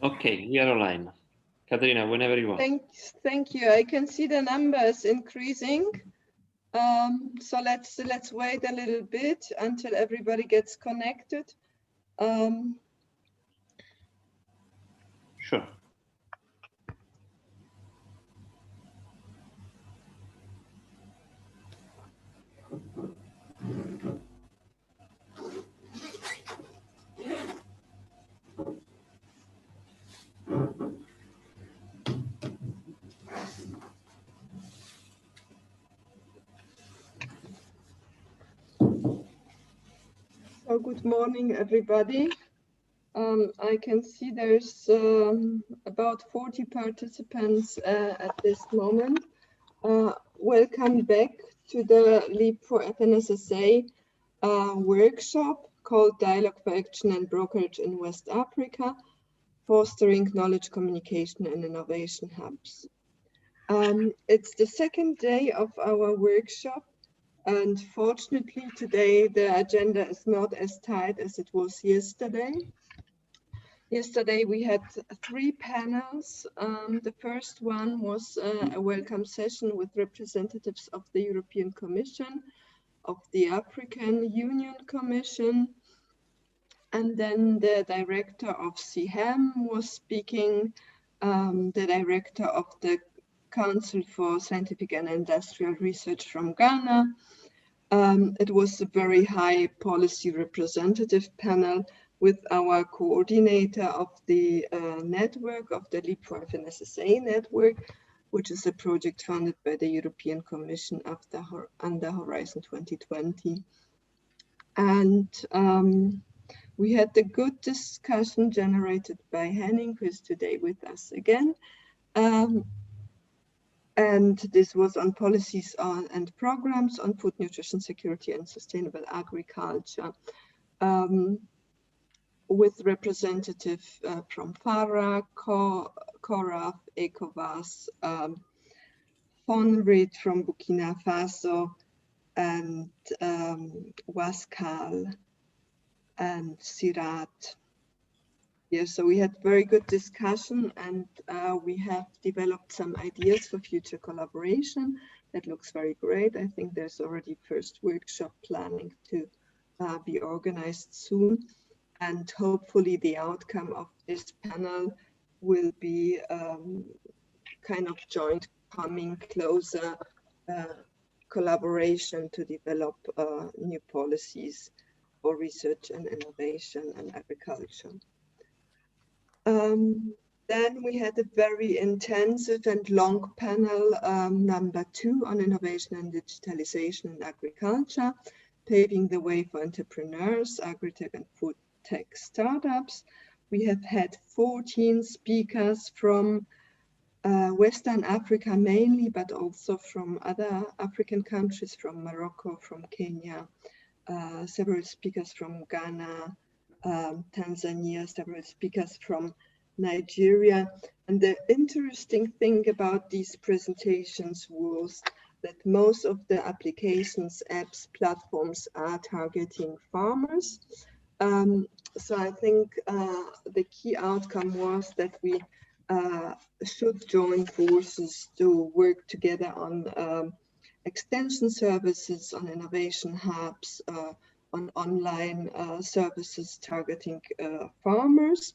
Okay, we are online. Katerina, whenever you want. Thank you. I can see the numbers increasing. So let's wait a little bit until everybody gets connected. Sure. So good morning, everybody. I can see there's about 40 participants at this moment. Welcome back to the LEAP4FNSSA workshop called Dialogue for Action and Brokerage in West Africa, Fostering Knowledge Communication and Innovation Hubs. It's the second day of our workshop. And fortunately, today the agenda is not as tight as it was yesterday. Yesterday we had 3 panels. The first one was a welcome session with representatives of the European Commission, of the African Union Commission, and then the director of CIHAM was speaking, the director of the Council for Scientific and Industrial Research from Ghana. It was a very high policy representative panel with our coordinator of the network, of the LEAP4FNSSA network, which is a project funded by the European Commission under Horizon 2020. And we had a good discussion generated by Henning, who is today with us again. And this was on policies and programs on food, nutrition, security, and sustainable agriculture, with representatives from FARA, CORAF, ECOWAS, FONRID from Burkina Faso, and WASCAL and SIRAT. Yeah, so we had very good discussion, and we have developed some ideas for future collaboration. That looks very great. I think there's already first workshop planning to be organized soon. And hopefully the outcome of this panel will be kind of joint coming closer collaboration to develop new policies for research and innovation and agriculture. Then we had a very intensive and long panel, number 2, on innovation and digitalization in agriculture, paving the way for entrepreneurs, agri-tech and food tech startups. We have had 14 speakers from Western Africa mainly, but also from other African countries, from Morocco, from Kenya, several speakers from Ghana, Tanzania, several speakers from Nigeria. And the interesting thing about these presentations was that most of the applications, apps, platforms are targeting farmers. So I think the key outcome was that we should join forces to work together on extension services, on innovation hubs, on online services targeting farmers,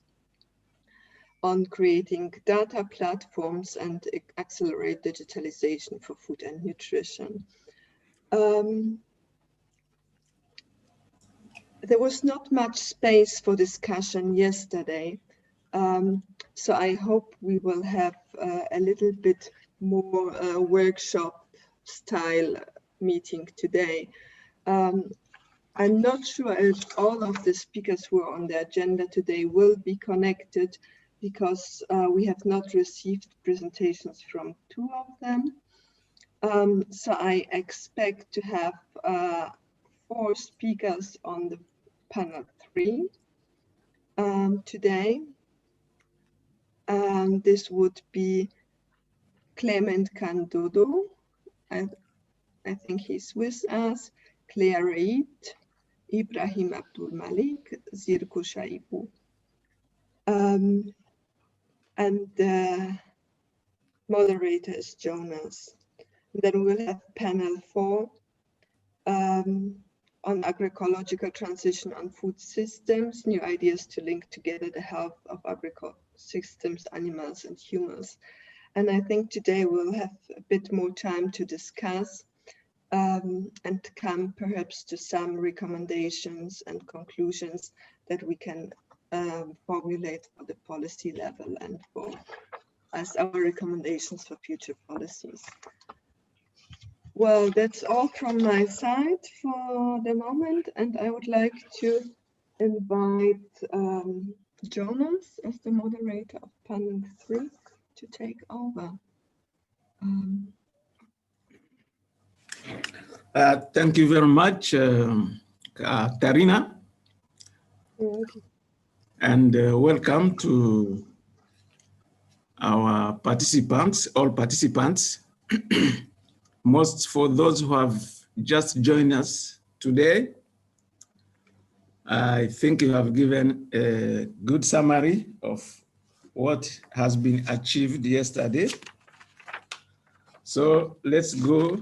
on creating data platforms and accelerate digitalization for food and nutrition. There was not much space for discussion yesterday, so I hope we will have a little bit more workshop style meeting today. I'm not sure if all of the speakers who are on the agenda today will be connected, because we have not received presentations from 2 of them. So I expect to have 4 speakers on the panel 3 today. This would be Clement Kandodo, I think he's with us, Claire Reid, Ibrahim Abdul Malik, Zirko Shaibu. and the moderator is Jonas. Then we'll have panel 4 on agroecological transition on food systems, new ideas to link together the health of agricultural systems, animals and humans. And I think today we'll have a bit more time to discuss and come perhaps to some recommendations and conclusions that we can formulate for the policy level and for as our recommendations for future policies. Well, that's all from my side for the moment, and I would like to invite Jonas as the moderator of panel 3 to take over. Thank you very much, Karina. Okay. And welcome to our participants, all participants. Most for those who have just joined us today, I think you have given a good summary of what has been achieved yesterday. So let's go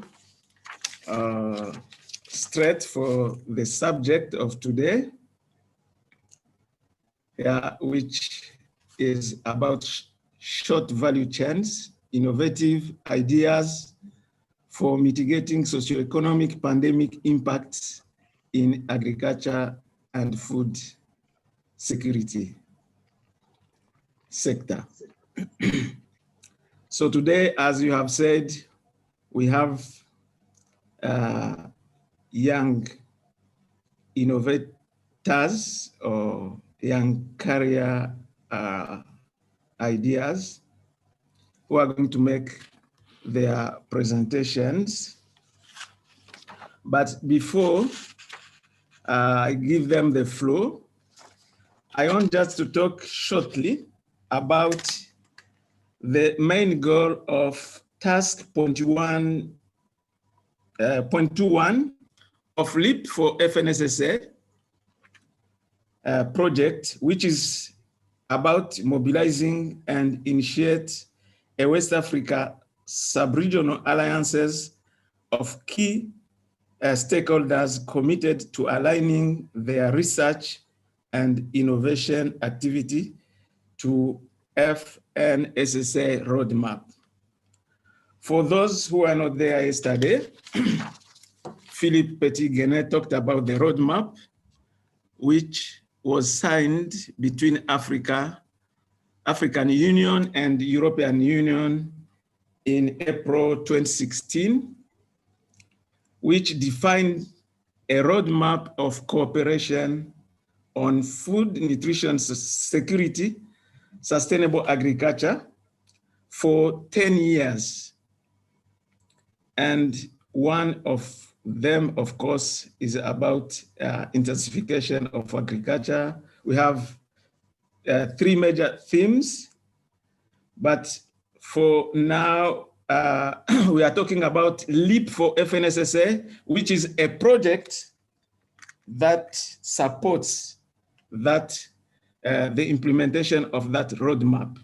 straight for the subject of today, which is about short value chains, innovative ideas for mitigating socio-economic pandemic impacts in agriculture and food security sector. So today, as you have said, we have young innovators or young career ideas who are going to make their presentations. But before I give them the floor, I want just to talk shortly about the main goal of task point 21 of LEAP4FNSSA project, which is about mobilizing and initiate a West Africa sub-regional alliances of key stakeholders committed to aligning their research and innovation activity to FNSSA roadmap. For those who are not there yesterday, Philippe Petit-Guenet talked about the roadmap, which was signed between African Union and European Union in April 2016, which defined a roadmap of cooperation on food, nutrition security, sustainable agriculture for 10 years. And one of them, of course, is about intensification of agriculture. We have 3 major themes, but for now, we are talking about LEAP4FNSSA, which is a project that supports that the implementation of that roadmap.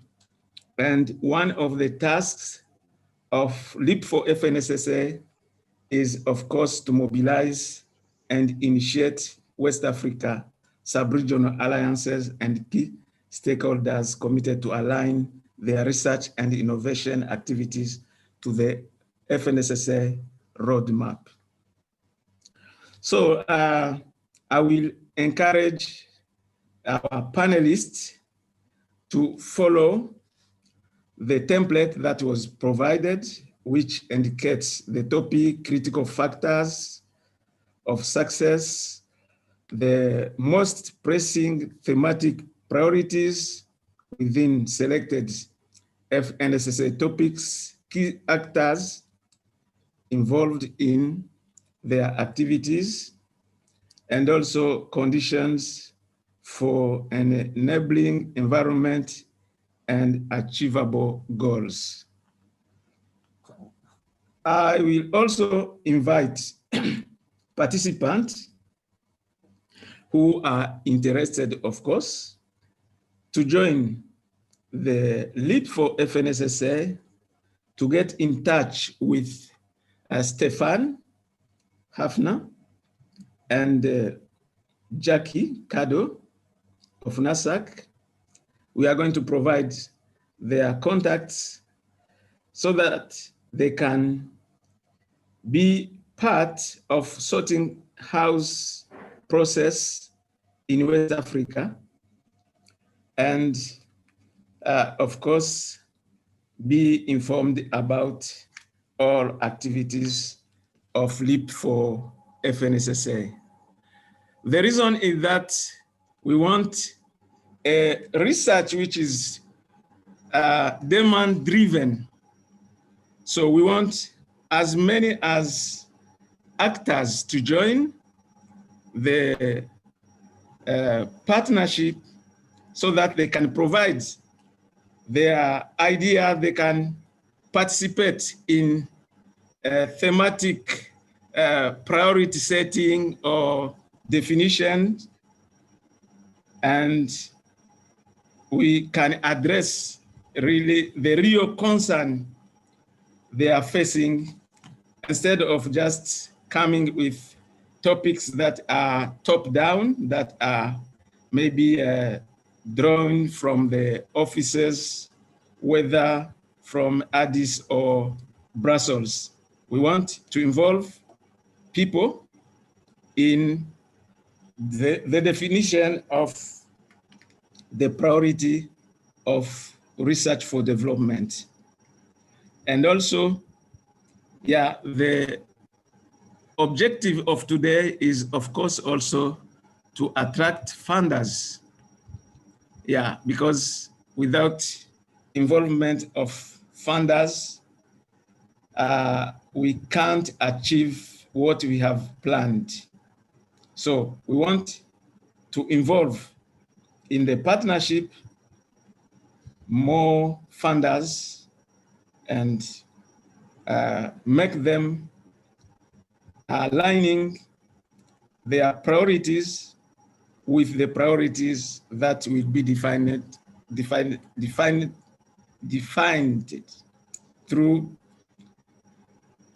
And one of the tasks of LEAP4FNSSA is, of course, to mobilize and initiate West Africa sub-regional alliances and key stakeholders committed to align their research and innovation activities to the FNSSA roadmap. So I will encourage our panelists to follow the template that was provided, which indicates the topic, critical factors of success, the most pressing thematic priorities within selected FNSSA topics, key actors involved in their activities, and also conditions for an enabling environment and achievable goals. I will also invite participants who are interested, of course, to join the LEAP4FNSSA to get in touch with Stefan Hafner and Jackie Kado of NASAC. We are going to provide their contacts so that they can be part of sorting house process in West Africa, and of course, be informed about all activities of LEAP4FNSSA. The reason is that we want a research which is demand-driven. So we want as many as actors to join the partnership so that they can provide their idea, they can participate in thematic priority setting or definition, and we can address really the real concern they are facing instead of just coming with topics that are top-down, that are maybe drawn from the offices, whether from Addis or Brussels. We want to involve people in the definition of the priority of research for development. And also, yeah, the objective of today is, of course, also to attract funders. Yeah, because without involvement of funders, we can't achieve what we have planned. So we want to involve in the partnership more funders and make them aligning their priorities with the priorities that will be defined through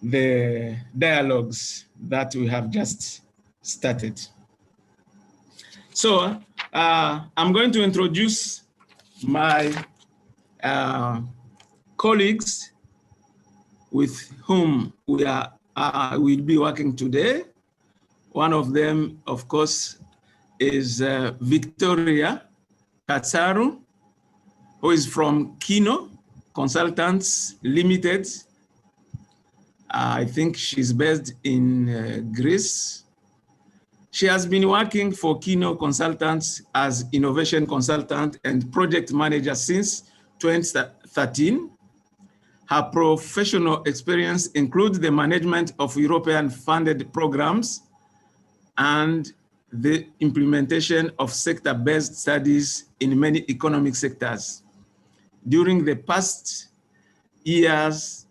the dialogues that we have just started. So I'm going to introduce my colleagues with whom we will be working today. One of them, of course, is Victoria Katsaru, who is from Kino Consultants Limited. I think she's based in Greece. She has been working for Kino Consultants as innovation consultant and project manager since 2013. Her professional experience includes the management of European funded programs and the implementation of sector-based studies in many economic sectors. During the past years,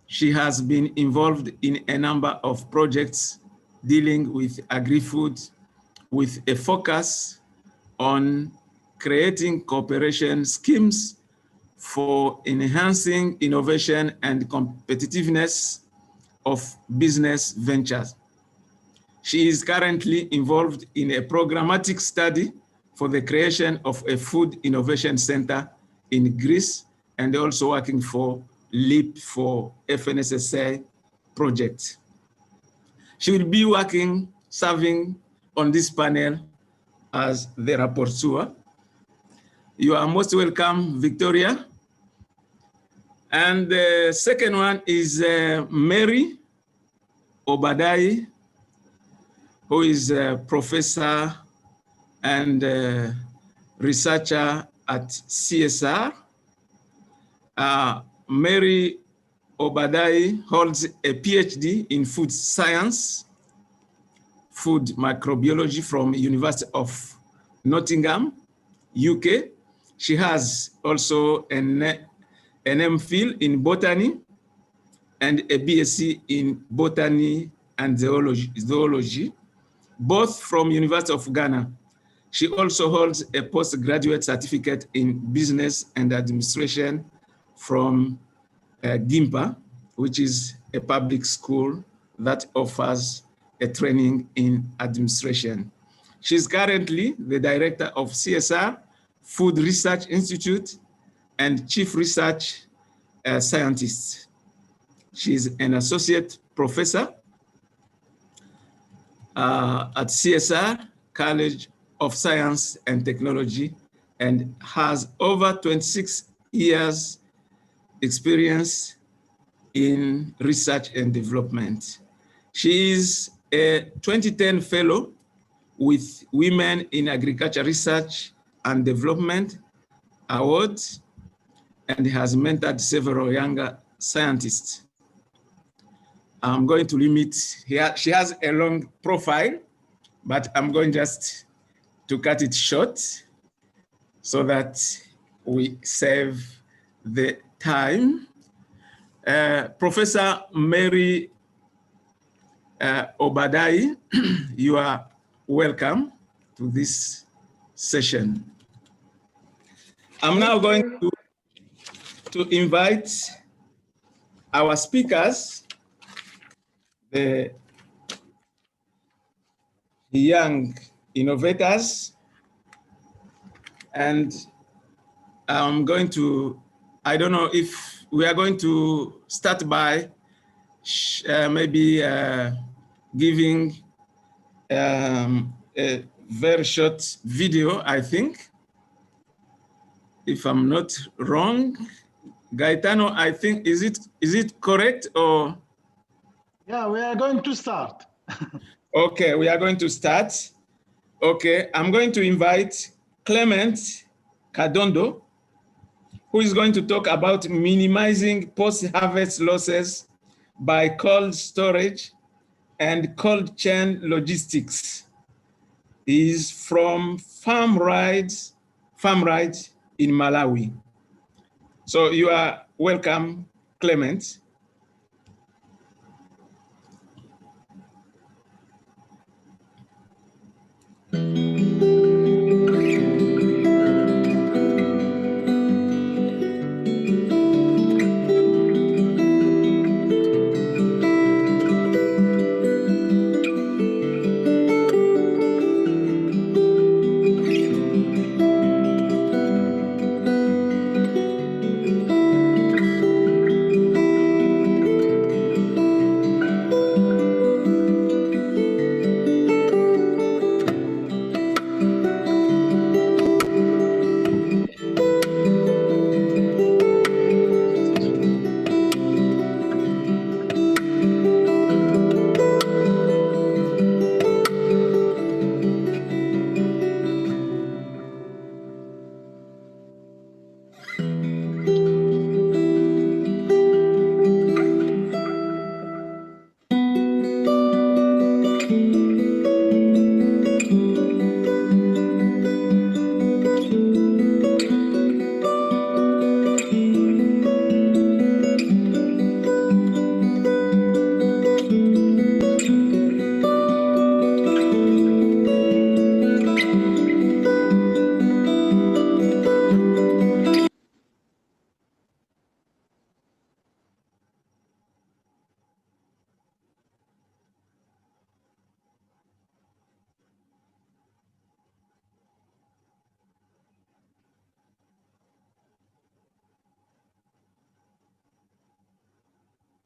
she has been involved in a number of projects dealing with agri-food, with a focus on creating cooperation schemes for enhancing innovation and competitiveness of business ventures. She is currently involved in a programmatic study for the creation of a food innovation center in Greece and also working for LEAP4FNSSA project. She will be serving on this panel as the rapporteur. You are most welcome, Victoria. And the second one is Mary Obadai, who is a professor and researcher at CSR. Mary Obadai holds a PhD in food science, food microbiology from University of Nottingham, UK. She has also an MPhil in botany and a BSc in botany and zoology, both from University of Ghana. She also holds a postgraduate certificate in business and administration from GIMPA, which is a public school that offers a training in administration. She's currently the director of CSR, Food Research Institute, and chief research scientist. She's an associate professor at CSR, College of Science and Technology, and has over 26 years experience in research and development. She is a 2010 fellow with Women in Agriculture Research and Development Awards and has mentored several younger scientists. I'm going to limit here. She has a long profile, but I'm going just to cut it short so that we save the time. Professor Mary Obadai, you are welcome to this session. I'm now going to invite our speakers, the young innovators, and I'm going to, I don't know if we are going to start by maybe giving a very short video, I think, if I'm not wrong. Gaetano, I think, is it correct or? Yeah, we are going to start. Okay, we are going to start. Okay, I'm going to invite Clement Kadondo, who is going to talk about minimizing post-harvest losses by cold storage and cold chain logistics. He is from Farm Rides in Malawi. So you are welcome, Clement.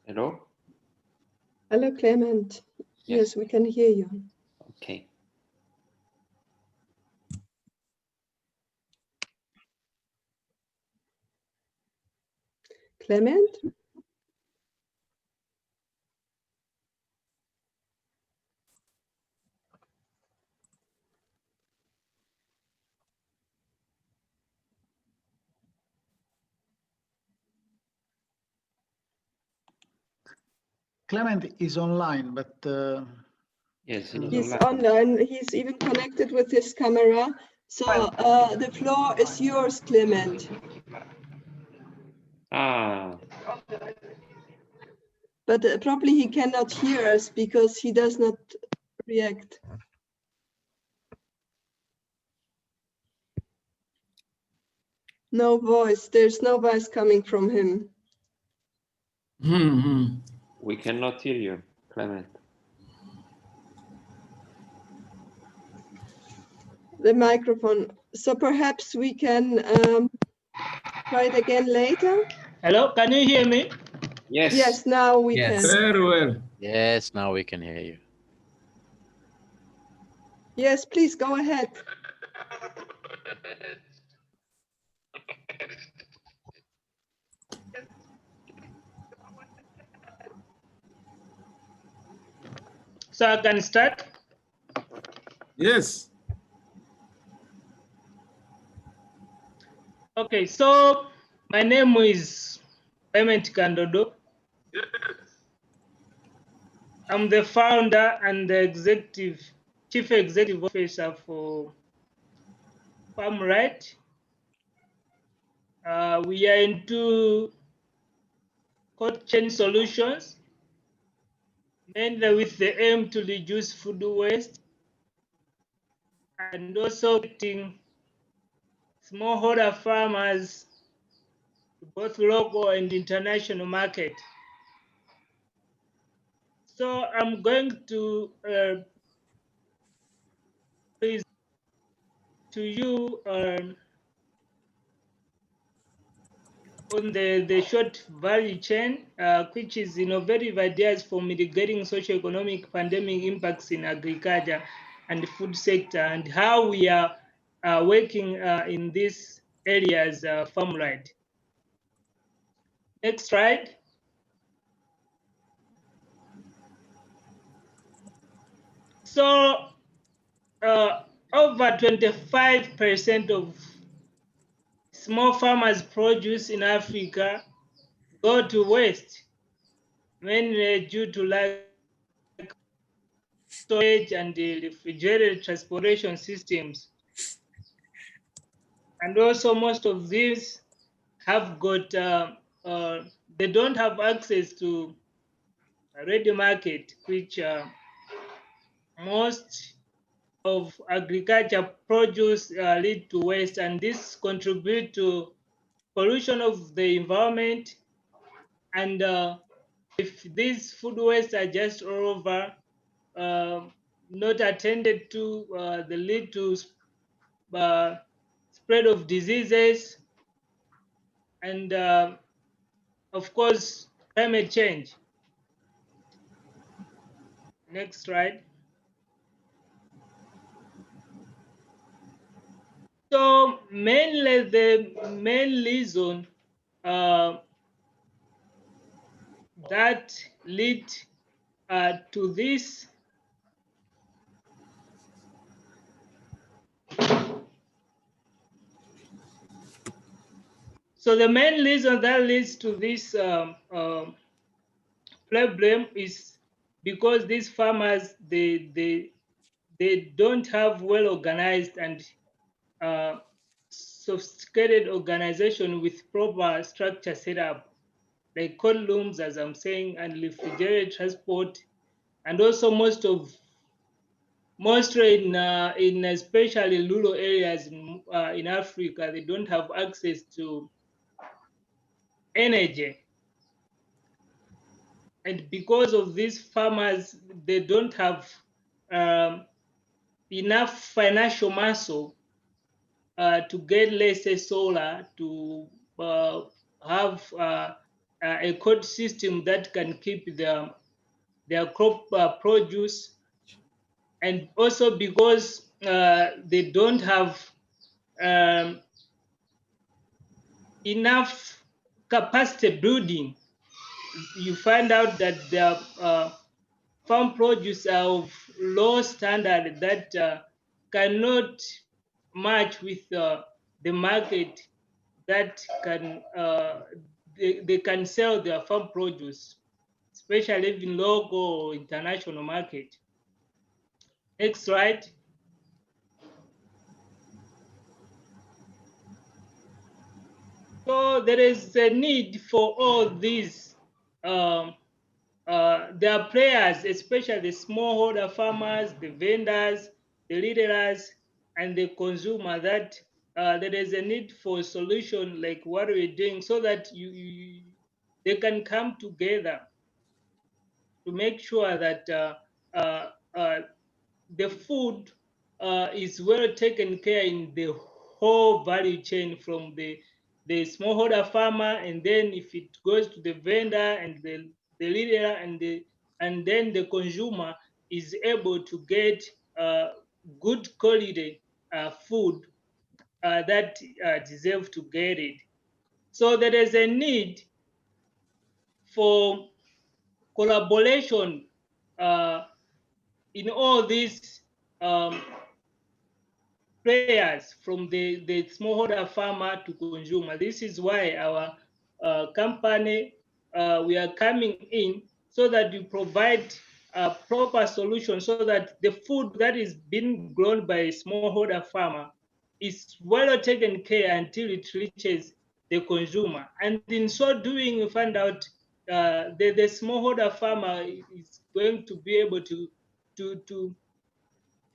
Hello? Hello, Clement. Yes, we can hear you. Okay. Clement? Clement is online, but yes, he's online. He's even connected with his camera. So the floor is yours, Clement. Ah. But probably he cannot hear us because he does not react. No voice. There's no voice coming from him. We cannot hear you, Clement. The microphone. So perhaps we can try it again later. Hello, can you hear me? Yes. Yes, now we Yes. can. Very well. Yes, now we can hear you. Yes, please go ahead. So I can start. Yes. Okay, so my name is Clement Kandodo. I'm the founder and the chief executive officer for FarmRight. We are into cold chain solutions, mainly with the aim to reduce food waste and also getting smallholder farmers to both local and international market. So I'm going to present to you on the short value chain, which is innovative ideas for mitigating socio-economic pandemic impacts in agriculture and the food sector, and how we are working in these areas FarmRight. Next slide. So over 25% of small farmers' produce in Africa go to waste, mainly due to lack of storage and the refrigerated transportation systems. And also most of these have got, they don't have access to a ready market, which most of agriculture produce lead to waste, and this contribute to pollution of the environment. And if these food waste are just all over, not attended to, they lead to spread of diseases and of course climate change. Next slide. So mainly the main reason that lead to this so the main reason that leads to this problem is because these farmers they don't have well organized and sophisticated organization with proper structure set up, like cold rooms, as I'm saying, and refrigerated transport, and also mostly in especially rural areas in Africa, they don't have access to energy. And because of these farmers, they don't have enough financial muscle to get, let's say, solar, to have a code system that can keep their crop produce. And also because they don't have enough capacity building, you find out that their farm produce are of low standard that cannot match with the market that can they can sell their farm produce, especially in local or international market. Next slide. So there is a need for all these. There are players, especially the smallholder farmers, the vendors, the retailers, and the consumer, that there is a need for a solution like what we're doing, so that they can come together to make sure that the food is well taken care in the whole value chain, from the smallholder farmer, and then if it goes to the vendor and the leader, and then the consumer is able to get good quality food that deserve to get it. So there is a need for collaboration in all these players, from the smallholder farmer to consumer. This is why our company, we are coming in, so that we provide a proper solution, so that the food that is being grown by a smallholder farmer is well taken care until it reaches the consumer. And in so doing, we find out the smallholder farmer is going to be able to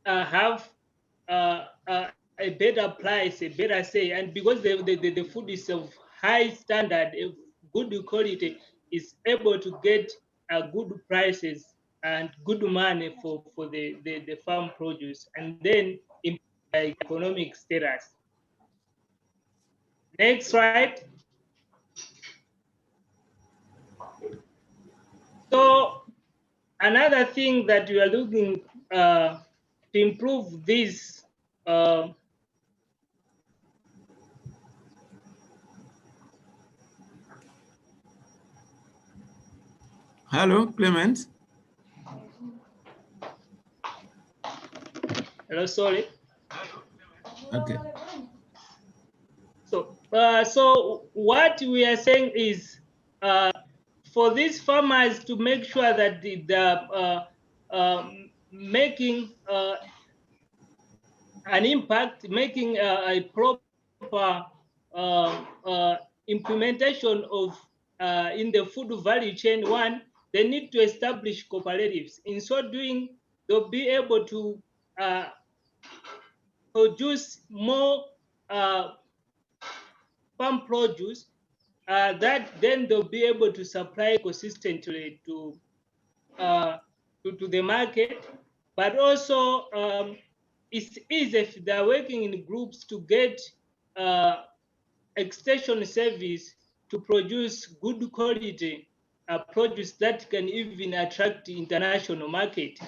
have a better price, a better say, and because the food is of high standard, good quality, is able to get good prices and good money for the farm produce, and then improve their economic status. Next slide. So another thing that we are looking to improve this Hello, Clement. hello, sorry. Okay. So what we are saying is, for these farmers to make sure that making an impact, making a proper implementation of in the food value chain. One, they need to establish cooperatives. In so doing, they'll be able to produce more farm produce that then they'll be able to supply consistently to the market. But also, it's easy if they're working in groups to get extension service to produce good quality produce that can even attract the international market.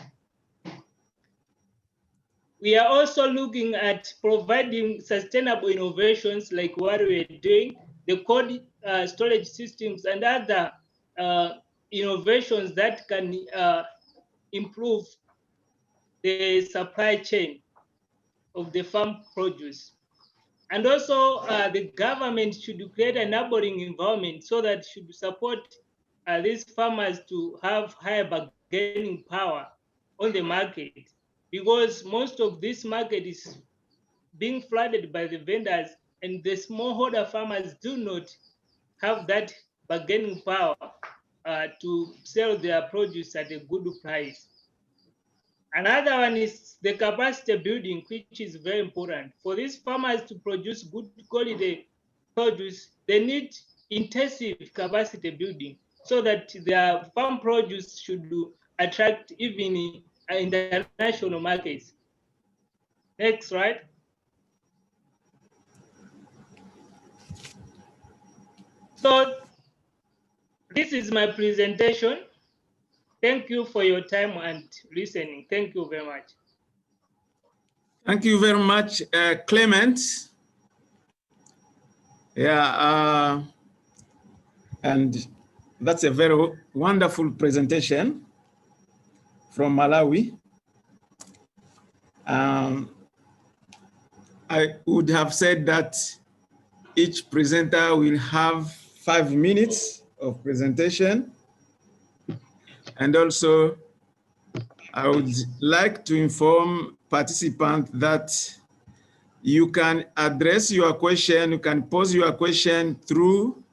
We are also looking at providing sustainable innovations like what we're doing, the cold storage systems and other innovations that can improve the supply chain of the farm produce. And also the government should create an enabling environment so that should support these farmers to have higher bargaining power on the market, because most of this market is being flooded by the vendors, and the smallholder farmers do not have that bargaining power to sell their produce at a good price. Another one is the capacity building, which is very important. For these farmers to produce good quality produce, they need intensive capacity building so that their farm produce should attract even international markets. Next, right? So this is my presentation. Thank you for your time and listening. Thank you very much. Thank you very much, Clement. Yeah, and that's a very wonderful presentation from Malawi. I would have said that each presenter will have 5 minutes of presentation. And also, I would like to inform participants that you can address your question, you can pose your question through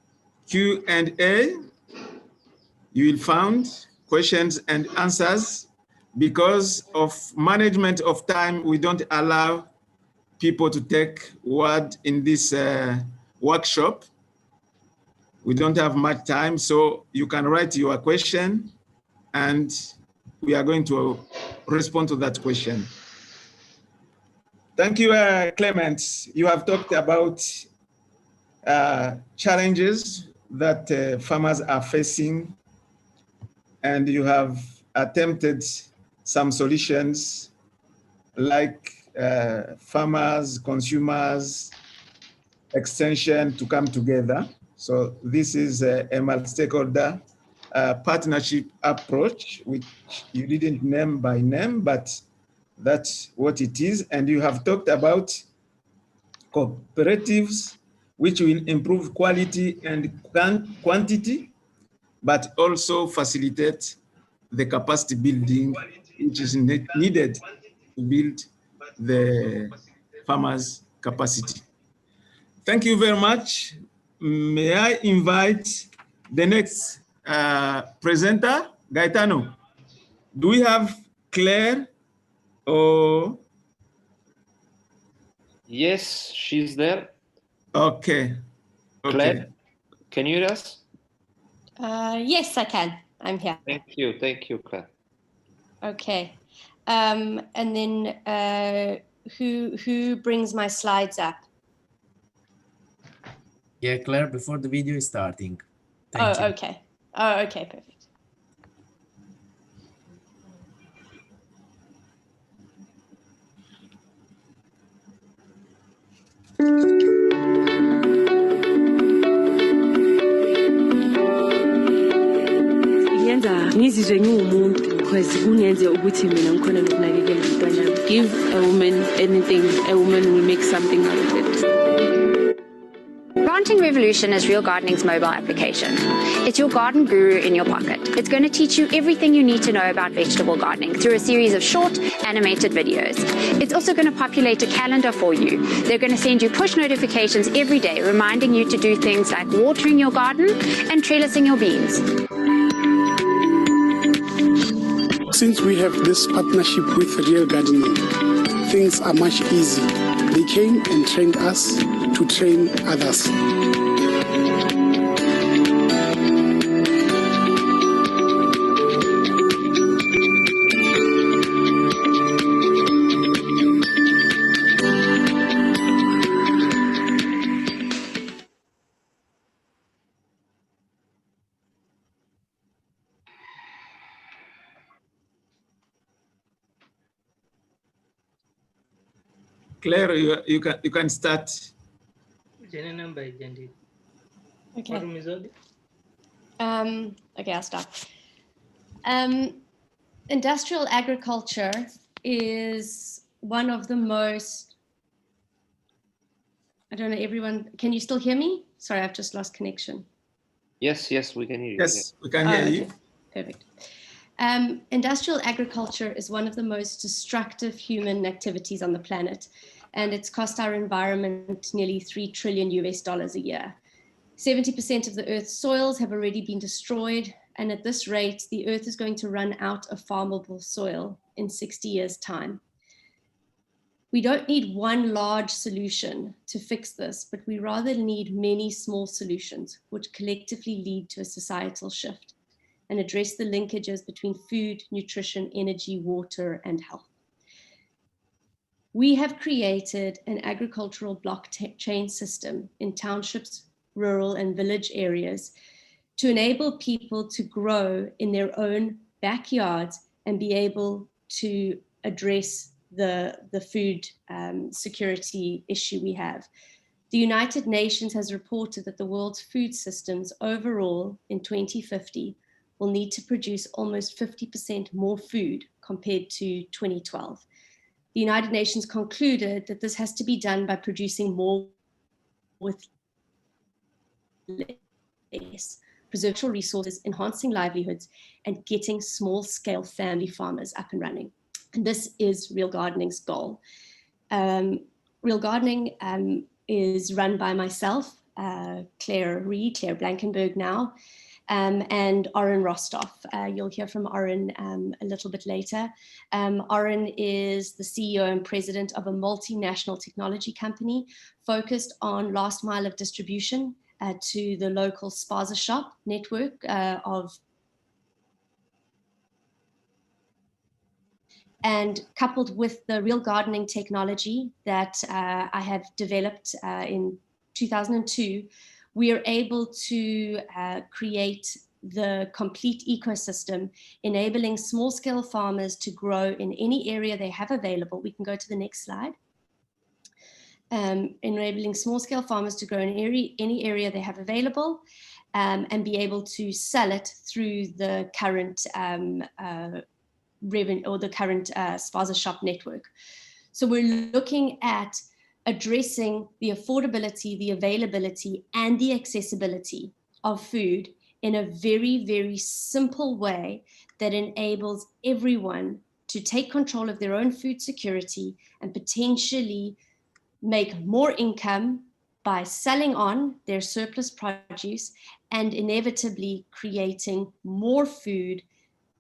Q&A. You will find questions and answers. Because of management of time, we don't allow people to take word in this workshop. We don't have much time, so you can write your question and we are going to respond to that question. Thank you, Clement. You have talked about challenges that farmers are facing, and you have attempted some solutions like farmers, consumers, extension to come together. So this is a multi-stakeholder partnership approach, which you didn't name by name, but that's what it is. And you have talked about cooperatives, which will improve quality and quantity, but also facilitate the capacity building, which is needed to build the farmers' capacity. Thank you very much. May I invite the next presenter, Gaetano? Do we have Claire or? Yes, she's there. Okay. Okay. Claire, can you hear us? Yes, I can. I'm here. Thank you, Claire. Okay. And then who brings my slides up? Yeah, Claire, before the video is starting. Thank you. Okay. Oh, okay, perfect. ngizizwe ngiwumuntu because kungenze ukuthi mina ngikhona nokunakekela umntwana. Give a woman anything, a woman will make something out of it. Planting Revolution is Real Gardening's mobile application. It's your garden guru in your pocket. It's going to teach you everything you need to know about vegetable gardening through a series of short, animated videos. It's also going to populate a calendar for you. They're going to send you push notifications every day, reminding you to do things like watering your garden and trellising your beans. Since we have this partnership with Real Gardening, things are much easier. They came and trained us to train others. Claire, you can start. Okay. Okay, I'll start. Industrial agriculture is one of the most, I don't know, everyone, can you still hear me? Sorry, I've just lost connection. Yes, we can hear you. Yes, we can hear you. Perfect. Industrial agriculture is one of the most destructive human activities on the planet, and it's cost our environment nearly $3 trillion a year. 70% of the Earth's soils have already been destroyed, and at this rate, the Earth is going to run out of farmable soil in 60 years' time. We don't need one large solution to fix this, but we rather need many small solutions, which collectively lead to a societal shift and address the linkages between food, nutrition, energy, water, and health. We have created an agricultural blockchain system in townships, rural and village areas to enable people to grow in their own backyards and be able to address the food security issue we have. The United Nations has reported that the world's food systems overall in 2050 will need to produce almost 50% more food compared to 2012. The United Nations concluded that this has to be done by producing more with less, preserving resources, enhancing livelihoods, and getting small-scale family farmers up and running. And this is Real Gardening's goal. Real Gardening is run by myself, Claire Blankenberg now, and Oren Rostov. You'll hear from Oren a little bit later. Oren is the CEO and president of a multinational technology company focused on last mile of distribution to the local spaza shop network and coupled with the real gardening technology that I have developed in 2002, we are able to create the complete ecosystem, enabling small-scale farmers to grow in any area they have available. We can go to the next slide. Enabling small-scale farmers to grow in any area they have available and be able to sell it through the current revenue or the current spaza shop network. So we're looking at addressing the affordability, the availability, and the accessibility of food in a very, very simple way that enables everyone to take control of their own food security and potentially make more income by selling on their surplus produce and inevitably creating more food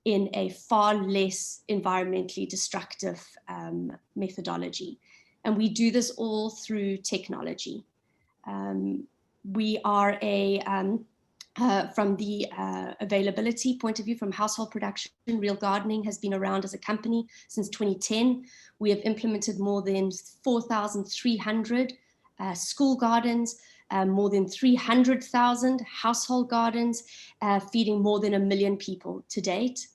in a far less environmentally destructive methodology. And we do this all through technology. We are from the availability point of view, from household production, Real Gardening has been around as a company since 2010. We have implemented more than 4,300 school gardens, more than 300,000 household gardens, feeding more than 1 million people to date.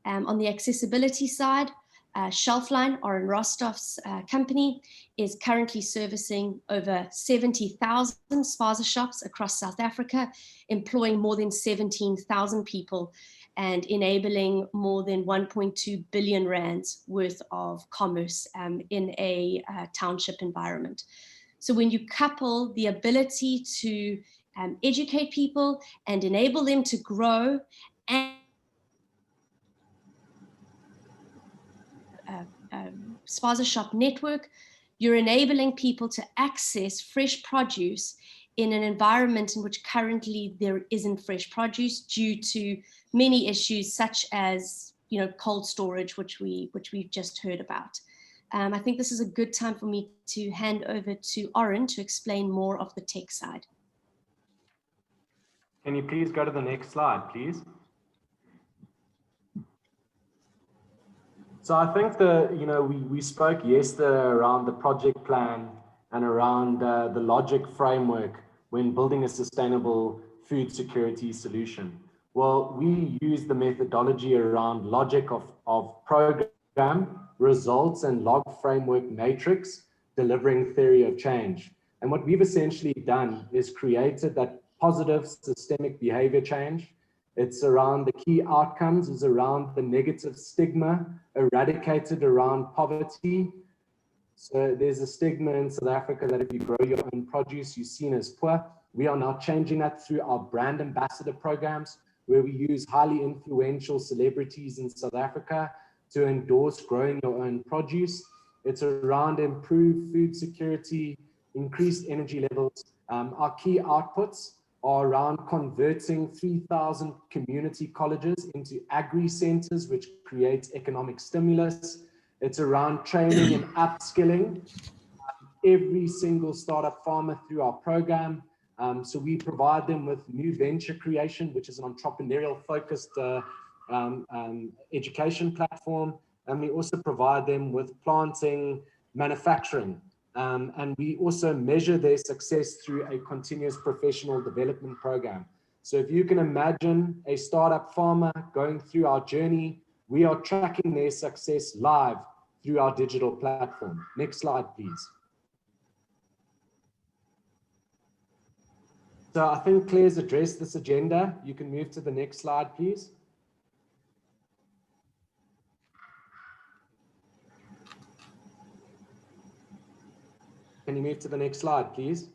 On the accessibility side, Shelfline, Oren Rostov's company, is currently servicing over 70,000 spaza shops across South Africa, employing more than 17,000 people and enabling more than 1.2 billion rands worth of commerce in a township environment. So when you couple the ability to educate people and enable them to grow and spaza shop network, you're enabling people to access fresh produce in an environment in which currently there isn't fresh produce due to many issues such as, cold storage, which we've just heard about. I think this is a good time for me to hand over to Oren to explain more of the tech side. Can you please go to the next slide, please? So I think we spoke yesterday around the project plan and around the logic framework when building a sustainable food security solution. Well, we use the methodology around logic of program, results, and log framework matrix, delivering theory of change. And what we've essentially done is created that positive systemic behavior change. It's around the key outcomes, is around the negative stigma eradicated around poverty. So there's a stigma in South Africa that if you grow your own produce, you're seen as poor. We are now changing that through our brand ambassador programs, where we use highly influential celebrities in South Africa to endorse growing your own produce. It's around improved food security, increased energy levels. Our key outputs are around converting 3,000 community colleges into agri-centers, which creates economic stimulus. It's around training and upskilling every single startup farmer through our program. So we provide them with new venture creation, which is an entrepreneurial focused education platform. And we also provide them with planting, manufacturing. And we also measure their success through a continuous professional development program. So if you can imagine a startup farmer going through our journey, we are tracking their success live through our digital platform. Next slide, please. So I think Claire's addressed this agenda. You can move to the next slide, please. Can you move to the next slide, please?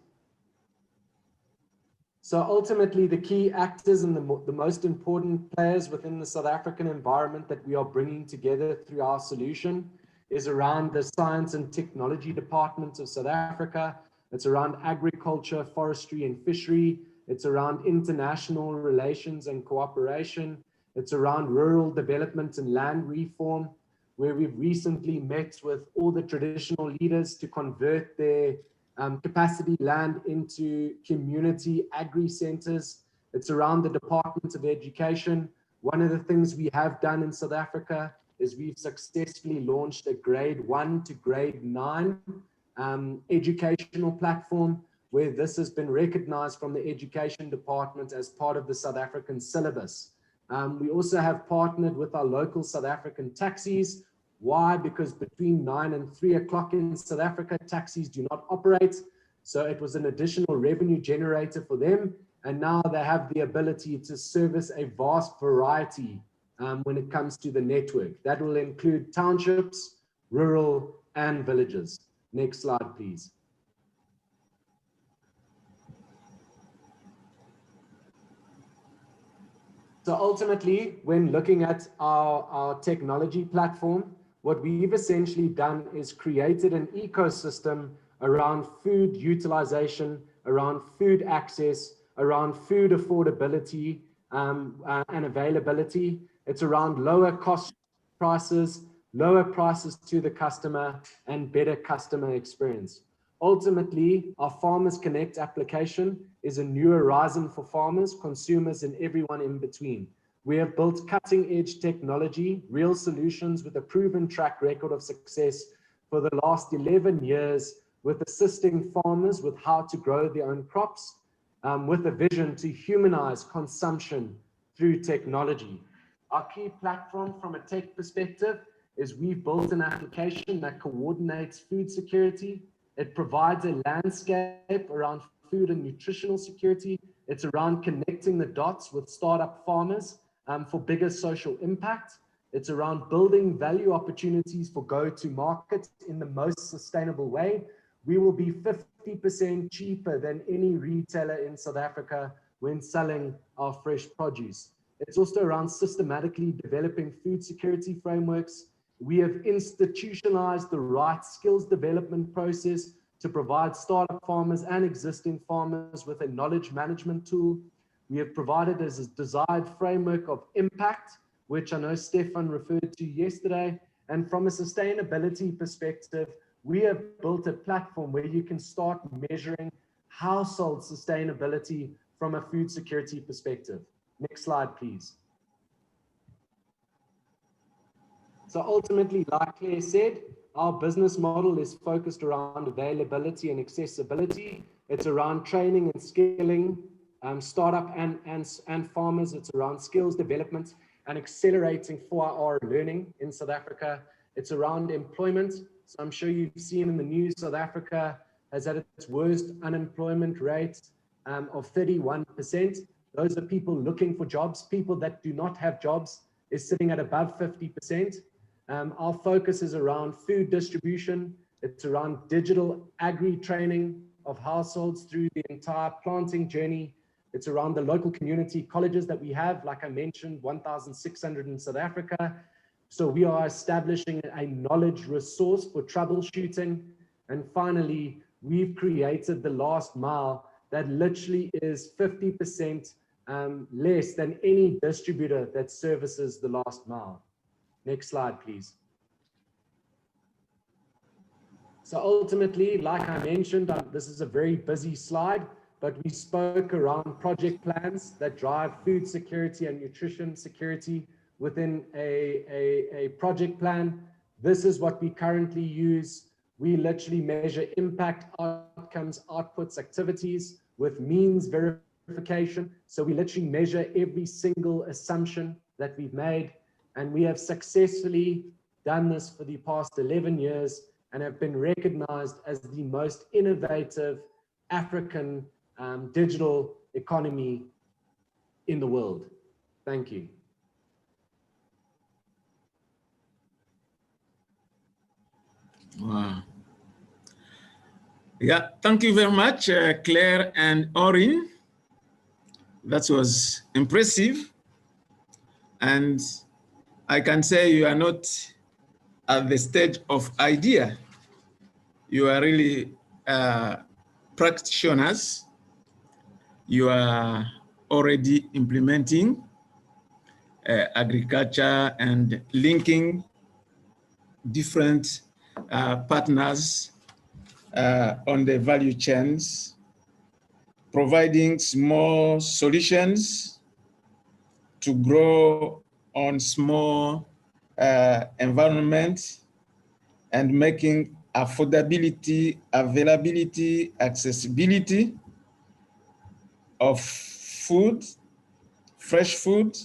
So ultimately, the key actors and the most important players within the South African environment that we are bringing together through our solution is around the Science and Technology Department of South Africa. It's around agriculture, forestry, and fishery. It's around international relations and cooperation. It's around rural development and land reform, where we've recently met with all the traditional leaders to convert their capacity land into community agri-centers. It's around the Department of Education. One of the things we have done in South Africa is we've successfully launched a grade 1 to grade 9 educational platform, where this has been recognized from the Education Department as part of the South African syllabus. We also have partnered with our local South African taxis. Why? Because between 9 and 3 o'clock in South Africa, taxis do not operate. So it was an additional revenue generator for them. And now they have the ability to service a vast variety when it comes to the network. That will include townships, rural, and villages. Next slide, please. So ultimately, when looking at our technology platform, what we've essentially done is created an ecosystem around food utilization, around food access, around food affordability and availability. It's around lower cost prices, lower prices to the customer, and better customer experience. Ultimately, our Farmers Connect application is a new horizon for farmers, consumers, and everyone in between. We have built cutting-edge technology, real solutions with a proven track record of success for the last 11 years, with assisting farmers with how to grow their own crops, with a vision to humanize consumption through technology. Our key platform from a tech perspective is we've built an application that coordinates food security. It provides a landscape around food and nutritional security. It's around connecting the dots with startup farmers for bigger social impact. It's around building value opportunities for go-to-market in the most sustainable way. We will be 50% cheaper than any retailer in South Africa when selling our fresh produce. It's also around systematically developing food security frameworks. We have institutionalized the right skills development process to provide startup farmers and existing farmers with a knowledge management tool. We have provided as a desired framework of impact, which I know Stefan referred to yesterday. And from a sustainability perspective, we have built a platform where you can start measuring household sustainability from a food security perspective. Next slide, please. So ultimately, like Claire said, our business model is focused around availability and accessibility. It's around training and skilling startup and farmers. It's around skills development and accelerating 4-hour learning in South Africa. It's around employment. So I'm sure you've seen in the news, South Africa has had its worst unemployment rate of 31%. Those are people looking for jobs. People that do not have jobs is sitting at above 50%. Our focus is around food distribution. It's around digital agri training of households through the entire planting journey. It's around the local community colleges that we have, like I mentioned, 1,600 in South Africa. So we are establishing a knowledge resource for troubleshooting. And finally, we've created the last mile that literally is 50% less than any distributor that services the last mile. Next slide, please. So ultimately, like I mentioned, this is a very busy slide, but we spoke around project plans that drive food security and nutrition security within a project plan. This is what we currently use. We literally measure impact, outcomes, outputs, activities with means verification. So we literally measure every single assumption that we've made. And we have successfully done this for the past 11 years and have been recognized as the most innovative African digital economy in the world. Thank you. Wow. Yeah, thank you very much, Claire and Orin. That was impressive. And I can say you are not at the stage of idea. You are really practitioners. you are already implementing agriculture and linking different partners on the value chains, providing small solutions to grow on small environment and making affordability, availability, accessibility of food, fresh food,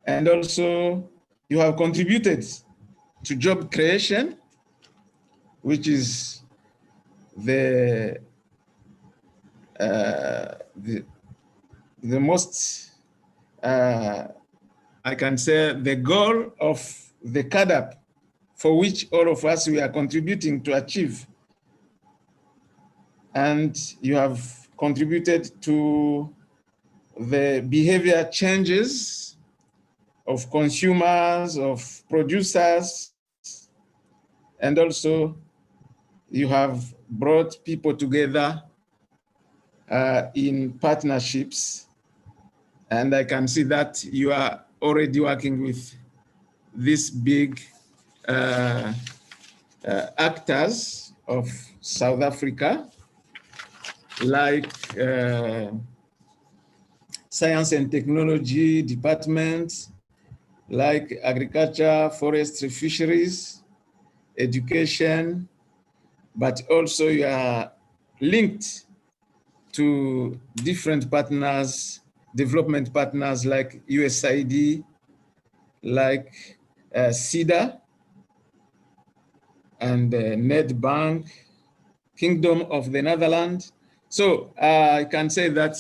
and also you have contributed to job creation, which is the most, I can say, the goal of the CADAP, for which all of us, we are contributing to achieve. And you have contributed to the behavior changes of consumers, of producers, and also you have brought people together in partnerships. And I can see that you are already working with these big actors of South Africa, like Science and Technology Department, like Agriculture, Forestry, Fisheries, Education, but also you are linked to different partners, development partners like USAID, like SIDA, and Nedbank, Kingdom of the Netherlands. So I can say that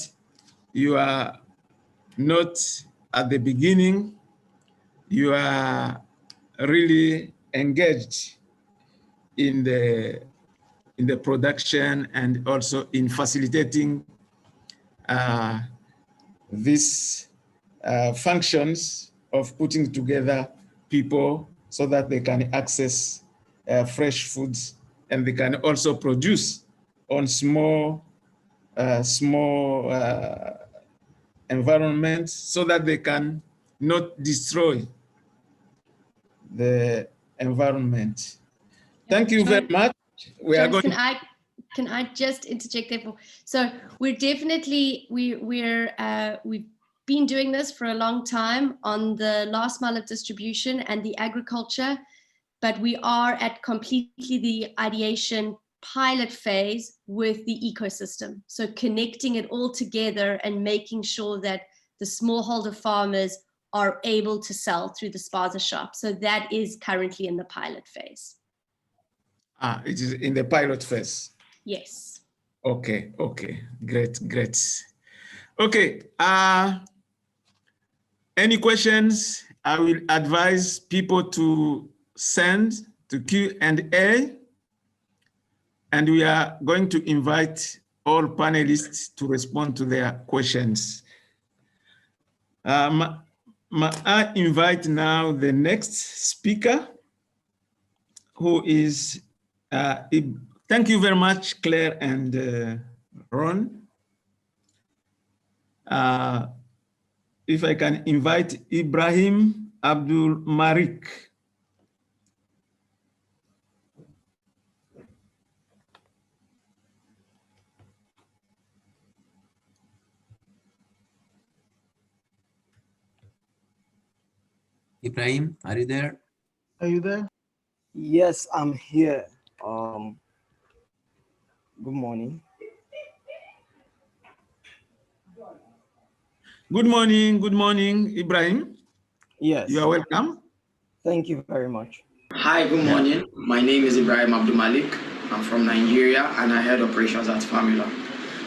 you are not at the beginning, you are really engaged in the production and also in facilitating these functions of putting together people so that they can access fresh foods, and they can also produce on small environments so that they can not destroy the environment. Thank you very much. We are going. Can I just interject there? So we're definitely, we've been doing this for a long time on the last mile of distribution and the agriculture, but we are at completely the ideation pilot phase with the ecosystem. So connecting it all together and making sure that the smallholder farmers are able to sell through the spaza shop. So that is currently in the pilot phase. It is in the pilot phase. Yes. Okay, great. Okay, any questions? I will advise people to send to Q&A, and we are going to invite all panelists to respond to their questions. I invite now the next speaker, who is, thank you very much, Claire and Ron. If I can invite Ibrahim Abdul Malik. Ibrahim, are you there? Are you there? Yes, I'm here. Good morning. Good morning, Ibrahim. Yes. You are welcome. Thank you very much. Hi, good morning. My name is Ibrahim Abdul Malik. I'm from Nigeria and I head operations at Famila.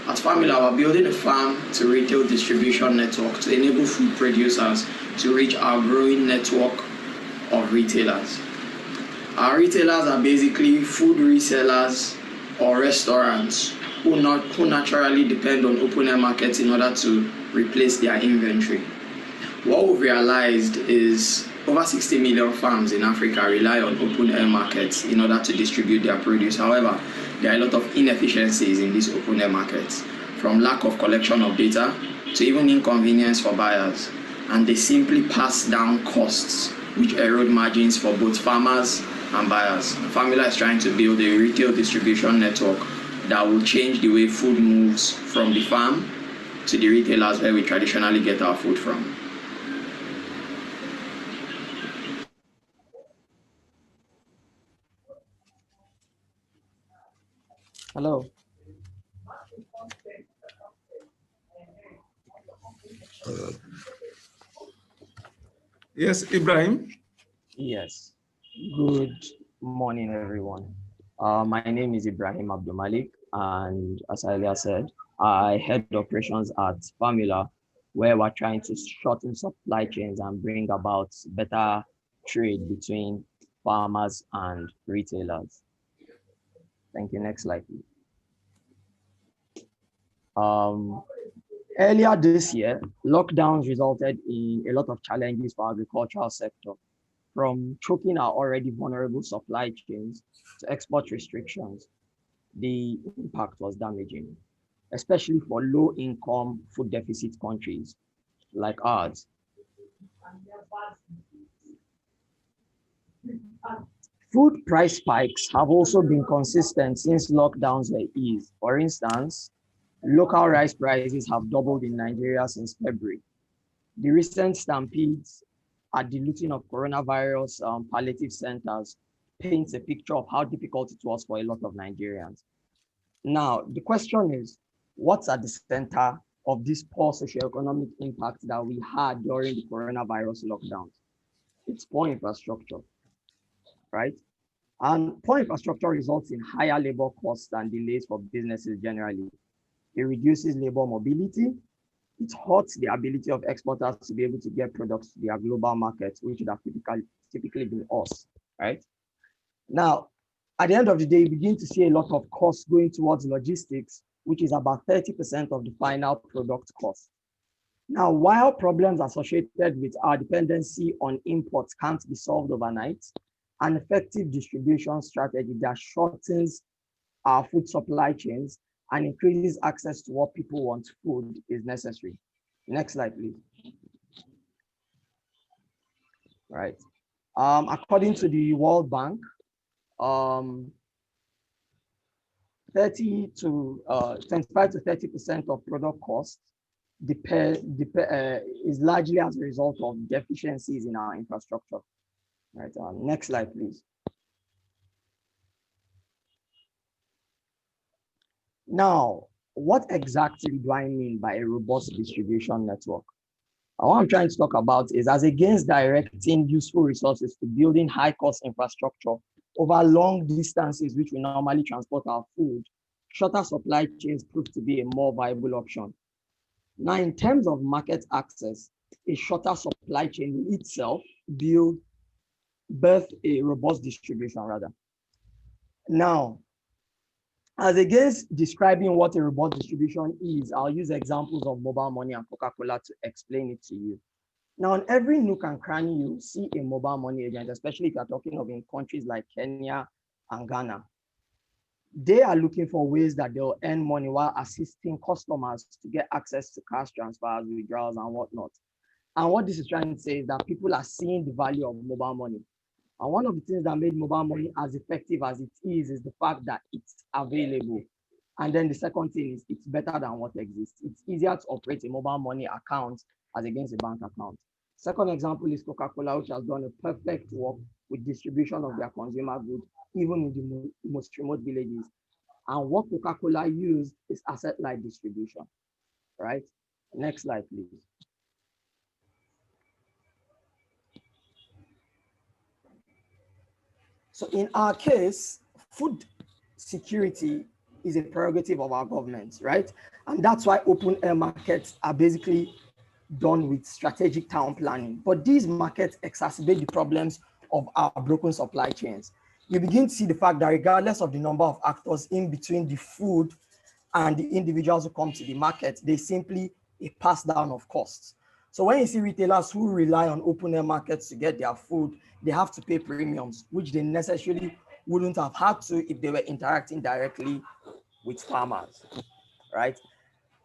At Famila, we're building a farm to retail distribution network to enable food producers to reach our growing network of retailers. Our retailers are basically food resellers or restaurants who naturally depend on open air markets in order to replace their inventory. What we've realized is over 60 million farms in Africa rely on open air markets in order to distribute their produce. However, there are a lot of inefficiencies in these open air markets. For from lack of collection of data to even inconvenience for buyers. And they simply pass down costs, which erode margins for both farmers and buyers. FNSSA is trying to build a retail distribution network that will change the way food moves from the farm to the retailers where we traditionally get our food from. Hello. Yes, Ibrahim. Yes. Good morning, everyone. My name is Ibrahim Abdulmalik, and as I earlier said, I head operations at FNSSA, where we're trying to shorten supply chains and bring about better trade between farmers and retailers. Thank you. Next slide, please. Earlier this year, lockdowns resulted in a lot of challenges for agricultural sector, from choking our already vulnerable supply chains to export restrictions. The impact was damaging, especially for low-income food deficit countries like ours. Food price spikes have also been consistent since lockdowns were eased. For instance, local rice prices have doubled in Nigeria since February. The recent stampedes at the looting of coronavirus palliative centers paints a picture of how difficult it was for a lot of Nigerians. Now, the question is, what's at the center of this poor socioeconomic impact that we had during the coronavirus lockdowns? It's poor infrastructure, right? And poor infrastructure results in higher labor costs and delays for businesses generally. It reduces labor mobility. It hurts the ability of exporters to be able to get products to their global markets, which would have typically been us, right? Now, at the end of the day, you begin to see a lot of costs going towards logistics, which is about 30% of the final product cost. Now, while problems associated with our dependency on imports can't be solved overnight, an effective distribution strategy that shortens our food supply chains and increases access to what people want, food, is necessary. Next slide, please. Right. According to the World Bank, 25 to 30% of product costs is largely as a result of deficiencies in our infrastructure. Right. Next slide, please. Now, what exactly do I mean by a robust distribution network? What I'm trying to talk about is, as against directing useful resources to building high-cost infrastructure over long distances, which we normally transport our food, shorter supply chains prove to be a more viable option. Now, in terms of market access, a shorter supply chain itself birth a robust distribution rather. Now, as against describing what a robust distribution is, I'll use examples of mobile money and Coca-Cola to explain it to you. Now, in every nook and cranny, you see a mobile money agent, especially if you're talking of in countries like Kenya and Ghana. They are looking for ways that they'll earn money while assisting customers to get access to cash transfers, withdrawals, and whatnot. And what this is trying to say is that people are seeing the value of mobile money. And one of the things that made mobile money as effective as it is the fact that it's available. And then the second thing is it's better than what exists. It's easier to operate a mobile money account as against a bank account. Second example is Coca-Cola, which has done a perfect work with distribution of their consumer goods, even in the most remote villages. And what Coca-Cola used is asset-light distribution, right? Next slide, please. So in our case, food security is a prerogative of our government, right? And that's why open air markets are basically done with strategic town planning. But these markets exacerbate the problems of our broken supply chains. You begin to see the fact that regardless of the number of actors in between the food and the individuals who come to the market, they simply a pass down of costs. So when you see retailers who rely on open air markets to get their food, they have to pay premiums, which they necessarily wouldn't have had to if they were interacting directly with farmers, right?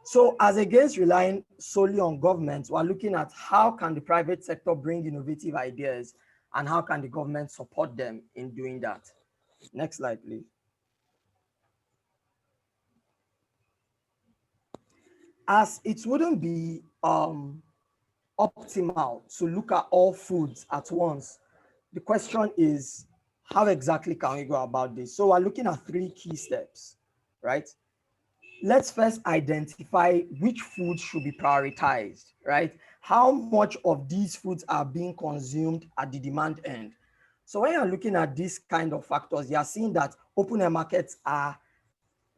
So as against relying solely on government, we're looking at how can the private sector bring innovative ideas and how can the government support them in doing that. Next slide, please. As it wouldn't be optimal to look at all foods at once, the question is, how exactly can we go about this? So we're looking at 3 key steps, right? Let's first identify which foods should be prioritized, right? How much of these foods are being consumed at the demand end? So when you're looking at these kind of factors, you're seeing that open air markets are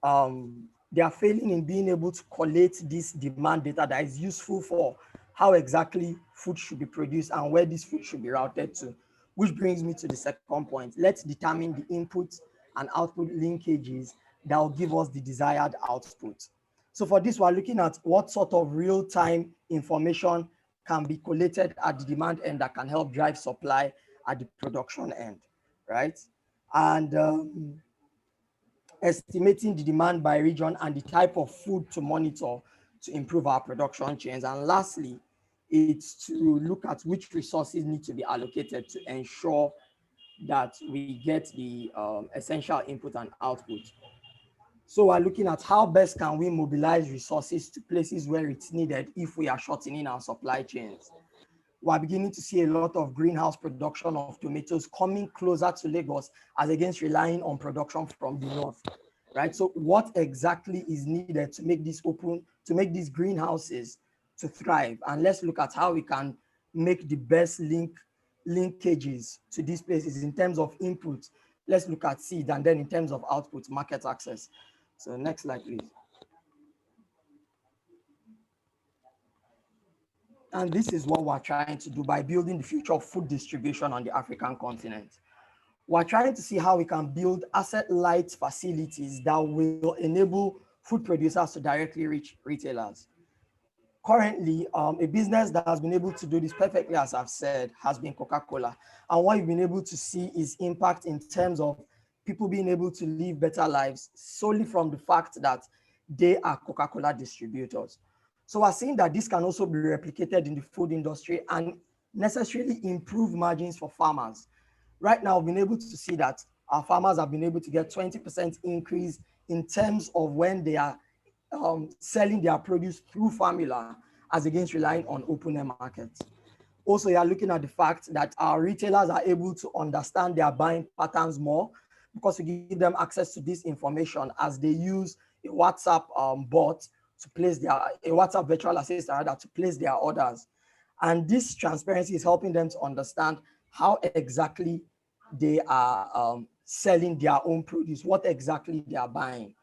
they are failing in being able to collate this demand data that is useful for how exactly food should be produced and where this food should be routed to. Which brings me to the second point. Let's determine the input and output linkages that will give us the desired output. So for this, we're looking at what sort of real-time information can be collated at the demand end that can help drive supply at the production end, right? And estimating the demand by region and the type of food to monitor to improve our production chains. And lastly, it's to look at which resources need to be allocated to ensure that we get the essential input and output. So we're looking at how best can we mobilize resources to places where it's needed if we are shortening our supply chains. We're beginning to see a lot of greenhouse production of tomatoes coming closer to Lagos as against relying on production from the north, right? So what exactly is needed to make this open, to make these greenhouses to thrive? And let's look at how we can make the best linkages to these places in terms of input. Let's look at seed, and then in terms of output, market access. So next slide, please. And this is what we're trying to do by building the future of food distribution on the African continent. We're trying to see how we can build asset-light facilities that will enable food producers to directly reach retailers. Currently, a business that has been able to do this perfectly, as I've said, has been Coca-Cola. And what you've been able to see is impact in terms of people being able to live better lives solely from the fact that they are Coca-Cola distributors. So we're seeing that this can also be replicated in the food industry and necessarily improve margins for farmers. Right now, we've been able to see that our farmers have been able to get 20% increase in terms of when they are selling their produce through formula as against relying on open air markets. Also, you are looking at the fact that our retailers are able to understand their buying patterns more because we give them access to this information as they use a WhatsApp bot to place a WhatsApp virtual assistant rather to place their orders. And this transparency is helping them to understand how exactly they are selling their own produce, what exactly they are buying.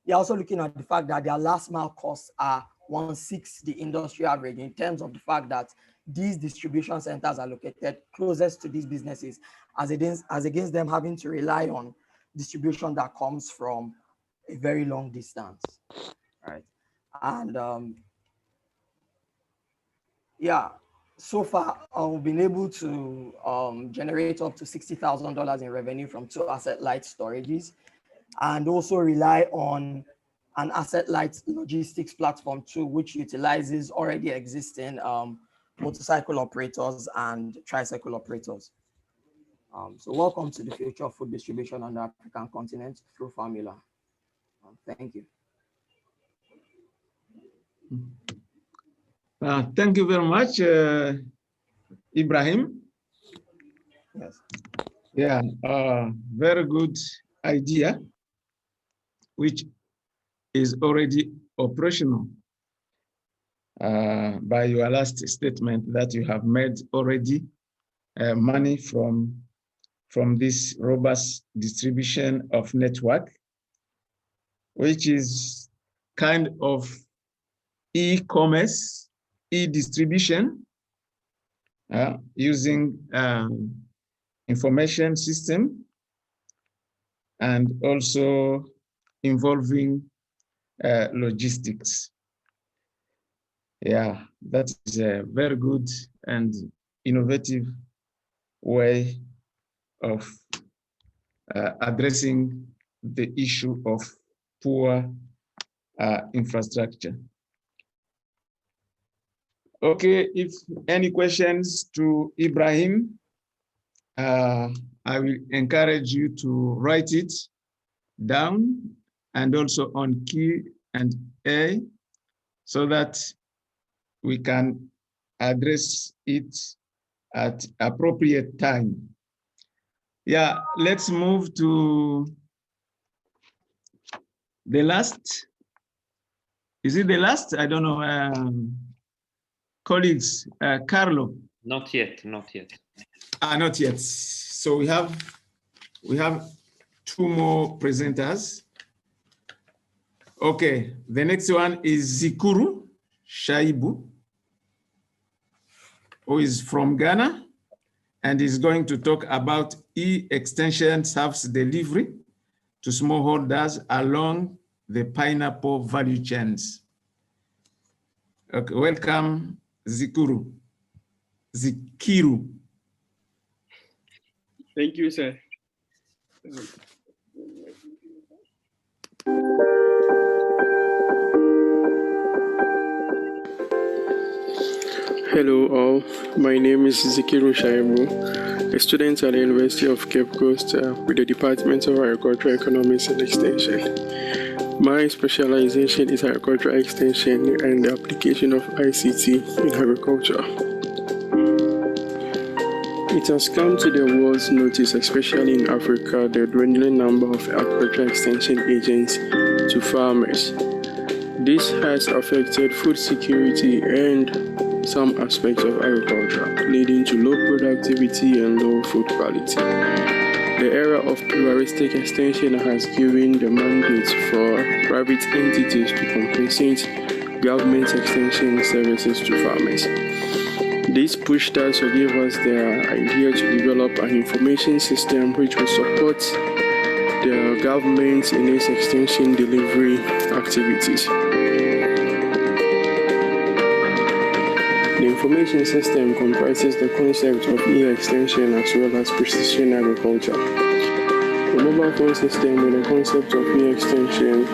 They're also looking at the fact that their last mile costs are 1/6 the industry average in terms of the fact that these distribution centers are located closest to these businesses as against them having to rely on distribution that comes from a very long distance, right? And yeah, so far we've been able to generate up to $60,000 in revenue from 2 asset-light storages, and also rely on an asset-light logistics platform too, which utilizes already existing motorcycle operators and tricycle operators. So welcome to the future of food distribution on the African continent through formula. Thank you. Thank you very much, Ibrahim. Yes. Yeah, very good idea, which is already operational by your last statement that you have made already money from this robust distribution of network, which is kind of e-commerce, e-distribution, using information system and also involving logistics. Yeah, that is a very good and innovative way of addressing the issue of poor infrastructure. Okay, if any questions to Ibrahim, I will encourage you to write it down and also on Q&A so that we can address it at appropriate time. Yeah, let's move to the last. Is it the last? I don't know. Colleagues, Carlo. Not yet, not yet. Not yet. So we have 2 more presenters. Okay, the next one is Zikuru Shaibu, who is from Ghana, and is going to talk about e-extension service delivery to smallholders along the pineapple value chains. Okay, welcome, Zikiru. Thank you, sir. Hello all, my name is Zikiru Shaibu, a student at the University of Cape Coast with the Department of Agricultural Economics and Extension. My specialization is agricultural extension and the application of ICT in agriculture. It has come to the world's notice, especially in Africa, the dwindling number of agricultural extension agents to farmers. This has affected food security and some aspects of agriculture, leading to low productivity and low food quality. The era of pluralistic extension has given the mandate for private entities to compensate government extension services to farmers. This pushed us to give us the idea to develop an information system which will support the government in its extension delivery activities. The information system comprises the concept of e-extension as well as precision agriculture. The mobile phone system with the concept of e-extension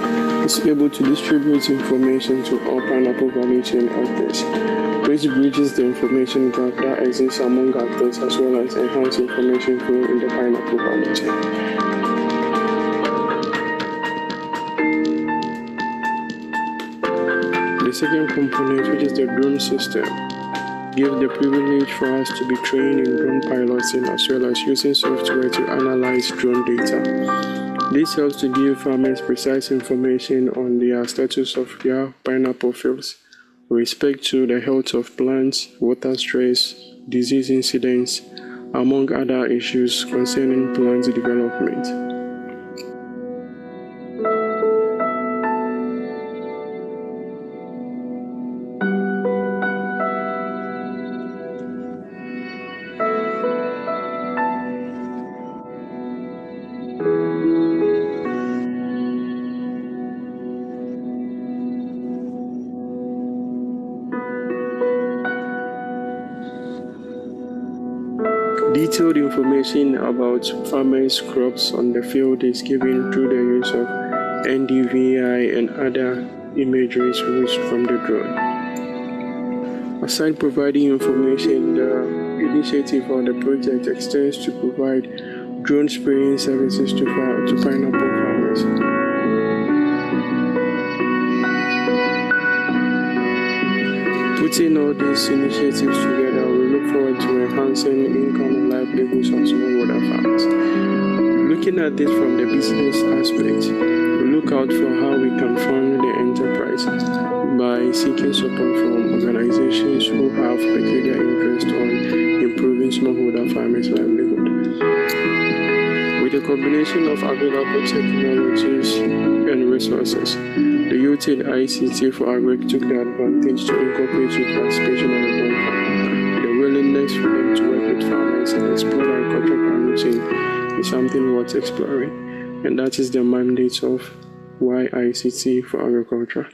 is able to distribute information to all pineapple value chain actors, which bridges the information gap that exists among actors as well as enhance information flow in the pineapple value chain. The second component, which is the drone system, gives the privilege for us to be trained in drone piloting as well as using software to analyze drone data. This helps to give farmers precise information on the status of their pineapple fields with respect to the health of plants, water stress, disease incidents, among other issues concerning plant development. Detailed information about farmers' crops on the field is given through the use of NDVI and other imagery from the drone. Aside providing information, the initiative or the project extends to provide drone spraying services to pineapple farmers. Putting all these initiatives together, we look forward to enhancing income and livelihoods of smallholder farmers. Looking at this from the business aspect, we look out for how we can fund the enterprise by seeking support from organizations who have peculiar interest on improving smallholder farmers' livelihood. With a combination of available technologies and resources, the youth in ICT for Agric took the advantage to incorporate youth participation agriculture. The willingness for them to work with farmers and explore the agricultural value chain is something worth exploring, and that is the mandate of why ICT for Agriculture.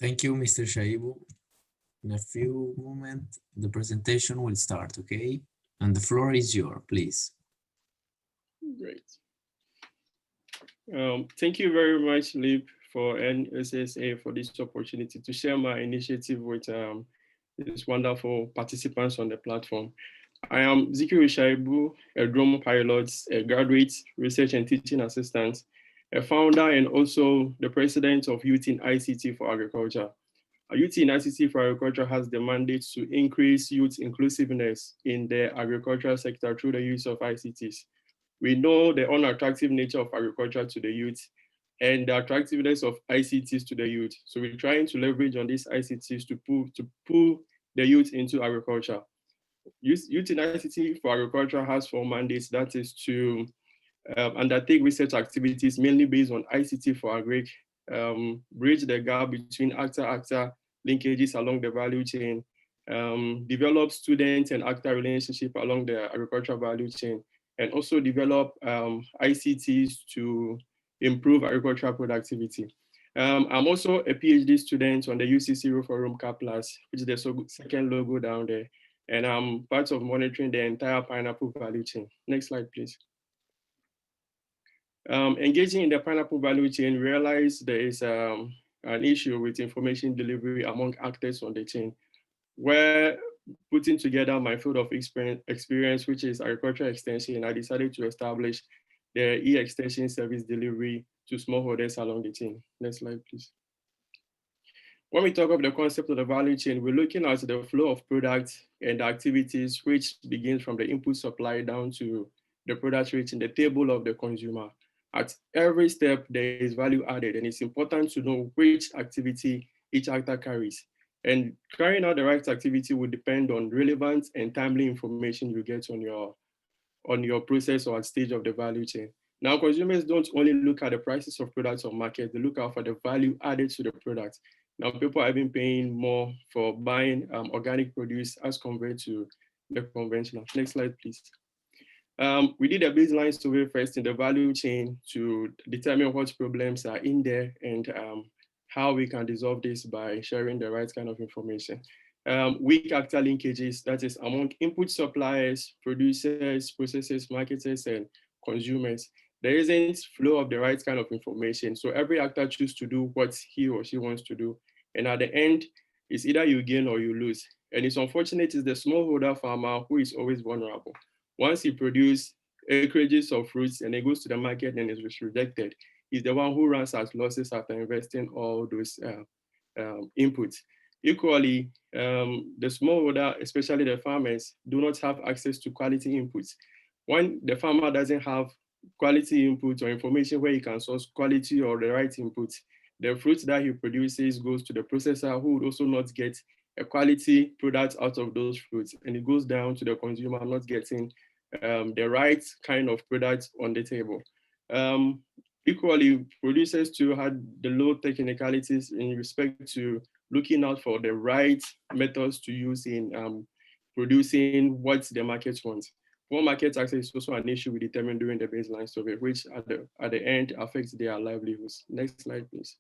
Thank you, Mr. Shaibu. In a few moments, the presentation will start, okay? And the floor is yours, please. Great. Thank you very much, LEAP4FNSSA, for this opportunity to share my initiative with these wonderful participants on the platform. I am Zikiru Shaibu, a drone pilot, a graduate research and teaching assistant, a founder and also the president of Youth in ICT for Agriculture. Youth in ICT for Agriculture has the mandate to increase youth inclusiveness in the agricultural sector through the use of ICTs. We know the unattractive nature of agriculture to the youth and the attractiveness of ICTs to the youth. So we're trying to leverage on these ICTs to pull the youth into agriculture. Youth in ICT for Agriculture has 4 mandates. That is to undertake research activities mainly based on ICT for Agric, bridge the gap between actor-actor linkages along the value chain, develop student and actor relationship along the agricultural value chain, and also develop ICTs to improve agricultural productivity. I'm also a PhD student on the UCC Forum Plus, which is the second logo down there, and I'm part of monitoring the entire pineapple value chain. Next slide, please. Engaging in the pineapple value chain, realize there is an issue with information delivery among actors on the chain, where putting together my field of experience, which is agricultural extension, I decided to establish the e-extension service delivery to smallholders along the chain. Next slide, please. When we talk of the concept of the value chain, we're looking at the flow of products and activities, which begins from the input supply down to the product reaching the table of the consumer. At every step, there is value added, and it's important to know which activity each actor carries. And carrying out the right activity will depend on relevant and timely information you get on your process or at stage of the value chain. Now, consumers don't only look at the prices of products on market, they look out for the value added to the product. Now, people have been paying more for buying organic produce as compared to the conventional. Next slide, please. We did a baseline survey first in the value chain to determine what problems are in there and how we can resolve this by sharing the right kind of information. Weak actor linkages, that is among input suppliers, producers, processors, marketers, and consumers. There isn't flow of the right kind of information. So every actor chooses to do what he or she wants to do. And at the end, it's either you gain or you lose. And it's unfortunate, it's the smallholder farmer who is always vulnerable. Once he produces acreages of fruits and it goes to the market and is rejected, he's the one who runs as losses after investing all those inputs. Equally, the smallholder, especially the farmers, do not have access to quality inputs. When the farmer doesn't have quality inputs or information where he can source quality or the right inputs, the fruit that he produces goes to the processor, who would also not get a quality product out of those fruits, and it goes down to the consumer not getting the right kind of product on the table. Equally, producers too had the low technicalities in respect to looking out for the right methods to use in producing what the market wants. Poor market access is also an issue we determined during the baseline survey, which at the end affects their livelihoods. Next slide, please.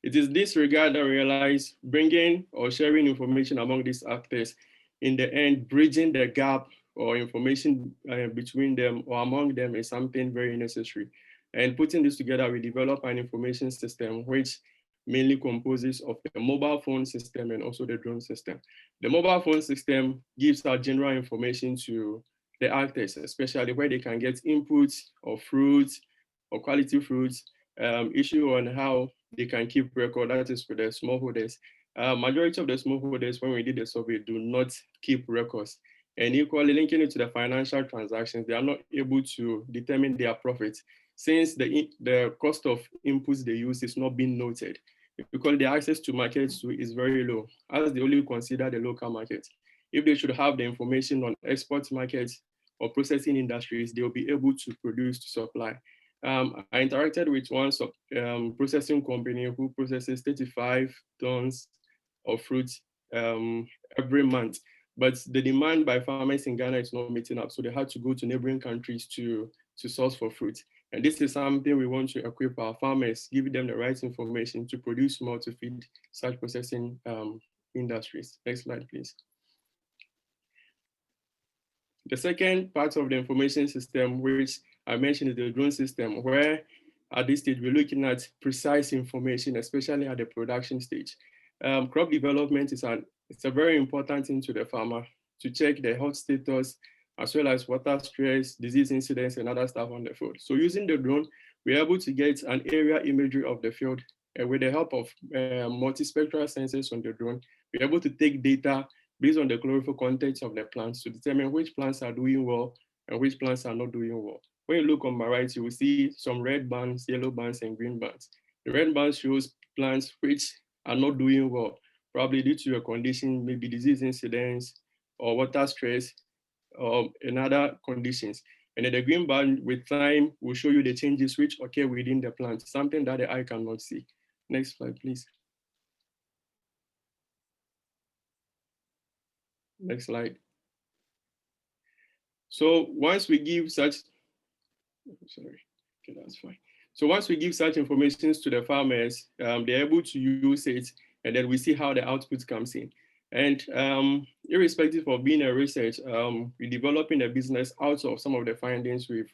It is this regard that I realize bringing or sharing information among these actors, in the end, bridging the gap or information between them or among them is something very necessary. And putting this together, we develop an information system which mainly composes of the mobile phone system and also the drone system. The mobile phone system gives out general information to the actors, especially where they can get inputs of fruits or quality fruits, issue on how they can keep record, that is for the smallholders. Majority of the smallholders, when we did the survey, do not keep records. And equally linking it to the financial transactions, they are not able to determine their profits since the cost of inputs they use is not being noted, because the access to markets is very low, as they only consider the local market. If they should have the information on export markets or processing industries, they'll be able to produce to supply. I interacted with one processing company who processes 35 tons of fruits every month, but the demand by farmers in Ghana is not meeting up, so they had to go to neighboring countries to source for fruit. And this is something we want to equip our farmers, give them the right information to produce more to feed such processing industries. Next slide, please. The second part of the information system, which I mentioned, is the drone system, where at this stage we're looking at precise information, especially at the production stage. Crop development is it's a very important thing to the farmer to check the health status, as well as water stress, disease incidents, and other stuff on the field. So using the drone, we're able to get an area imagery of the field, and with the help of multispectral sensors on the drone, we're able to take data based on the chlorophyll content of the plants to determine which plants are doing well and which plants are not doing well. When you look on my right, you will see some red bands, yellow bands, and green bands. The red bands shows plants which are not doing well, probably due to a condition, maybe disease incidents or water stress and other conditions. And then the green band with time will show you the changes which occur within the plant, something that the eye cannot see. Next slide, please. Next slide. So once we give such, sorry, okay, that's fine. So once we give such information to the farmers, they're able to use it, and then we see how the output comes in. And irrespective of being a research, we're developing a business out of some of the findings we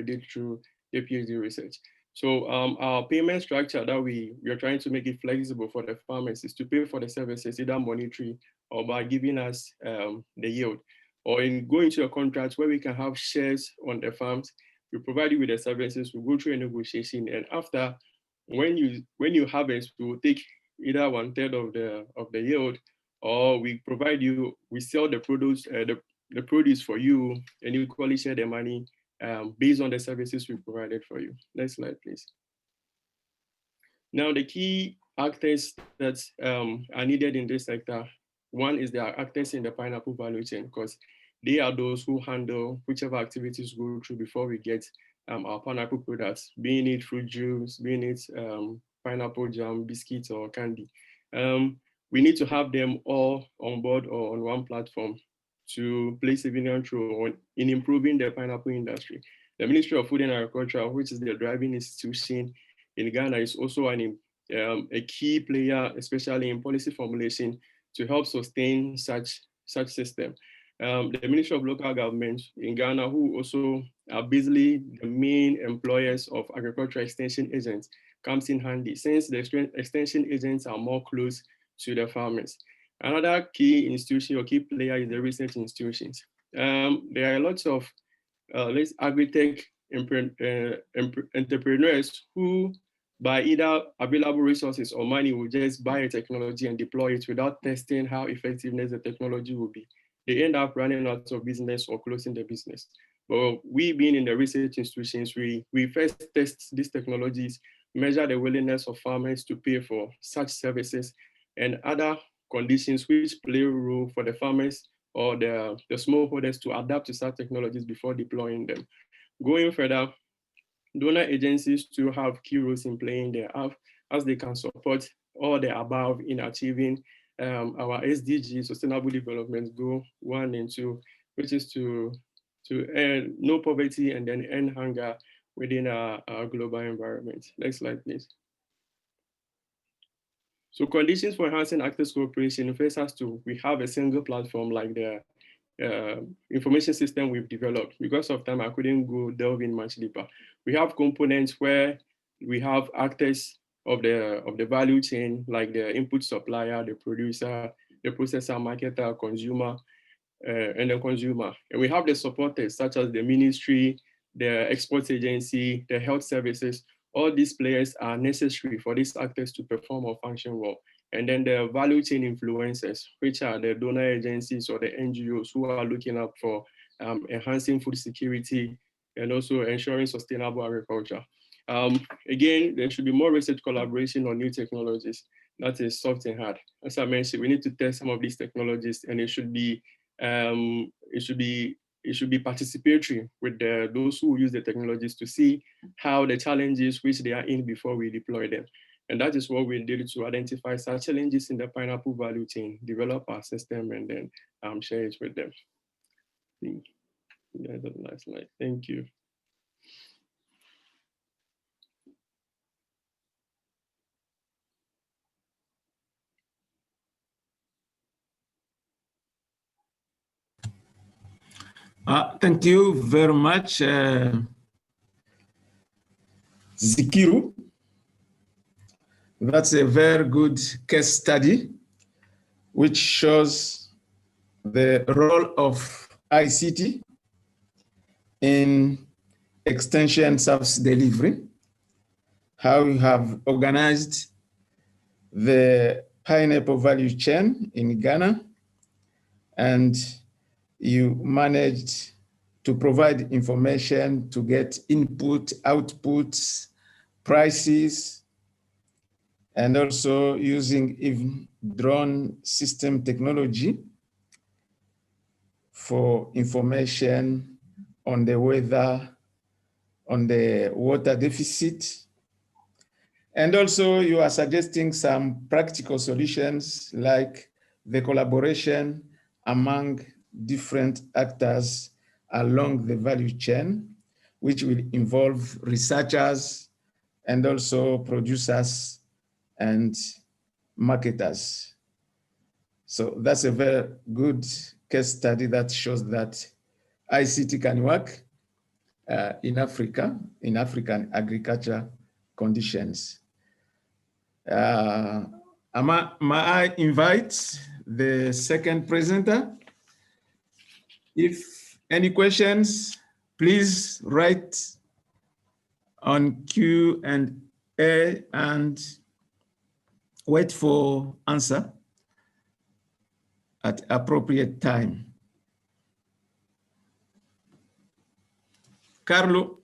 did through the PhD research. So our payment structure that we are trying to make it flexible for the farmers is to pay for the services, either monetary or by giving us the yield, or in going to a contract where we can have shares on the farms. We provide you with the services, we go through a negotiation, and after, when you harvest, we will take either 1/3 of the yield, or we provide you, we sell the produce, the produce for you, and you equally share the money based on the services we provided for you. Next slide, please. Now, the key actors that are needed in this sector, one is the actors in the pineapple value chain, because they are those who handle whichever activities go through before we get our pineapple products, being it fruit juice, being it pineapple jam, biscuits, or candy. We need to have them all on board or on one platform to play significant role in improving the pineapple industry. The Ministry of Food and Agriculture, which is the driving institution in Ghana, is also a key player, especially in policy formulation, to help sustain such system. The Ministry of Local Government in Ghana, who also are basically the main employers of agricultural extension agents, comes in handy, since the extension agents are more close to the farmers. Another key institution or key player is the research institutions. There are lots of agri-tech entrepreneurs who, by either available resources or money, will just buy a technology and deploy it without testing how effectiveness the technology will be. They end up running out of business or closing the business. But we, being in the research institutions, we first test these technologies, measure the willingness of farmers to pay for such services and other conditions which play a role for the farmers or the smallholders to adapt to such technologies before deploying them. Going further, donor agencies too have key roles in playing there, as they can support all the above in achieving our SDG, Sustainable Development Goal 1 and 2, which is to end no poverty and then end hunger within our global environment. Next slide, please. So conditions for enhancing access cooperation, first we have a single platform like the information system we've developed. Because of time, I couldn't go delve in much deeper. We have components where we have actors of the value chain, like the input supplier, the producer, the processor, marketer, consumer, and the consumer. And we have the supporters, such as the ministry, the exports agency, the health services. All these players are necessary for these actors to perform or function well. And then the value chain influencers, which are the donor agencies or the NGOs who are looking up for enhancing food security and also ensuring sustainable agriculture. Again, there should be more research collaboration on new technologies. That is soft and hard. As I mentioned, we need to test some of these technologies, and it should be participatory with those who use the technologies to see how the challenges which they are in before we deploy them. And that is what we did to identify such challenges in the pineapple value chain, develop our system, and then share it with them. That's the last slide. Thank you. Thank you very much, Zikiru. That's a very good case study, which shows the role of ICT in extension service delivery, how you have organized the pineapple value chain in Ghana, and you managed to provide information to get input, outputs, prices, and also using even drone system technology for information on the weather, on the water deficit. And also you are suggesting some practical solutions like the collaboration among different actors along the value chain, which will involve researchers and also producers and marketers. So that's a very good case study that shows that ICT can work in Africa, in African agriculture conditions. May I invite the second presenter? If any questions, please write on Q&A and wait for answer at appropriate time. Carlo.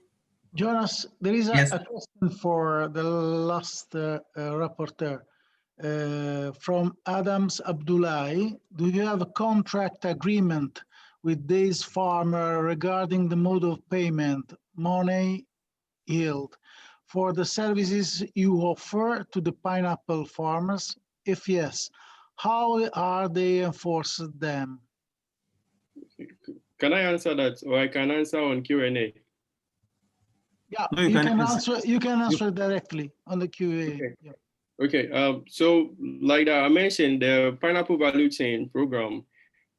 Jonas, there is a question for the last rapporteur from Adams Abdullahi. Do you have a contract agreement with this farmer regarding the mode of payment, money, yield, for the services you offer to the pineapple farmers? If yes, how are they enforced them? Can I answer that, or I can answer on Q&A? Yeah, no, you can answer. You can answer directly on the QA. Okay. Yeah. Okay. So, like I mentioned, the pineapple value chain program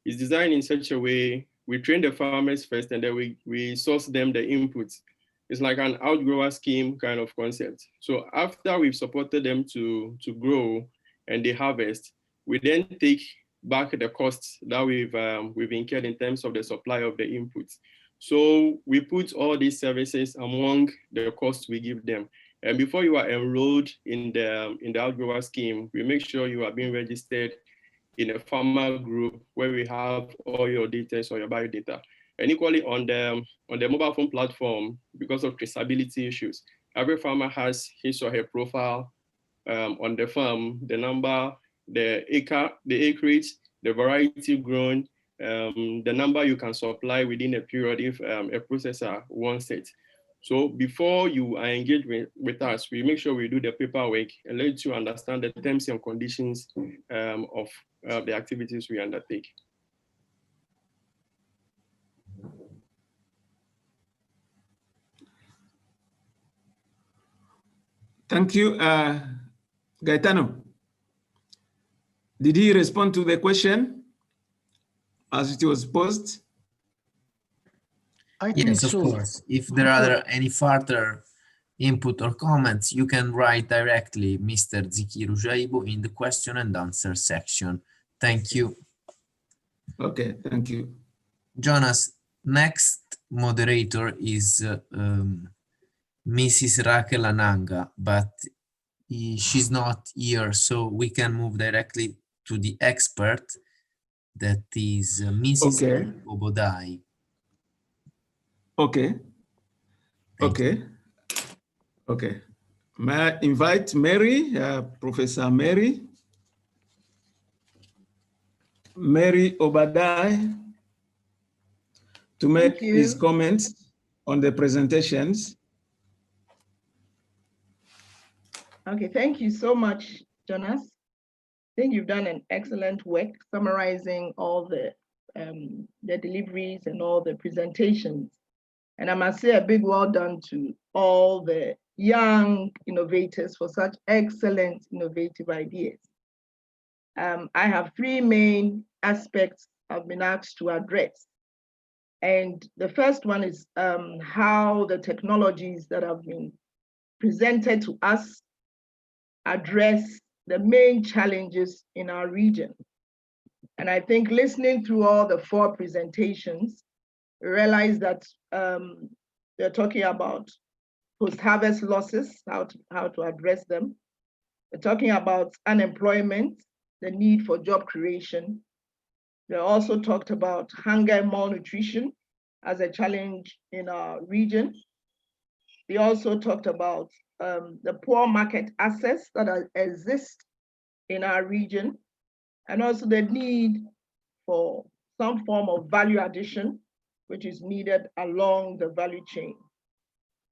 is designed in such a way we train the farmers first, and then we source them the inputs. It's like an outgrower scheme kind of concept. So after we've supported them to grow and they harvest, we then take back the costs that we've incurred in terms of the supply of the inputs. So we put all these services among the costs we give them. And before you are enrolled in the outgrower scheme, we make sure you are being registered in a farmer group where we have all your data or your biodata. And equally on the mobile phone platform, because of traceability issues, every farmer has his or her profile on the farm, the number, the acreage, the variety grown, the number you can supply within a period if a processor wants it. So before you are engaged with us, we make sure we do the paperwork and let you understand the terms and conditions of the activities we undertake. Thank you, Gaetano. Did he respond to the question as it was posed? Yes, of course. If there are any further input or comments, you can write directly Mr. Zikiru Jaibu in the question and answer section. Thank you. Okay, thank you. Jonas, next moderator is Mrs. Raquel Ananga, but she's not here, so we can move directly to the expert, that is Mrs. Obodai. Okay. Okay. Okay. May I invite Mary, Professor Mary Obadai, to make his comments on the presentations. Okay, thank you so much, Jonas. I think you've done an excellent work summarizing all the deliveries and all the presentations. And I must say a big well done to all the young innovators for such excellent innovative ideas. I have three main aspects I've been asked to address. And the first one is how the technologies that have been presented to us address the main challenges in our region. And I think listening through all the 4 presentations, we realize that they're talking about post-harvest losses, how to address them. They're talking about unemployment, the need for job creation. They also talked about hunger and malnutrition as a challenge in our region. They also talked about the poor market access that exists in our region, and also the need for some form of value addition, which is needed along the value chain.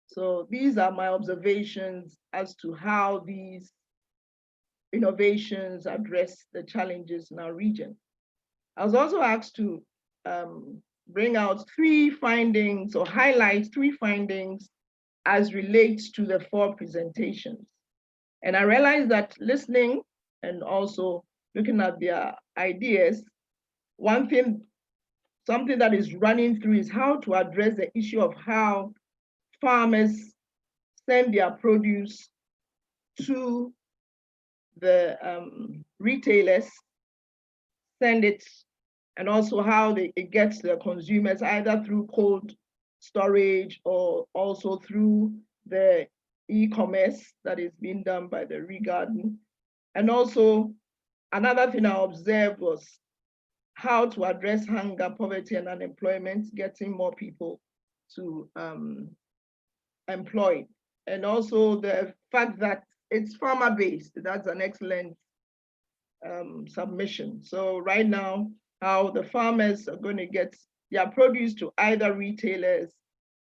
So these are my observations as to how these innovations address the challenges in our region. I was also asked to bring out 3 findings or highlight 3 findings as relates to the 4 presentations. And I realized that listening and also looking at their ideas, something that is running through is how to address the issue of how farmers send their produce to the retailers, send it, and also how it gets to the consumers, either through cold storage or also through the e-commerce that is being done by the Regarden. And also another thing I observed was how to address hunger, poverty, and unemployment, getting more people to employ. And also the fact that it's farmer-based, that's an excellent submission. So right now, how the farmers are going to get their produce to either retailers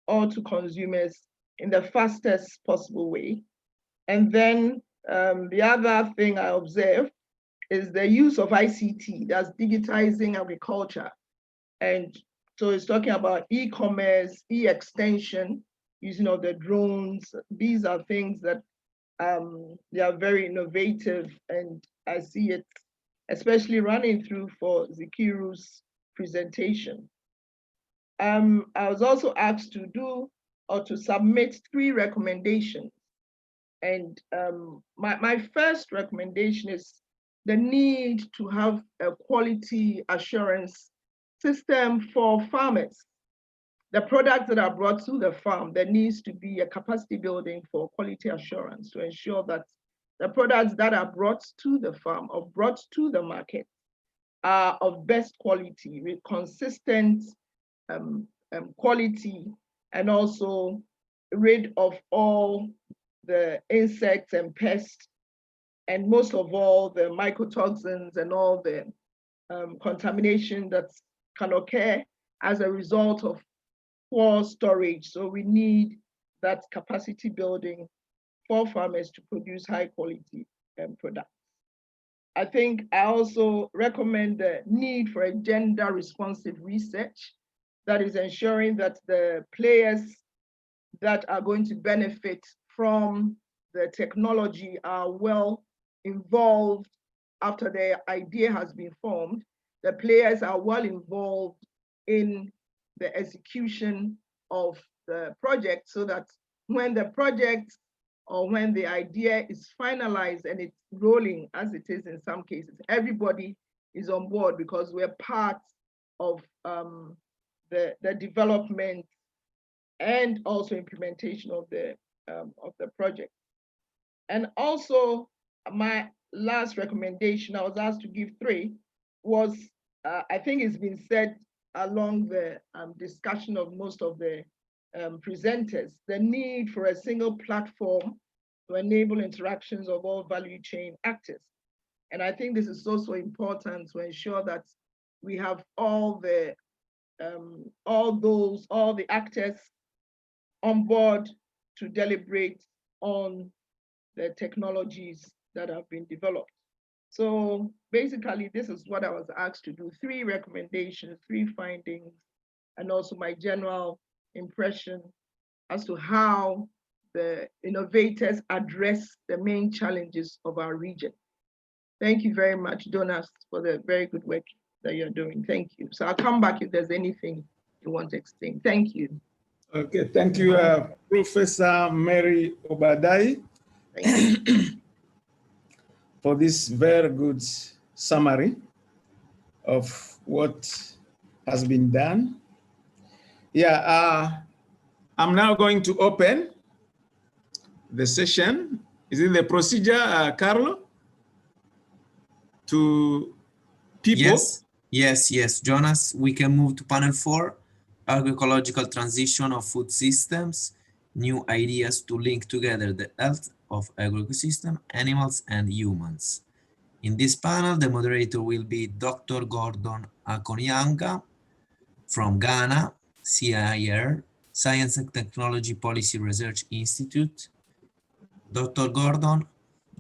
or to consumers in the fastest possible way. And then the other thing I observed is the use of ICT, that's digitizing agriculture. And so it's talking about e-commerce, e-extension, using of the drones. These are things that they are very innovative, and I see it especially running through for Zikiru's presentation. I was also asked to do or to submit 3 recommendations. And my first recommendation is the need to have a quality assurance system for farmers. The products that are brought to the farm, there needs to be a capacity building for quality assurance to ensure that the products that are brought to the farm or brought to the market are of best quality with consistent quality, and also rid of all the insects and pests, and most of all the mycotoxins and all the contamination that can occur as a result of poor storage. So we need that capacity building for farmers to produce high quality products. I think I also recommend the need for a gender responsive research that is ensuring that the players that are going to benefit from the technology are well involved after the idea has been formed. The players are well involved in the execution of the project, so that when the project or when the idea is finalized and it's rolling, as it is in some cases, everybody is on board because we're part of the development and also implementation of the project. And also my last recommendation, I was asked to give 3, was I think it's been said along the discussion of most of the presenters, the need for a single platform to enable interactions of all value chain actors. And I think this is also important to ensure that we have all the actors on board to deliberate on the technologies that have been developed. So basically, this is what I was asked to do: 3 recommendations, 3 findings, and also my general impression as to how the innovators address the main challenges of our region. Thank you very much, Jonas, for the very good work that you're doing. Thank you. So I'll come back if there's anything you want to explain. Thank you. Okay, thank you, Professor Mary Obadai, for this very good summary of what has been done. Yeah, I'm now going to open the session. Is it the procedure, Carlo? To people? Yes, Jonas, we can move to panel 4, agroecological transition of food systems, new ideas to link together the health of agroecosystem, animals and humans. In this panel, the moderator will be Dr. Gordon Akonyanga from Ghana, CIR, Science and Technology Policy Research Institute. Dr. Gordon,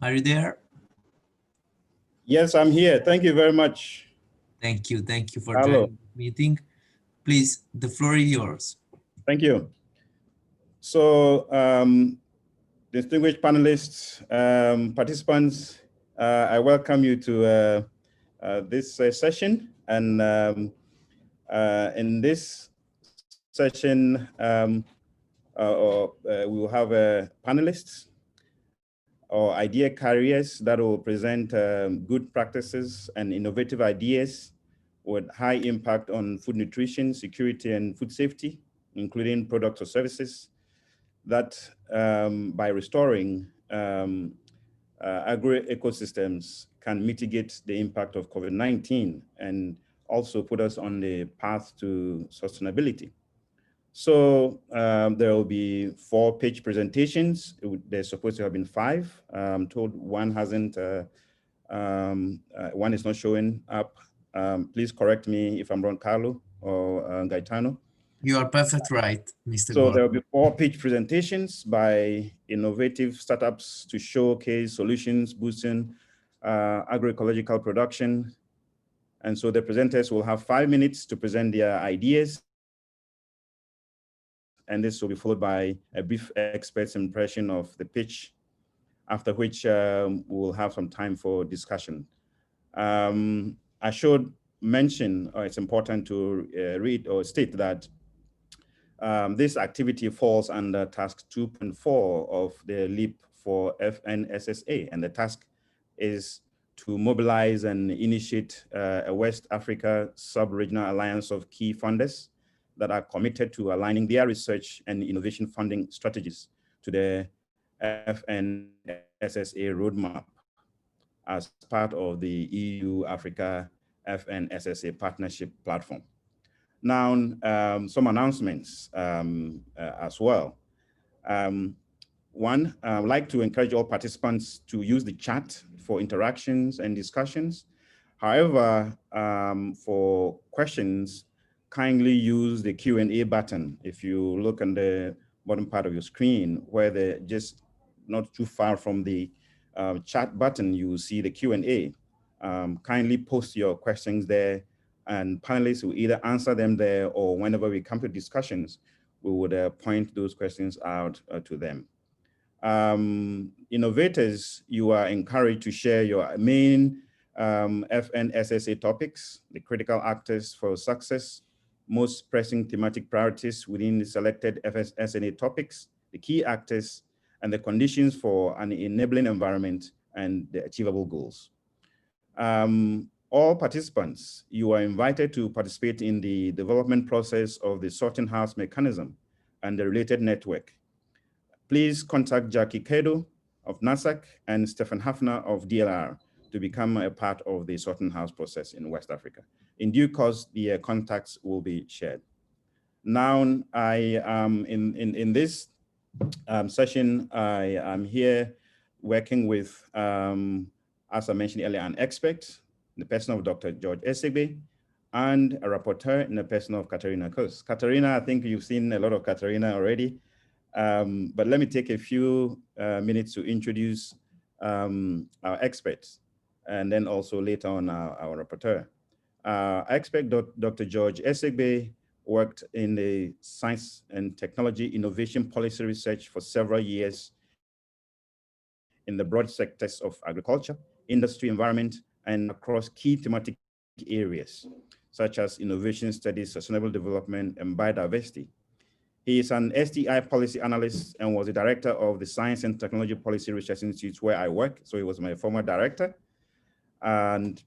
are you there? Yes, I'm here. Thank you very much. Thank you for joining the meeting. Please, the floor is yours. Thank you. So, distinguished panelists, participants, I welcome you to this session. And in this session, we will have panelists or idea carriers that will present good practices and innovative ideas with high impact on food nutrition, security, and food safety, including products or services that by restoring agro-ecosystems can mitigate the impact of COVID-19 and also put us on the path to sustainability. So there will be 4-page presentations. There's supposed to have been 5. I'm told one hasn't, one is not showing up. Please correct me if I'm wrong, Carlo or Gaetano. You are perfect right, Mr. So Gordon. there will be 4-page presentations by innovative startups to showcase solutions boosting agroecological production. And so the presenters will have 5 minutes to present their ideas. And this will be followed by a brief expert's impression of the pitch, after which we'll have some time for discussion. I should mention, or it's important to read or state that this activity falls under task 2.4 of the LEAP4FNSSA, and the task is to mobilize and initiate a West Africa sub-regional alliance of key funders that are committed to aligning their research and innovation funding strategies to the FNSSA roadmap as part of the EU-Africa FNSSA partnership platform. Now, some announcements as well. One, I would like to encourage all participants to use the chat for interactions and discussions. However, for questions, kindly use the Q&A button. If you look on the bottom part of your screen, where they're just not too far from the chat button, you will see the Q&A. Kindly post your questions there, and panelists will either answer them there, or whenever we come to discussions, we would point those questions out to them. Innovators, you are encouraged to share your main FNSSA topics, the critical actors for success, most pressing thematic priorities within the selected FNSSA topics, the key actors, and the conditions for an enabling environment and the achievable goals. All participants, you are invited to participate in the development process of the sorting house mechanism and the related network. Please contact Jackie Kedo of NASAC and Stefan Hafner of DLR to become a part of the sorting house process in West Africa. In due course, the contacts will be shared. Now, I am in this session, I am here working with, as I mentioned earlier, an expert in the person of Dr. George Esegbe, and a rapporteur in the person of Katerina Kos. Katerina, I think you've seen a lot of Katerina already, but let me take a few minutes to introduce our experts, and then also later on our rapporteur. I expect Dr. George Esegbe worked in the science and technology innovation policy research for several years in the broad sectors of agriculture, industry, environment, and across key thematic areas such as innovation studies, sustainable development, and biodiversity. He is an STI policy analyst and was the director of the Science and Technology Policy Research Institute where I work. So he was my former director. And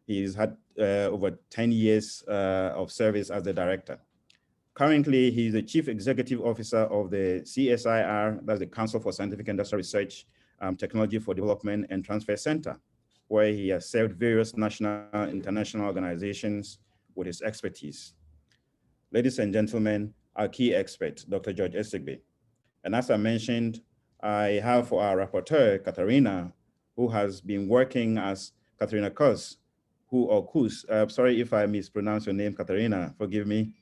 he's had over 10 years of service as the director. Currently, he's the Chief Executive Officer of the CSIR, that's the Council for Scientific Industrial Research, Technology for Development and Transfer Center, where he has served various national and international organizations with his expertise. Ladies and gentlemen, our key expert, Dr. George Esegbe. And as I mentioned, I have for our rapporteur, Katharina, who has been working as Katharina Kus, sorry if I mispronounce your name, Katharina, forgive me.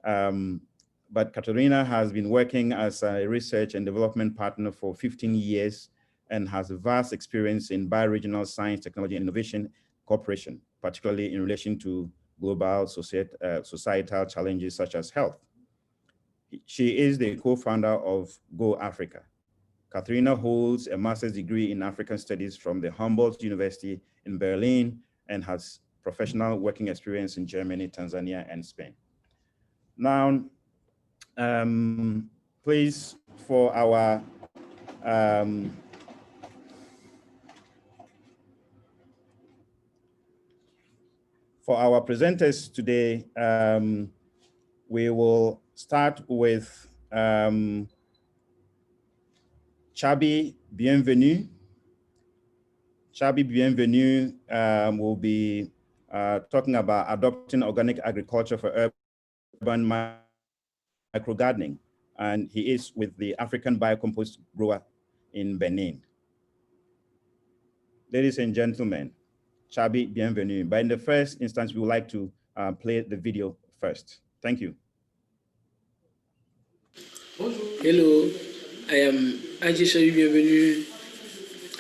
But Katharina has been working as a research and development partner for 15 years and has a vast experience in bioregional science, technology, and innovation cooperation, particularly in relation to global societal challenges such as health. She is the co-founder of Go Africa. Katharina holds a master's degree in African studies from the Humboldt University in Berlin and has professional working experience in Germany, Tanzania, and Spain. Now, please, for our presenters today, we will start with Chabi Bienvenue. Chabi Bienvenue will be talking about adopting organic agriculture for urban microgardening, and he is with the African Biocompost Grower in Benin. Ladies and gentlemen, Chabi Bienvenue. But in the first instance, we would like to play the video first. Thank you. Hello, I am Chabi Bienvenue.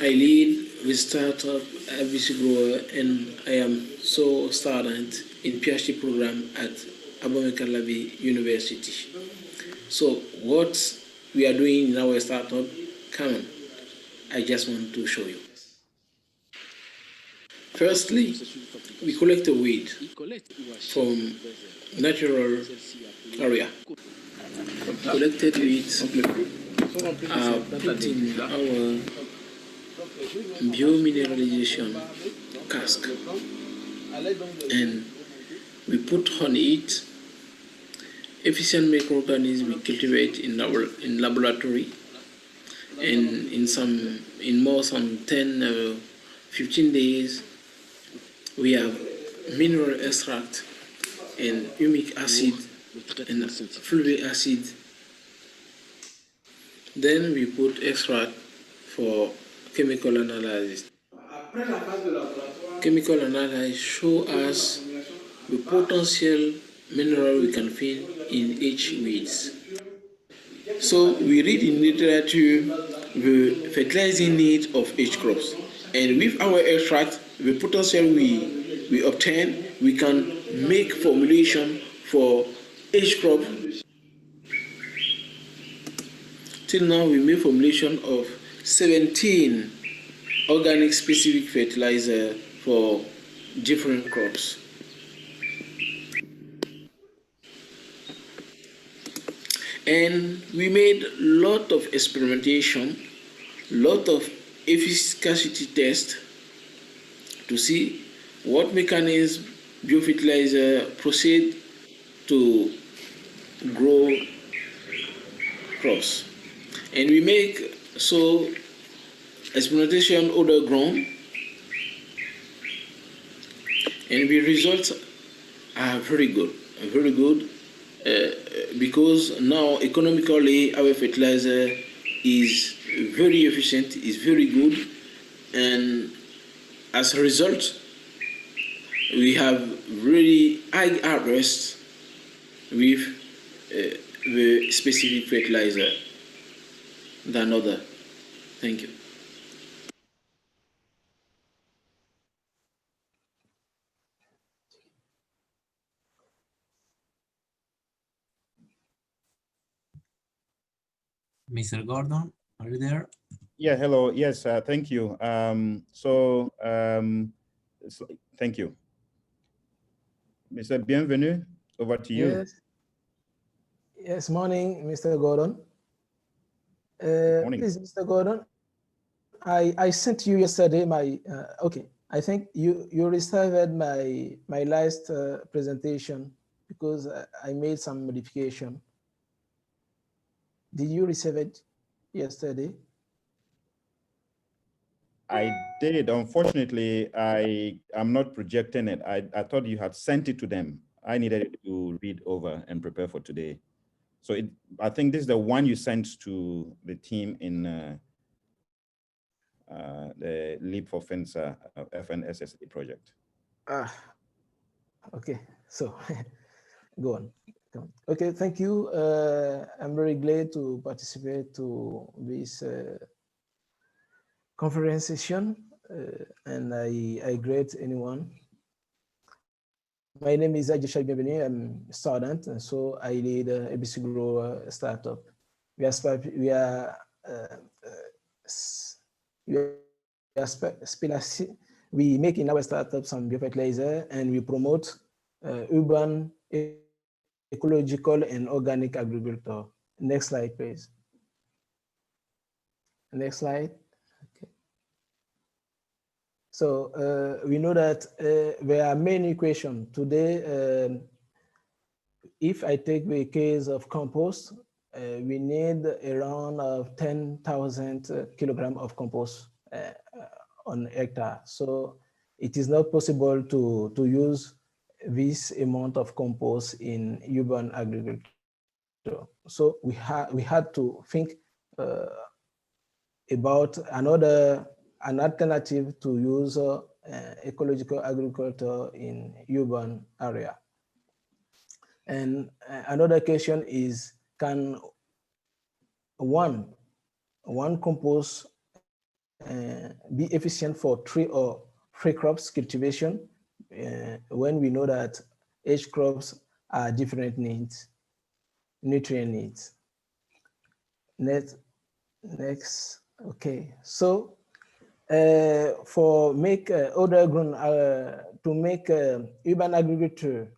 I lead with startup ABC Grower, and I am so student in PhD program at Abomey University. So what we are doing in our startup, come on, I just want to show you. Firstly, we collect the weed from natural area. Collected weeds are put in our biomineralization cask, and we put on it efficient microorganisms we cultivate in laboratory, and in more than 10 15 days we have mineral extract and humic acid and fluoric acid. Then we put extract for chemical analysis. Chemical analysis show us the potential mineral we can find in each weeds. So we read in literature the fertilizing need of each crops, and with our extract, the potential we obtain, we can make formulation for each crop. Till now, we made formulation of 17 organic specific fertilizer for different crops. And we made a lot of experimentation, lot of efficacy tests to see what mechanism biofertilizer proceed to grow crops. And we make so experimentation underground, and the results are very good, because now economically our fertilizer is very efficient, is very good, and as a result we have really high harvest with the specific fertilizer than other. Thank you. Mr. Gordon, are you there? Yeah, hello. Yes, thank you. Thank you. Mr. Bienvenue, over to you. Yes. Yes, morning, Mr. Gordon. Morning. Please, Mr. Gordon, I sent you yesterday my, okay, I think you received my last presentation because I made some modification. Did you receive it yesterday? I did. Unfortunately, I am not projecting it. I thought you had sent it to them. I needed to read over and prepare for today. So I think this is the one you sent to the team in the LEAP4FNSSA FNSSA project. Okay, so go on. Okay, thank you. I'm very glad to participate to this conference session, and I greet anyone. My name is Ajay Bienvenue. I'm a student, and so I lead ABC Grow startup. We make in our startup some biofertilizer, and we promote urban, ecological, and organic agriculture. Next slide, please. Next slide. Okay. So we know that there are many questions today. If I take the case of compost, we need around 10,000 kilograms of compost on hectare. So it is not possible to use this amount of compost in urban agriculture. So we had to think about an alternative to use ecological agriculture in urban area. And another question is, can one compost be efficient for 3 or 4 crops cultivation when we know that each crops are different needs, nutrient needs? Next, okay. So for make other ground to make urban agriculture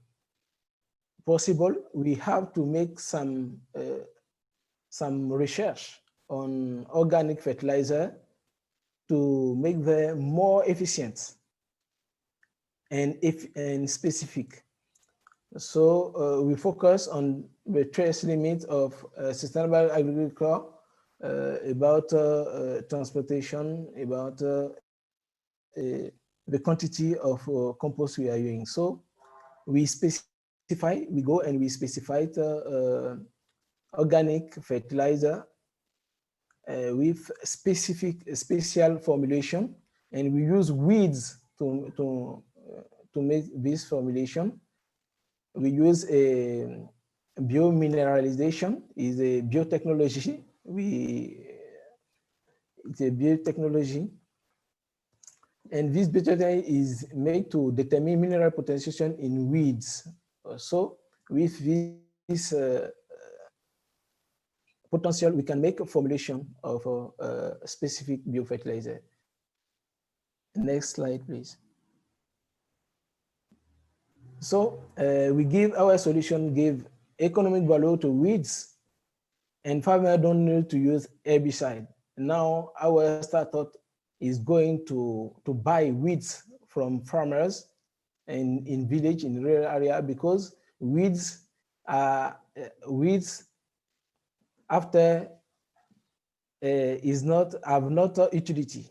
possible, we have to make some research on organic fertilizer to make them more efficient and specific. So we focus on the trace limit of sustainable agriculture, about transportation, about the quantity of compost we are using. So we go and we specify organic fertilizer with special formulation, and we use weeds to make this formulation. We use a biomineralization, is a biotechnology. It's a biotechnology, and this biotechnology is made to determine mineral potentiation in weeds. So with this potential, we can make a formulation of a specific biofertilizer. Next slide, please. So we give our solution, give economic value to weeds, and farmers don't need to use herbicide. Now our startup is going to buy weeds from farmers and in village, in rural area, because weeds after have not utility.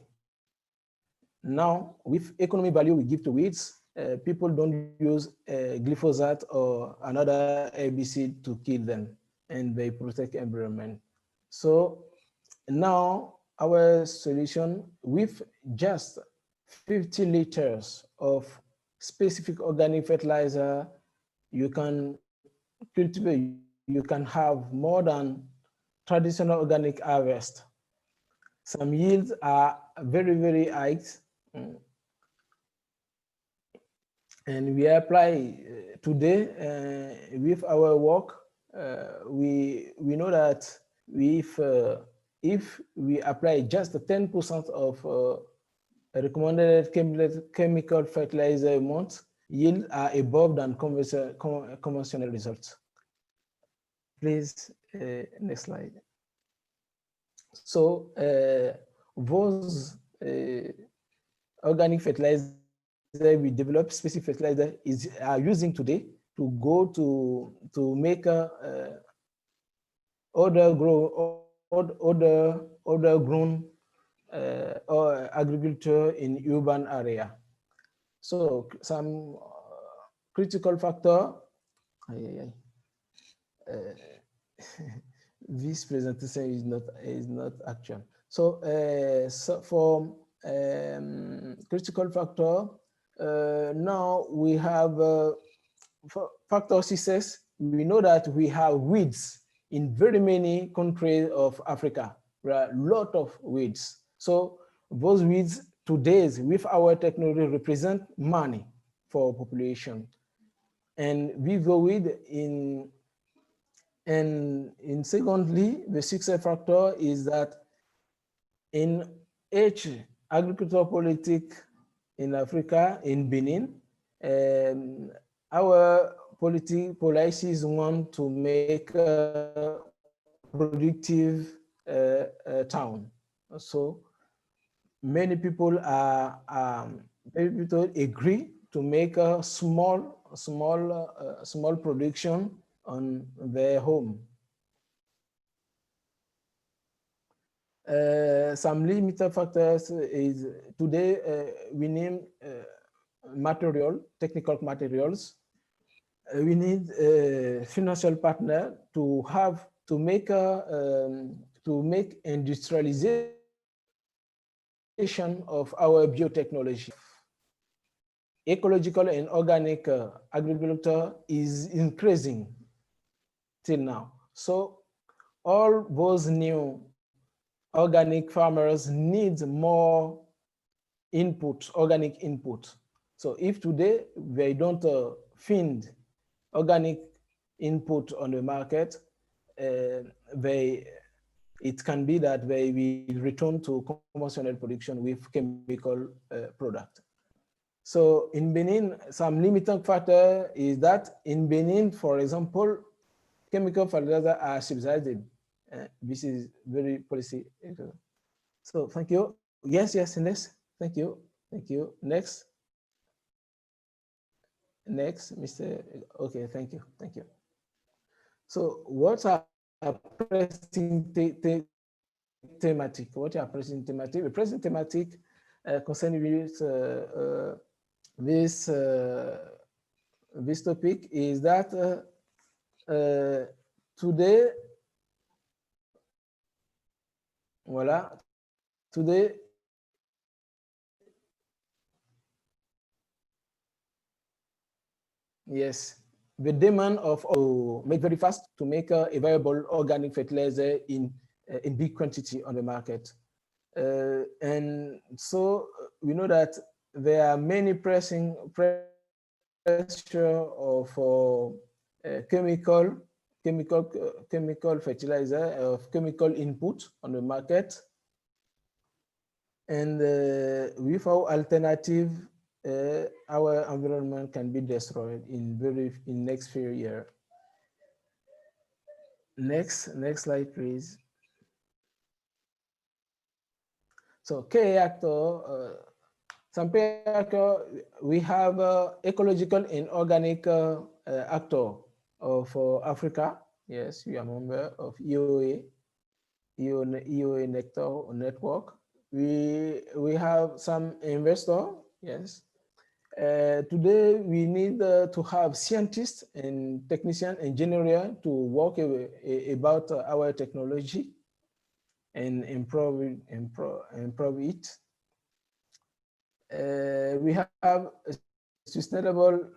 Now with economic value we give to weeds, people don't use glyphosate or another herbicide to kill them, and they protect environment. So now our solution, with just 50 liters of specific organic fertilizer, you can cultivate, you can have more than traditional organic harvest. Some yields are very, very high. And we apply today with our work. We know that if we apply just 10% of recommended chemical fertilizer amount, yield are above than conventional results. Please, next slide. So those organic fertilizer we develop, specific fertilizer are using today to go to make other grown or agriculture in urban area. So some critical factor. This presentation is not actual. So, so for critical factor, now we have for factor success. We know that we have weeds in very many countries of Africa. There are a lot of weeds. So those weeds today with our technology represent money for population. And with the weed and secondly, the success factor is that in each agricultural politic in Africa, in Benin, our policies want to make a productive town. So many people agree to make a small production on their home. Some limited factors is today we name technical materials. We need a financial partner to make industrialization of our biotechnology. Ecological and organic agriculture is increasing till now. So all those new organic farmers need more input, organic input. So if today they don't find organic input on the market, it can be that they will return to conventional production with chemical product. So in Benin, some limiting factor is that in Benin, for example, chemical fertilizer are subsidized. This is very policy. So thank you. Yes, next. Thank you. Next, Mr. Okay, thank you. So what are pressing thematic? What are pressing thematic? The pressing thematic concerning this topic is that today, yes, the demand of make very fast to make a viable organic fertilizer in big quantity on the market. And so we know that there are many pressure of chemical fertilizer, of chemical input on the market. And without alternative, our environment can be destroyed in next few years. Next slide, please. So key actor, some key actor, we have ecological and organic actor of Africa. Yes, we are member of EOA network. We have some investor. Yes. Today we need to have scientists and technicians, engineers to work about our technology and improve it. We have a sustainable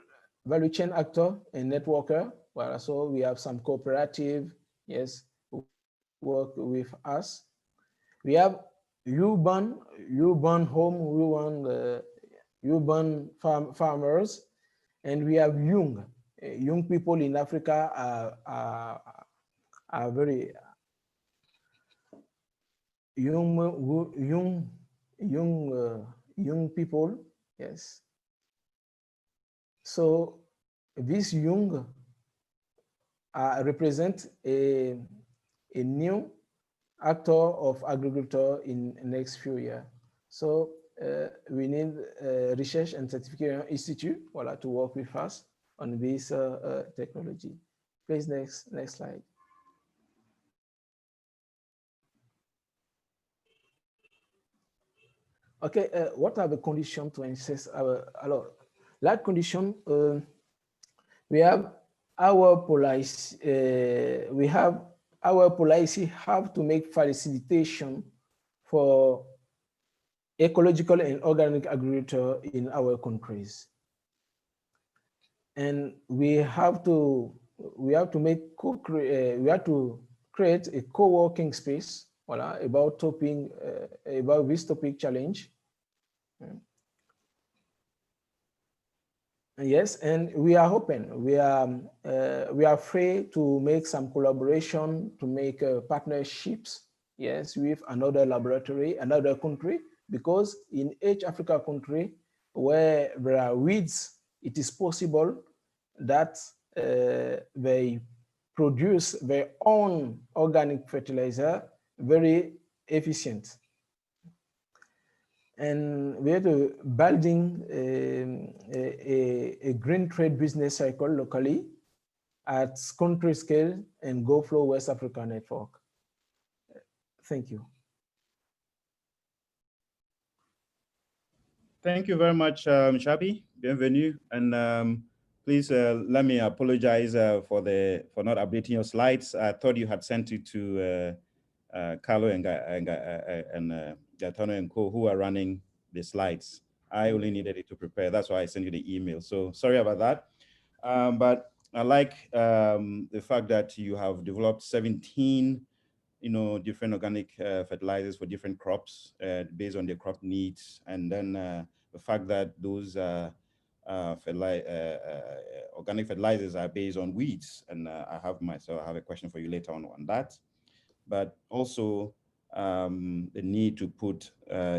value chain actor and networker. Well, so we have some cooperative, yes, who work with us. We have urban home, urban farmers, and we have young people in Africa are very young people, yes. So this young represent a new actor of agriculture in the next few years. So we need Research and Certification Institute to work with us on this technology. Please, next slide. Okay, what are the conditions to assess our, like condition, we have our policy, have to make facilitation for ecological and organic agriculture in our countries. And we have to create a co-working space about this topic challenge. Yes, and we are open. We are free to make some collaboration, to make partnerships, yes, with another laboratory, another country, because in each Africa country where there are weeds, it is possible that they produce their own organic fertilizer very efficient. And we are building a green trade business cycle locally at country scale and GoFlow West Africa network. Thank you. Thank you very much, Shabi. Bienvenue. And please let me apologize for not updating your slides. I thought you had sent it to Carlo and Gaetano and Co, who are running the slides. I only needed it to prepare. That's why I sent you the email. So sorry about that. But I like the fact that you have developed 17 different organic fertilizers for different crops based on their crop needs. And then the fact that those organic fertilizers are based on weeds. And I have a question for you later on that. But also the need to put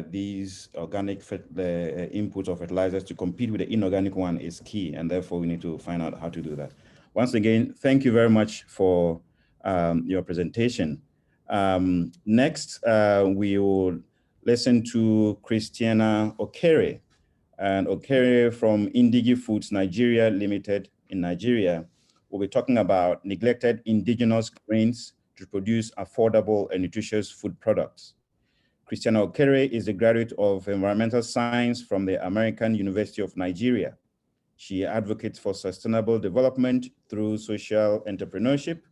these organic inputs of fertilizers to compete with the inorganic one is key. And therefore we need to find out how to do that. Once again, thank you very much for your presentation. Next, we will listen to Christiana Okere. And Okere from Indigi Foods Nigeria Limited in Nigeria will be talking about neglected indigenous grains to produce affordable and nutritious food products. Christiana Okere is a graduate of environmental science from the American University of Nigeria. She advocates for sustainable development through social entrepreneurship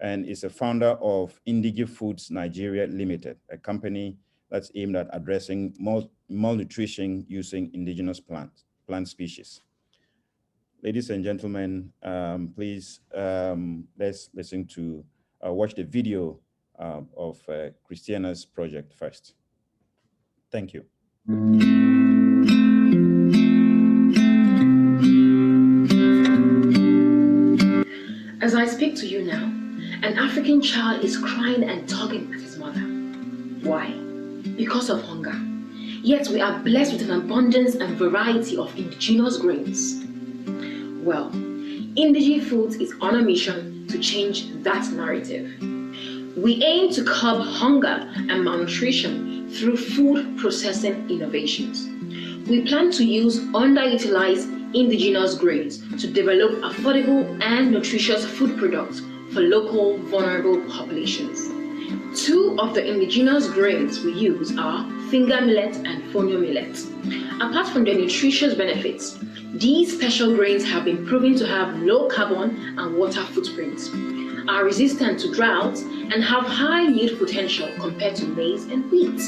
and is a founder of Indigi Foods Nigeria Limited, a company that's aimed at addressing malnutrition using indigenous plant species. Ladies and gentlemen, please let's listen to watch the video of Christiana's project first. Thank you. As I speak to you now, an African child is crying and tugging at his mother. Why? Because of hunger. Yet we are blessed with an abundance and variety of indigenous grains. Well, Indigi Foods is on a mission to change that narrative. We aim to curb hunger and malnutrition through food processing innovations. We plan to use underutilized indigenous grains to develop affordable and nutritious food products for local vulnerable populations. Two of the indigenous grains we use are finger millet and fonio millet. Apart from their nutritious benefits, these special grains have been proven to have low carbon and water footprints, are resistant to drought, and have high yield potential compared to maize and wheat.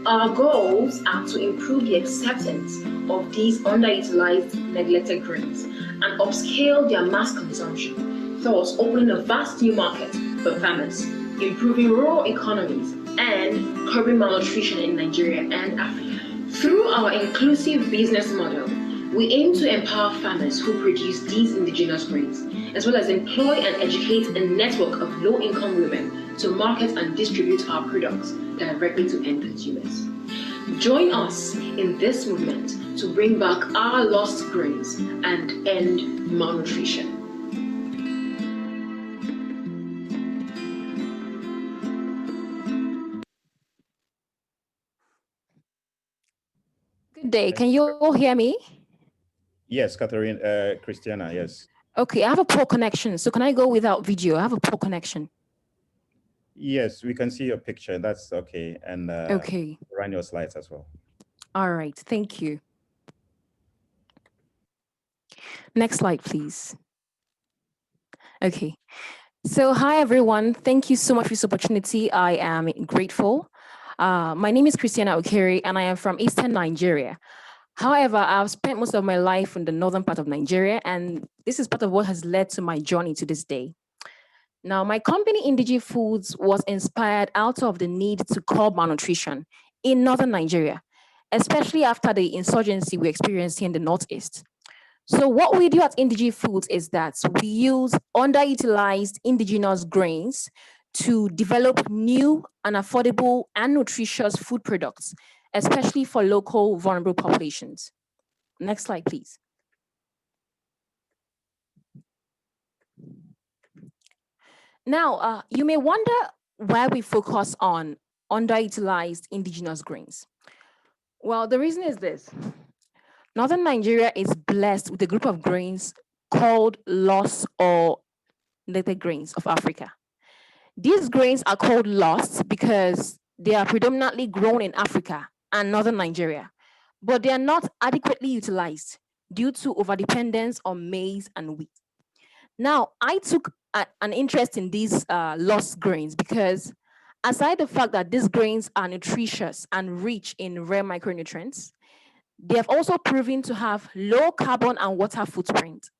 Our goals are to improve the acceptance of these underutilized, neglected grains and upscale their mass consumption, thus opening a vast new market for farmers, improving rural economies, and curbing malnutrition in Nigeria and Africa. Through our inclusive business model, we aim to empower farmers who produce these indigenous grains, as well as employ and educate a network of low-income women to market and distribute our products directly to end consumers. Join us in this movement to bring back our lost grains and end malnutrition. Good day. Can you all hear me? Yes, Catherine, Christiana, yes. Okay, I have a poor connection. So can I go without video? I have a poor connection. Yes, we can see your picture. That's okay. And Okay. run your slides as well. All right. Thank you. Next slide, please. Okay. So hi, everyone. Thank you so much for this opportunity. I am grateful. My name is Christiana Okere, and I am from Eastern Nigeria. However, I've spent most of my life in the northern part of Nigeria, and this is part of what has led to my journey to this day. Now, my company, Indigi Foods, was inspired out of the need to curb malnutrition in northern Nigeria, especially after the insurgency we experienced here in the Northeast. So what we do at Indigi Foods is that we use underutilized indigenous grains to develop new and affordable and nutritious food products, especially for local vulnerable populations. Next slide, please. Now, you may wonder why we focus on underutilized indigenous grains. Well, the reason is this. Northern Nigeria is blessed with a group of grains called lost or native grains of Africa. These grains are called lost because they are predominantly grown in Africa and Northern Nigeria, but they are not adequately utilized due to overdependence on maize and wheat. Now, I took an interest in these lost grains because aside the fact that these grains are nutritious and rich in rare micronutrients, they have also proven to have low carbon and water footprint.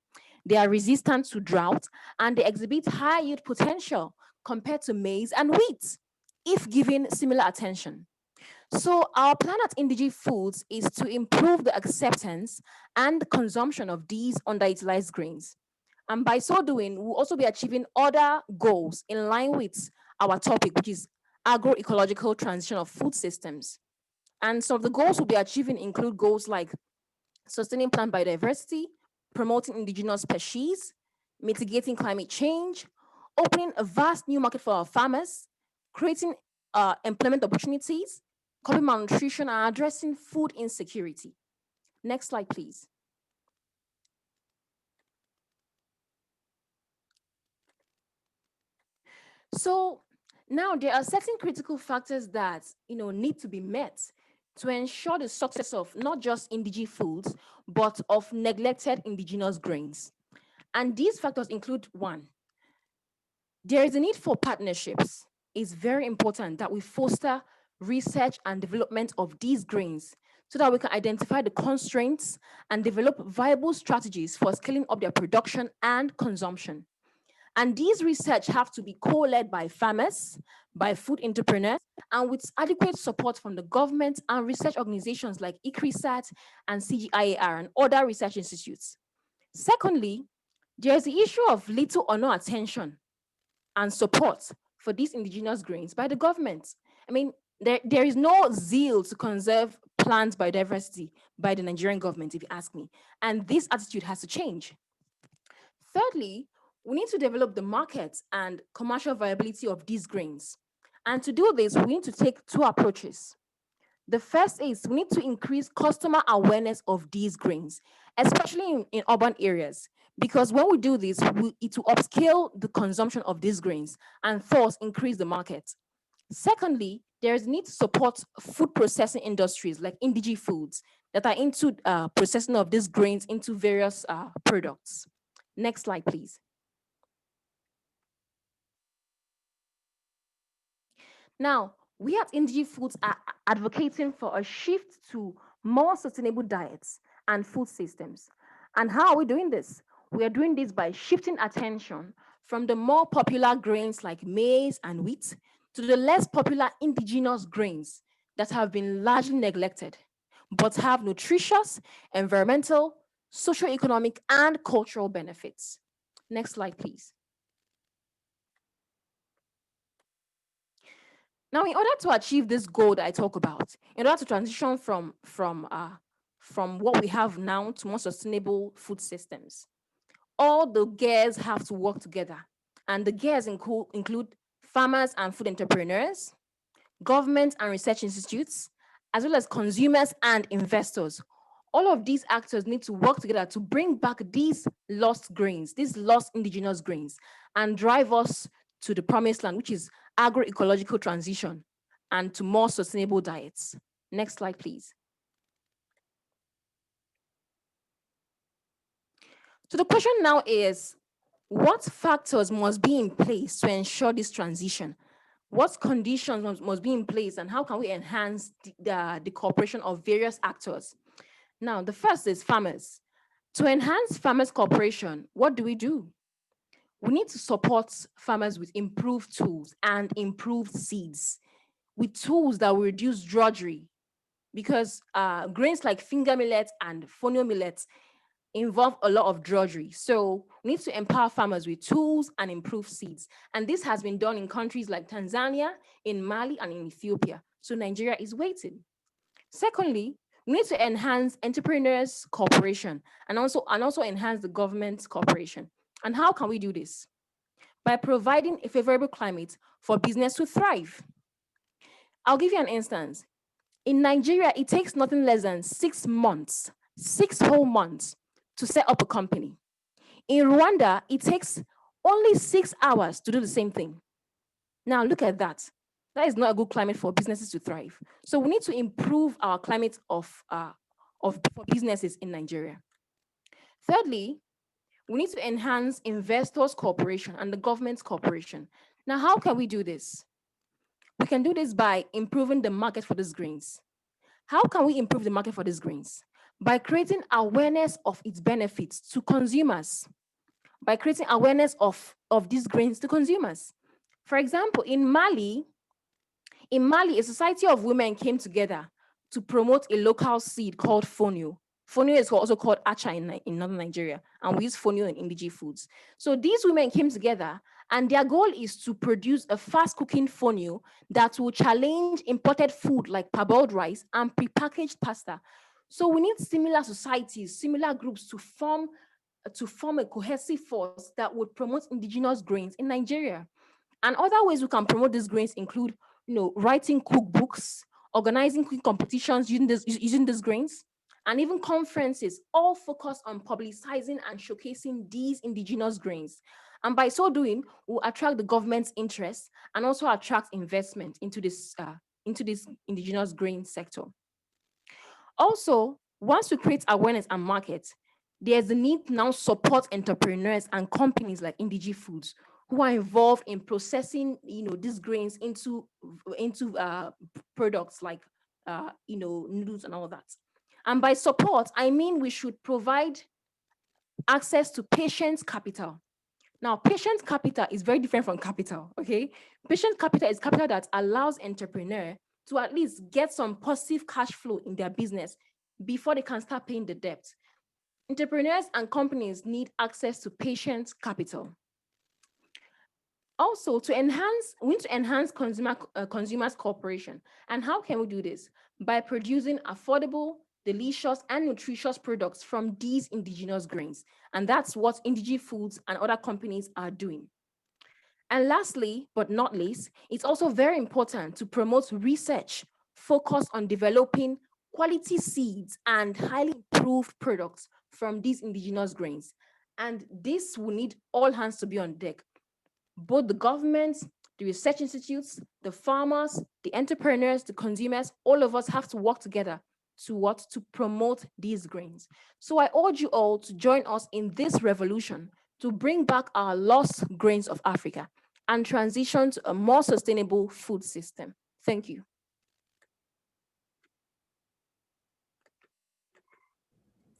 They are resistant to drought and they exhibit high yield potential compared to maize and wheat if given similar attention. So our plan at Indigi Foods is to improve the acceptance and consumption of these underutilized grains. And by so doing, we'll also be achieving other goals in line with our topic, which is agroecological transition of food systems. And some of the goals we'll be achieving include goals like sustaining plant biodiversity, promoting indigenous species, mitigating climate change, opening a vast new market for our farmers, creating employment opportunities, curbing malnutrition, and addressing food insecurity. Next slide, please. So now there are certain critical factors that need to be met to ensure the success of not just Indigi Foods, but of neglected indigenous grains. And these factors include: one, there is a need for partnerships. It's very important that we foster research and development of these grains so that we can identify the constraints and develop viable strategies for scaling up their production and consumption. And these research have to be co-led by farmers, by food entrepreneurs, and with adequate support from the government and research organizations like ICRISAT and CGIAR and other research institutes. Secondly, there's the issue of little or no attention and support for these indigenous grains by the government. I mean, there is no zeal to conserve plant biodiversity by the Nigerian government, if you ask me. And this attitude has to change. Thirdly, we need to develop the market and commercial viability of these grains. And to do this, we need to take two approaches. The first is we need to increase customer awareness of these grains, especially in urban areas, because when we do this, it will upscale the consumption of these grains and thus increase the market. Secondly, there is need to support food processing industries like Indigi Foods that are into processing of these grains into various products. Next slide, please. Now, we at Indigi Foods are advocating for a shift to more sustainable diets and food systems. And how are we doing this? We are doing this by shifting attention from the more popular grains like maize and wheat to the less popular indigenous grains that have been largely neglected, but have nutritious, environmental, socio-economic, and cultural benefits. Next slide, please. Now, in order to achieve this goal that I talk about, in order to transition from what we have now to more sustainable food systems, all the gears have to work together. And the gears include farmers and food entrepreneurs, government and research institutes, as well as consumers and investors. All of these actors need to work together to bring back these lost grains, these lost indigenous grains, and drive us to the promised land, which is agroecological transition and to more sustainable diets. Next slide, please. So the question now is, what factors must be in place to ensure this transition? What conditions must be in place, and how can we enhance the cooperation of various actors? Now, the first is farmers. To enhance farmers' cooperation, what do? We need to support farmers with improved tools and improved seeds, with tools that will reduce drudgery, because grains like finger millet and fonio millet involve a lot of drudgery. So we need to empower farmers with tools and improved seeds. And this has been done in countries like Tanzania, in Mali, and in Ethiopia. So Nigeria is waiting. Secondly, we need to enhance entrepreneurs' cooperation and also enhance the government's cooperation. And how can we do this? By providing a favorable climate for business to thrive. I'll give you an instance. In Nigeria, it takes nothing less than 6 months, 6 whole months to set up a company. In Rwanda, it takes only 6 hours to do the same thing. Now look at that. That is not a good climate for businesses to thrive. So we need to improve our climate for businesses in Nigeria. Thirdly, we need to enhance investors' cooperation and the government's cooperation. Now, how can we do this? We can do this by improving the market for these grains. How can we improve the market for these grains? By creating awareness of its benefits to consumers. By creating awareness of these grains to consumers. For example, in Mali, a society of women came together to promote a local seed called fonio. Fonio is also called acha in northern Nigeria, and we use fonio in indigene foods. So these women came together, and their goal is to produce a fast-cooking fonio that will challenge imported food like parboiled rice and prepackaged pasta. So we need similar societies, similar groups to form a cohesive force that would promote indigenous grains in Nigeria. And other ways we can promote these grains include, writing cookbooks, organizing cooking competitions using these grains, and even conferences, all focused on publicizing and showcasing these indigenous grains. And by so doing, we'll attract the government's interest and also attract investment into this indigenous grain sector. Also, once we create awareness and market, there's a need to now support entrepreneurs and companies like Indigi Foods who are involved in processing, these grains into products like, noodles and all that. And by support, I mean we should provide access to patient capital. Now, patient capital is very different from capital, okay? Patient capital is capital that allows entrepreneur to at least get some positive cash flow in their business before they can start paying the debt. Entrepreneurs and companies need access to patient capital. Also, we need to enhance consumers' cooperation. And how can we do this? By producing affordable, delicious, and nutritious products from these indigenous grains. And that's what Indigi Foods and other companies are doing. And lastly, but not least, it's also very important to promote research focused on developing quality seeds and highly improved products from these indigenous grains. And this will need all hands to be on deck. Both the government, the research institutes, the farmers, the entrepreneurs, the consumers, all of us have to work together to promote these grains. So I urge you all to join us in this revolution to bring back our lost grains of Africa and transition to a more sustainable food system. Thank you.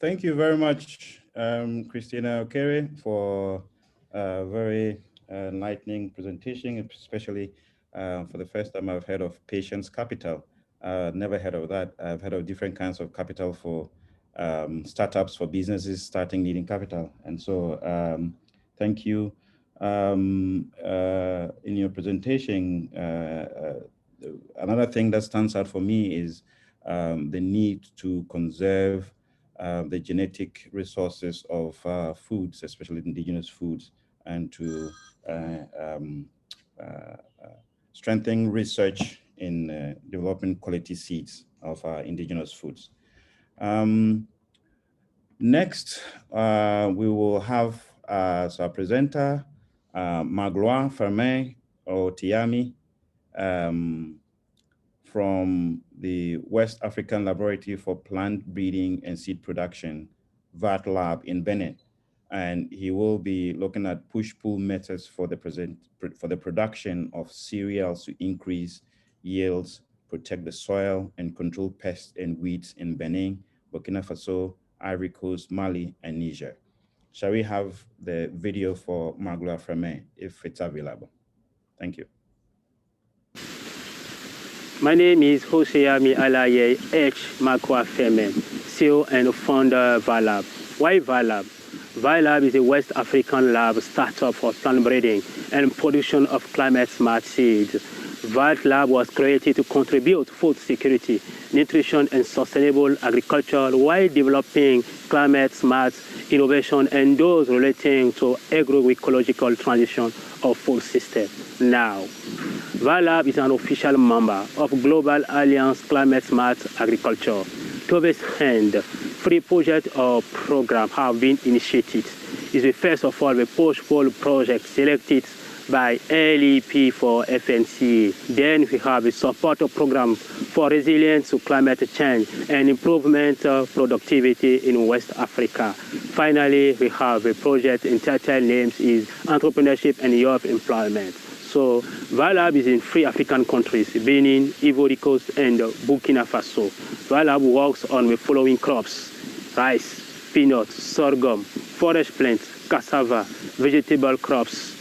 Thank you very much, Christina Okere, for a very enlightening presentation, especially for the first time I've heard of patience capital. Never heard of that. I've heard of different kinds of capital for startups, for businesses starting needing capital. And so thank you. In your presentation, another thing that stands out for me is the need to conserve the genetic resources of foods, especially indigenous foods, and to strengthen research in developing quality seeds of indigenous foods. Next, we will have as our presenter, Magloire Fermin or Tiami, from the West African Laboratory for Plant Breeding and Seed Production, VAT Lab in Benin. And he will be looking at push-pull methods for the production of cereals to increase yields, protect the soil, and control pests and weeds in Benin, Burkina Faso, Ivory Coast, Mali, and Niger. Shall we have the video for Magloire Fermin, if it's available? Thank you. My name is Hoseami Alaye H. Magloire Fermin, CEO and founder VALAB. Why VALAB? VALAB is a West African lab startup for plant breeding and production of climate-smart seeds. VALAB was created to contribute food security, nutrition, and sustainable agriculture while developing climate-smart innovation and those relating to agroecological transition of food system. Now, VALAB is an official member of Global Alliance Climate Smart Agriculture. To this end, 3 projects or programs have been initiated. It's the first of all the push-pull project selected by LEAP4FNSSA. Then we have a support program for resilience to climate change and improvement of productivity in West Africa. Finally, we have a project entitled names is Entrepreneurship and Youth Employment. So VALAB is in 3 African countries, Benin, Ivory Coast, and Burkina Faso. VALAB works on the following crops: rice, peanuts, sorghum, forage plants, cassava, vegetable crops,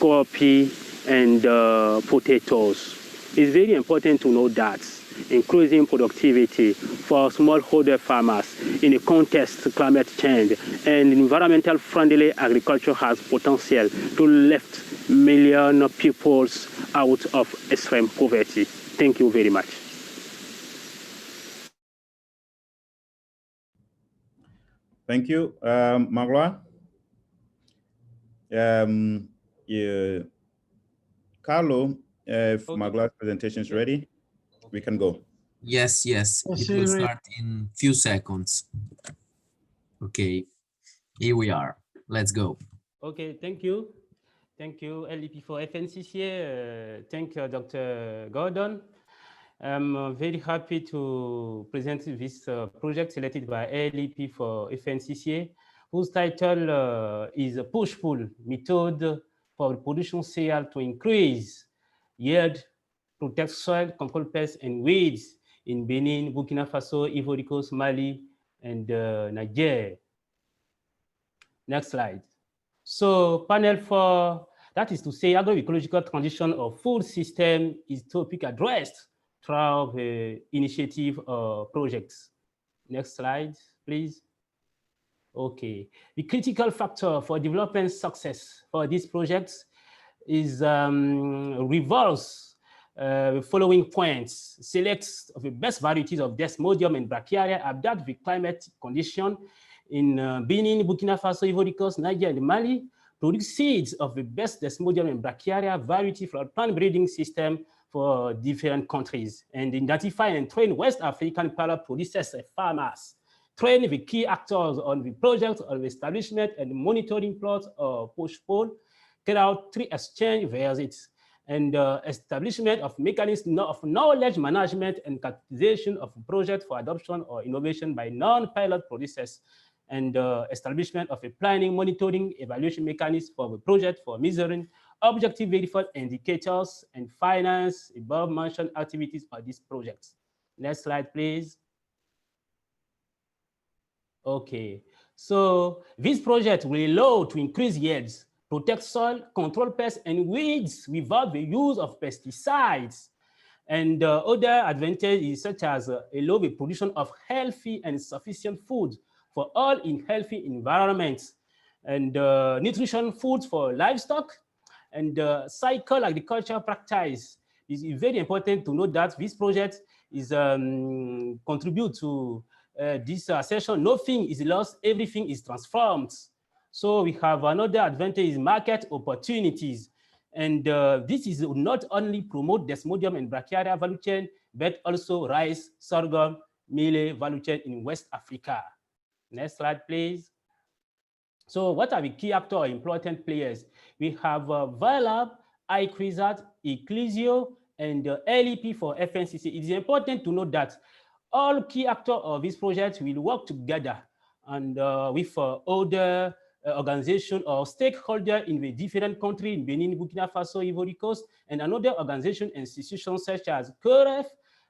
coffee, and potatoes. It's very important to know that increasing productivity for smallholder farmers in a context of climate change and environmental friendly agriculture has potential to lift millions of people out of extreme poverty. Thank you very much. Thank you, Magloire. Carlo, if Magloire's presentation is ready, we can go. Yes, yes, it will start in few seconds. Okay, here we are. Let's go. Okay, thank you. Thank you, LEAP4FNSSA. Thank you, Dr. Gordon. I'm very happy to present this project selected by LEAP4FNSSA, whose title is a push-pull method for production cereal to increase yield, protect soil, control pests and weeds in Benin, Burkina Faso, Ivory Coast, Mali, and Niger. Next slide. So panel 4, that is to say agroecological transition of food system is topic addressed throughout the initiative projects. Next slide, please. Okay, the critical factor for development success for these projects is revolves the following points: select the best varieties of Desmodium and Brachiaria, adapt the climate condition in Benin, Burkina Faso, Ivory Coast, Niger, and Mali, produce seeds of the best Desmodium and Brachiaria variety for a plant breeding system for different countries, and identify and train West African parallel producers and farmers. Train the key actors on the project of establishment and monitoring plots or push-pull, carry out 3 exchange visits, and establishment of mechanisms of knowledge management and categorization of project for adoption or innovation by non-pilot producers, and establishment of a planning, monitoring, evaluation mechanism for the project for measuring objective verified indicators and finance above mentioned activities of these projects. Next slide, please. Okay, so this project will allow to increase yields, protect soil, control pests and weeds without the use of pesticides. And other advantages such as allow the production of healthy and sufficient food for all in healthy environments, and nutrition foods for livestock, and cycle agriculture practice It's very important to note that this project is contribute to this session. Nothing is lost, everything is transformed. So we have another advantage is market opportunities. And this is not only promote Desmodium and Brachiaria value chain, but also rice, sorghum, millet value chain in West Africa. Next slide, please. So what are the key actors or important players? We have Vilab, ICRISAT, Ecclesio, and LEAP4FNSSA. It is important to note that all key actors of this project will work together and with other organization or stakeholder in the different countries in Benin, Burkina Faso, Ivory Coast, and another organization institutions such as CUREF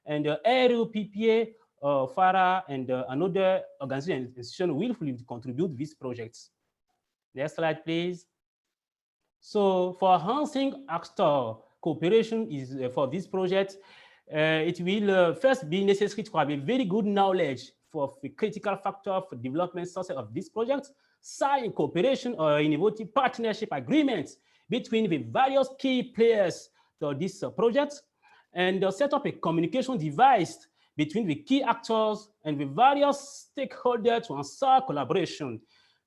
and RUPPA, FARA, and another organization and institution will contribute these projects. Next slide, please. So for enhancing actor cooperation is for this project, it will first be necessary to have a very good knowledge for the critical factor for development success of this project, sign cooperation or innovative partnership agreements between the various key players for this project, and set up a communication device between the key actors and the various stakeholders to ensure collaboration,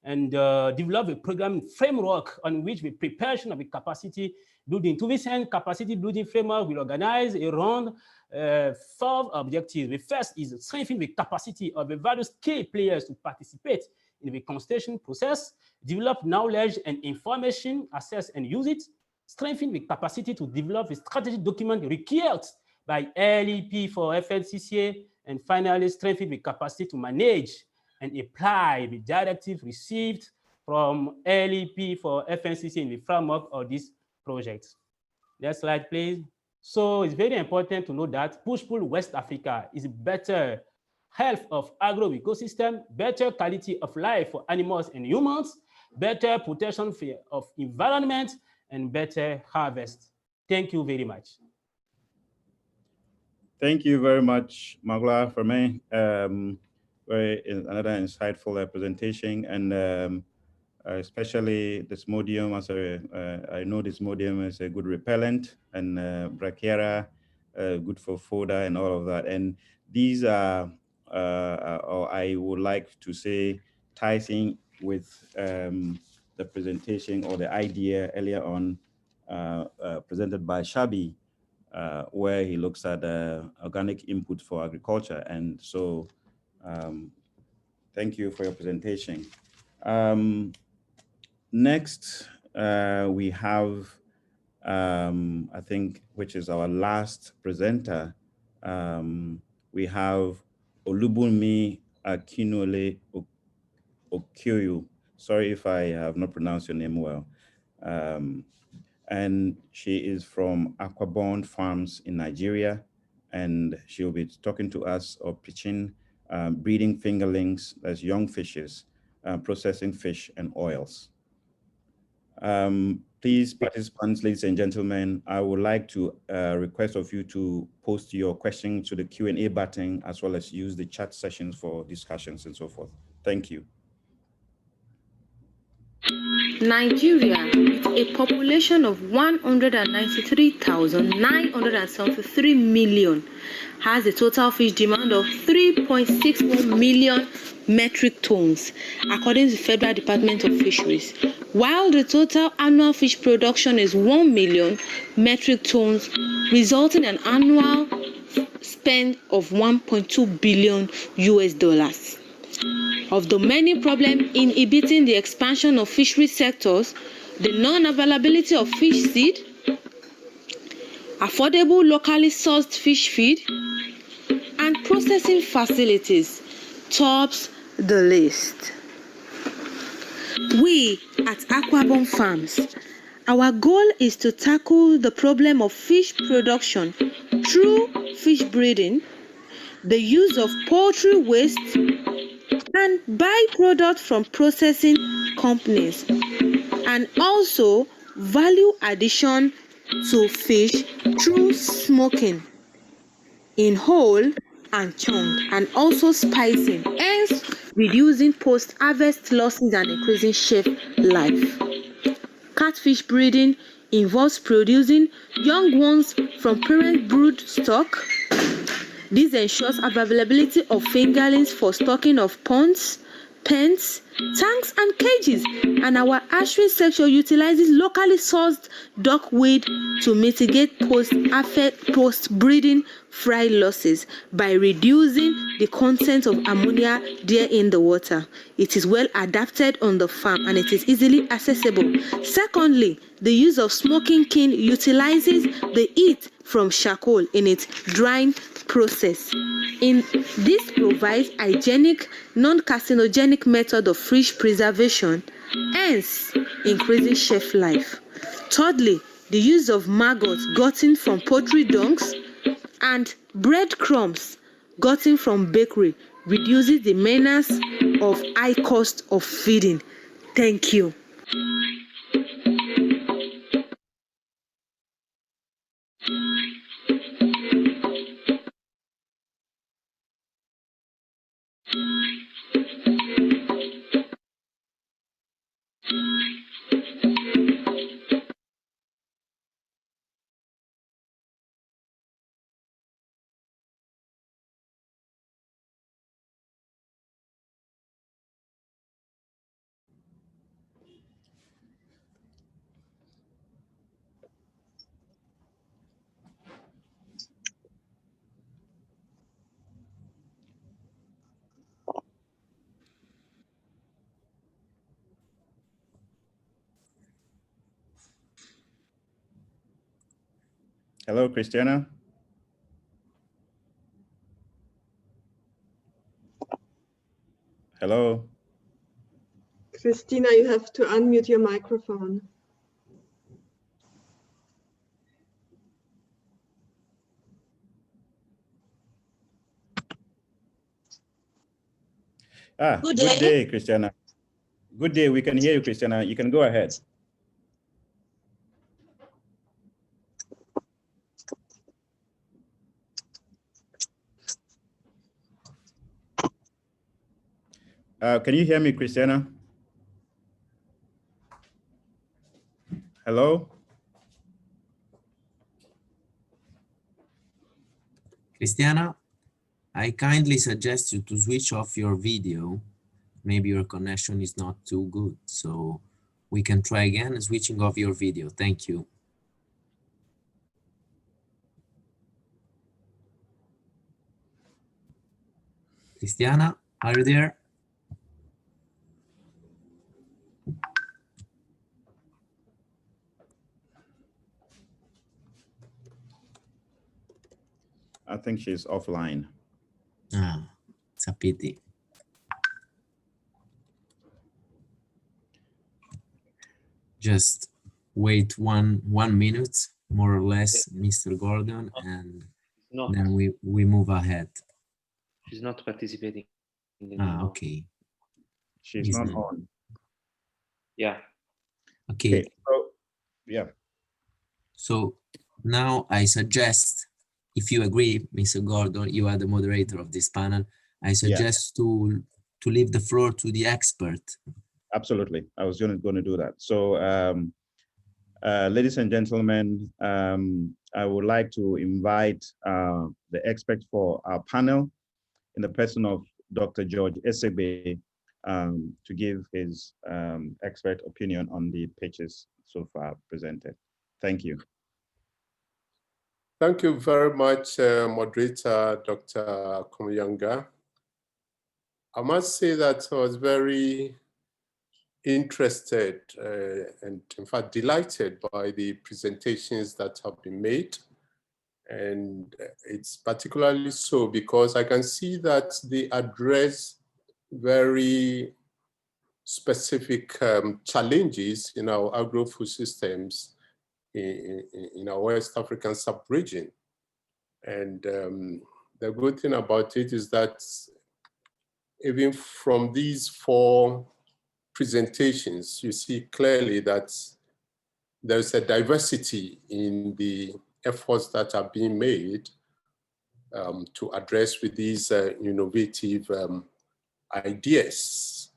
and develop a program framework on which the preparation of the capacity building. To this end, capacity building framework will organize around 4 objectives. The first is strengthening the capacity of the various key players to participate in the consultation process, develop knowledge and information, assess and use it, strengthen the capacity to develop the strategic document required by LEAP4FNSSA, and finally, strengthen the capacity to manage and apply the directive received from LEAP4FNSSA in the framework of this project. Next slide, please. So it's very important to know that push-pull West Africa is better health of agro ecosystem, better quality of life for animals and humans, better protection of environment, and better harvest. Thank you very much. Thank you very much, Magla, for me. Another insightful presentation, and especially Desmodium. As I know, Desmodium is a good repellent, and Brachiaria good for fodder and all of that. And these are, or I would like to say, ties in with the presentation or the idea earlier on presented by Shabi, where he looks at organic input for agriculture. And so thank you for your presentation. Next, we have, I think, which is our last presenter. We have Olubunmi Akinole Okyoyo. Sorry if I have not pronounced your name well. And she is from Aquabond Farms in Nigeria, and she'll be talking to us or pitching breeding fingerlings as young fishes, processing fish and oils. Please, participants, ladies and gentlemen, I would like to request of you to post your questions to the Q&A button, as well as use the chat sessions for discussions and so forth. Thank you. Nigeria, with a population of 193,973 million, has a total fish demand of 3.61 million metric tons, according to the Federal Department of Fisheries, while the total annual fish production is 1 million metric tons, resulting in an annual spend of $1.2 billion US. Of the many problems inhibiting the expansion of fishery sectors, the non-availability of fish seed, affordable locally sourced fish feed, and processing facilities tops the list. We at Aquabond Farms, our goal is to tackle the problem of fish production through fish breeding, the use of poultry waste, and byproduct from processing companies, and also value addition to fish through smoking in whole and chunked, and also spicing, hence reducing post-harvest losses and increasing shelf life. Catfish breeding involves producing young ones from parent brood stock. This ensures availability of fingerlings for stocking of ponds, pens, tanks, and cages. And our hatchery section utilizes locally sourced duckweed to mitigate post-breeding fry losses by reducing the content of ammonia there in the water. It is well adapted on the farm and it is easily accessible. Secondly, the use of smoking kiln utilizes the heat from charcoal in its drying process. This provides hygienic, non-carcinogenic method of fish preservation, hence increasing shelf life. Thirdly, the use of maggots gotten from poultry dungs and breadcrumbs gotten from bakery reduces the menace of high cost of feeding. Thank you. Hello, Christiana. Hello. Christina, you have to unmute your microphone. Good day, Christiana. Good day. We can hear you, Christiana. You can go ahead. Can you hear me, Christiana? Hello? Christiana, I kindly suggest you to switch off your video. Maybe your connection is not too good, so we can try again switching off your video. Thank you. Christiana, are you there? I think she's offline. Ah, it's a pity. Just wait one minute, more or less, Mr. Gordon, and then we move ahead. She's not participating. Ah, okay. She's not on. Yeah. Okay. So, yeah. So now I suggest, if you agree, Mr. Gordon, you are the moderator of this panel, I suggest to leave the floor to the expert. Absolutely. I was going to do that. So, ladies and gentlemen, I would like to invite the expert for our panel in the person of Dr. George Esegbe to give his expert opinion on the pitches so far presented. Thank you. Thank you very much, moderator Dr. Kumuyanga. I must say that I was very interested and in fact delighted by the presentations that have been made. And it's particularly so because I can see that they address very specific challenges in our agro-food systems in our West African sub-region. And the good thing about it is that even from these 4 presentations, you see clearly that there's a diversity in the efforts that are being made to address with these innovative ideas.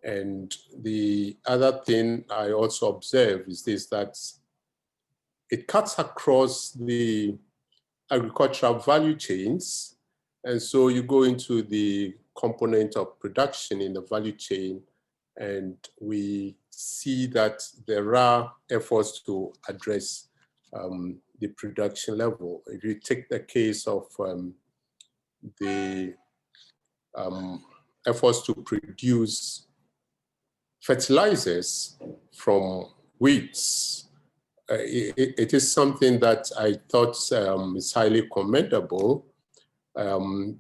And the other thing I also observe is this, that it cuts across the agricultural value chains. And so you go into the component of production in the value chain, and we see that there are efforts to address the production level. If you take the case of the efforts to produce fertilizers from weeds, it is something that I thought is highly commendable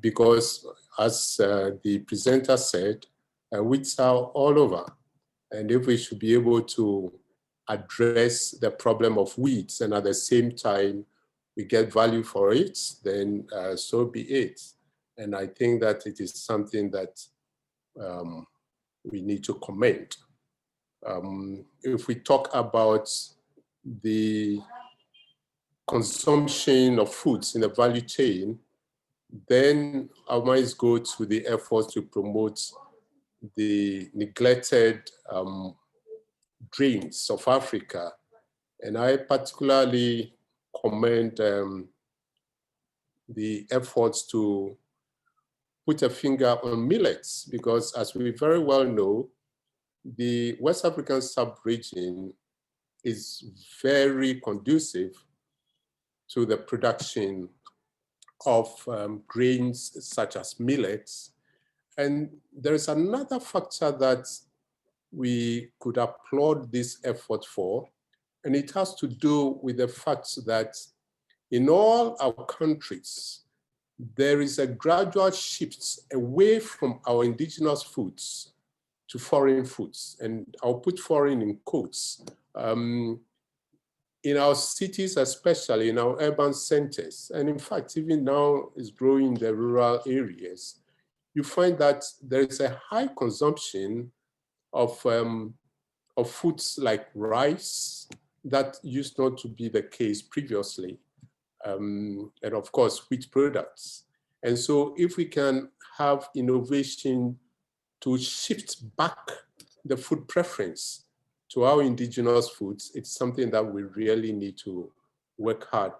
because, as the presenter said, weeds are all over. And if we should be able to address the problem of weeds and at the same time we get value for it, then so be it. And I think that it is something that we need to commend. If we talk about the consumption of foods in the value chain, then I might go to the efforts to promote the neglected dreams of Africa. And I particularly commend the efforts to put a finger on millets, because as we very well know, the West African sub-region is very conducive to the production of grains such as millets. And there is another factor that we could applaud this effort for, and it has to do with the fact that in all our countries, there is a gradual shift away from our indigenous foods to foreign foods. And I'll put foreign in quotes. In our cities, especially in our urban centers, and in fact, even now is growing in the rural areas, you find that there is a high consumption of foods like rice that used not to be the case previously. And of course, wheat products. And so if we can have innovation to shift back the food preference to our indigenous foods, it's something that we really need to work hard.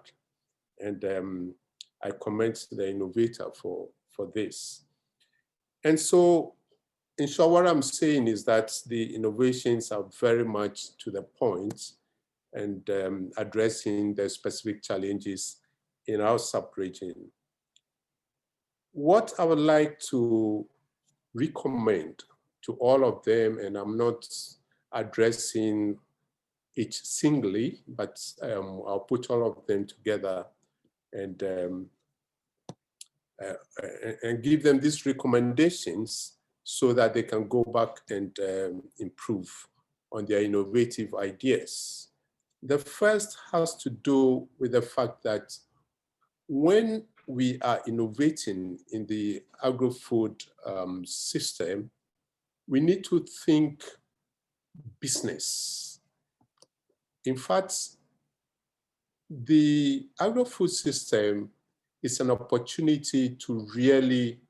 And I commend the innovator for this. And so, in short, what I'm saying is that the innovations are very much to the point and addressing the specific challenges in our sub-region. What I would like to recommend to all of them, and I'm not addressing each singly, but I'll put all of them together and give them these recommendations so that they can go back and improve on their innovative ideas. The first has to do with the fact that when we are innovating in the agro-food system, we need to think business. In fact, the agro-food system is an opportunity to really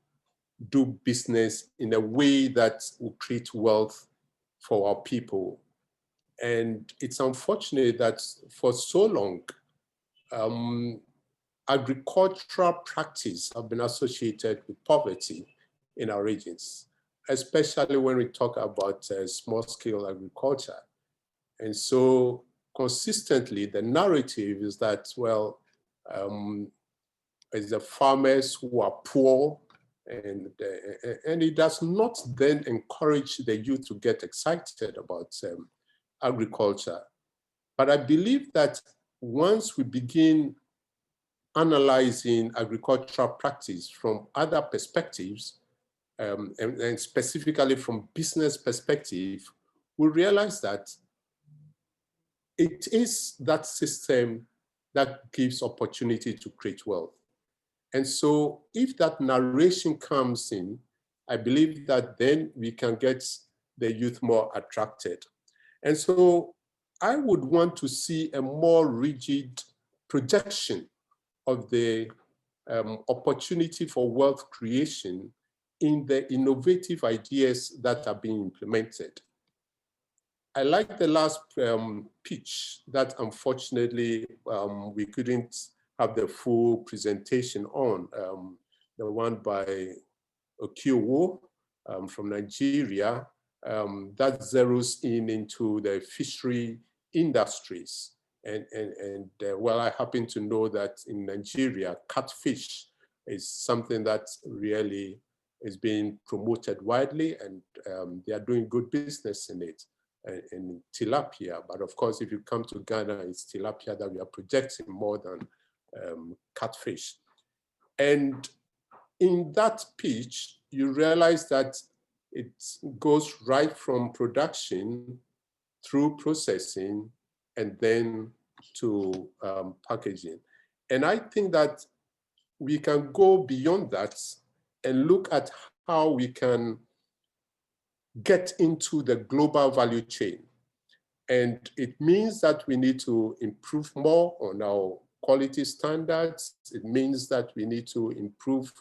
do business in a way that will create wealth for our people. And it's unfortunate that for so long, agricultural practice have been associated with poverty in our regions, especially when we talk about small-scale agriculture. And so consistently, the narrative is that, well, it's the farmers who are poor, and it does not then encourage the youth to get excited about agriculture. But I believe that once we begin analyzing agricultural practice from other perspectives, and specifically from business perspective, we realize that it is that system that gives opportunity to create wealth. And so if that narration comes in, I believe that then we can get the youth more attracted. And so I would want to see a more rigid projection of the opportunity for wealth creation in the innovative ideas that are being implemented. I like the last pitch that unfortunately we couldn't have the full presentation on, the one by Okiowo from Nigeria, that zeroes into the fishery industries. Well, I happen to know that in Nigeria, catfish is something that really is being promoted widely, and they are doing good business in it, in tilapia. But of course, if you come to Ghana, it's tilapia that we are projecting more than catfish. And in that pitch, you realize that it goes right from production through processing and then to packaging. And I think that we can go beyond that and look at how we can get into the global value chain. And it means that we need to improve more on our quality standards. It means that we need to improve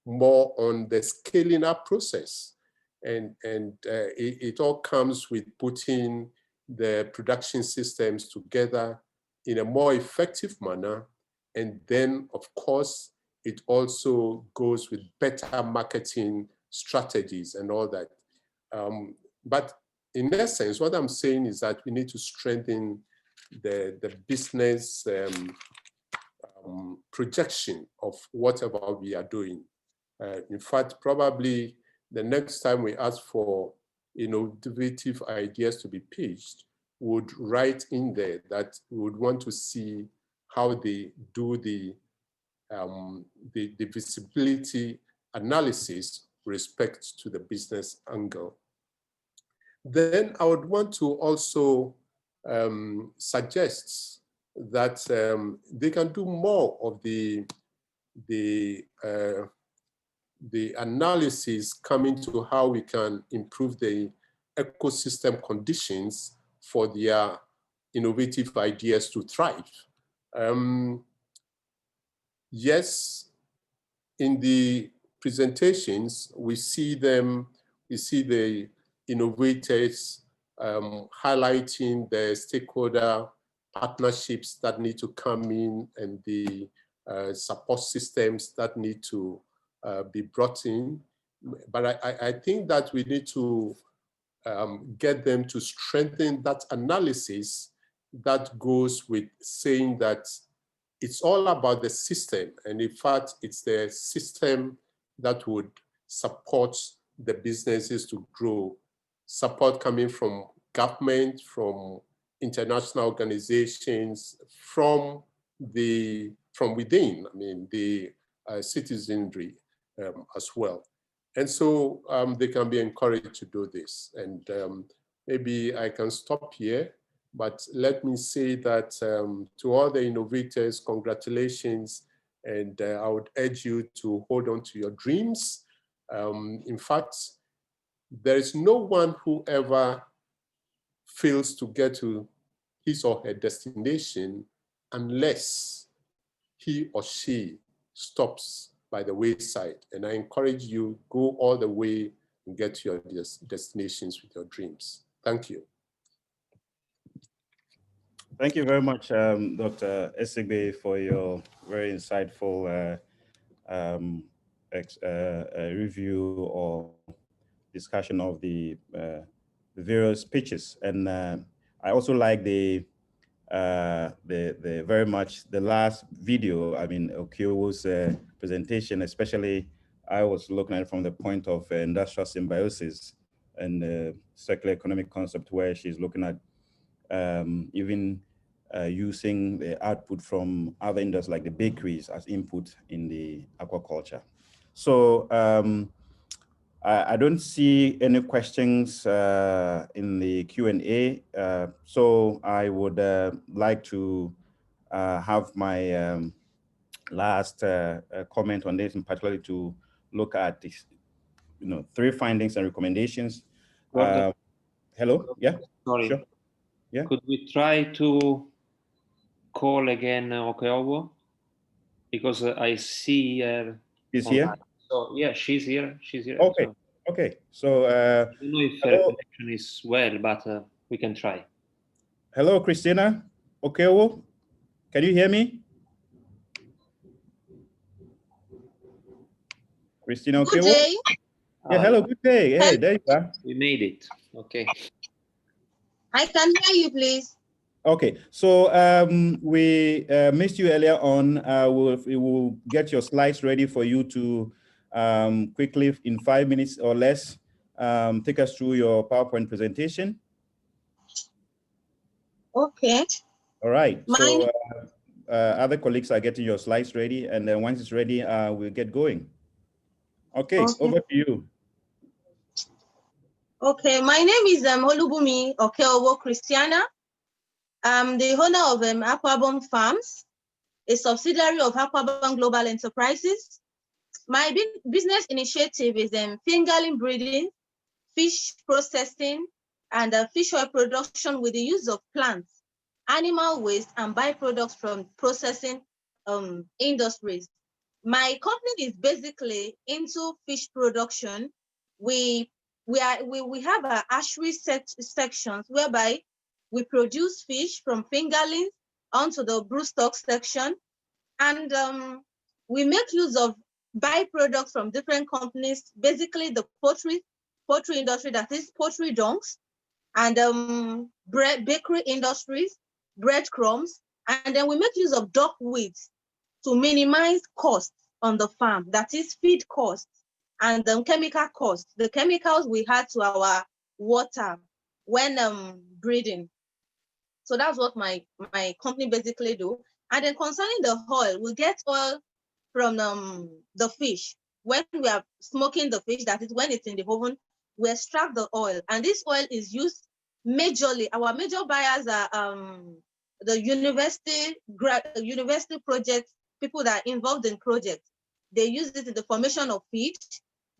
more on the scaling up process. And it all comes with putting the production systems together in a more effective manner. And then, of course, it also goes with better marketing strategies and all that. But in essence, what I'm saying is that we need to strengthen the business projection of whatever we are doing. In fact, probably the next time we ask for innovative ideas to be pitched, would write in there that we would want to see how they do the visibility analysis with respect to the business angle. Then I would want to also suggest that they can do more of the analysis coming to how we can improve the ecosystem conditions for their innovative ideas to thrive. Yes, in the presentations, we see the innovators highlighting the stakeholder partnerships that need to come in and the support systems that need to be brought in. But I think that we need to get them to strengthen that analysis that goes with saying that it's all about the system. And in fact, it's the system that would support the businesses to grow. Support coming from government, from international organizations, from within, I mean, the citizenry as well. And so they can be encouraged to do this. And maybe I can stop here, but let me say that to all the innovators, congratulations. And I would urge you to hold on to your dreams. In fact, there is no one who ever fails to get to his or her destination unless he or she stops by the wayside. And I encourage you, go all the way and get to your destinations with your dreams. Thank you. Thank you very much, Dr. Essigbe, for your very insightful review or discussion of the various pitches. And I also like the very much the last video. I mean, Okiowo's presentation, especially I was looking at it from the point of industrial symbiosis and circular economic concept, where she's looking at even using the output from other industries like the bakeries as input in the aquaculture. So I don't see any questions in the Q&A. So I would like to have my last comment on this, and particularly to look at this, 3 findings and recommendations. Hello, yeah, sorry. Sure. Yeah. Could we try to call again Okiowo? Because I see her. She's here? So yeah, she's here. She's here. Okay. So. Okay. So I don't know if her connection is well, but we can try. Hello, Christina Okeowo. Can you hear me? Christina Okeowo? Good day. Yeah, hello, good day. Hey, there you are. We made it. Okay. I can hear you, please. Okay, so we missed you earlier on. We will get your slides ready for you to quickly, in 5 minutes or less, take us through your PowerPoint presentation. Okay. All right, so other colleagues are getting your slides ready, and then once it's ready, we'll get going. Okay, over to you. Okay, my name is Olubumi Okeowo Christiana. I'm the owner of Aquabom Farms, a subsidiary of Aquabom Global Enterprises. My business initiative is fingerling breeding, fish processing, and fish oil production with the use of plants, animal waste, and byproducts from processing industries. My company is basically into fish production. We have our hatchery sections whereby we produce fish from fingerlings onto the broodstock section, and we make use of byproducts from different companies, basically the poultry industry, that is poultry donks, and bakery industries, breadcrumbs, and then we make use of duck weeds to minimize costs on the farm, that is feed costs and chemical costs, the chemicals we add to our water when breeding. So that's what my company basically do. And then concerning the oil, we get oil from the fish. When we are smoking the fish, that is when it's in the oven, we extract the oil. And this oil is used majorly, our major buyers are the university projects, people that are involved in projects. They use it in the formation of feed.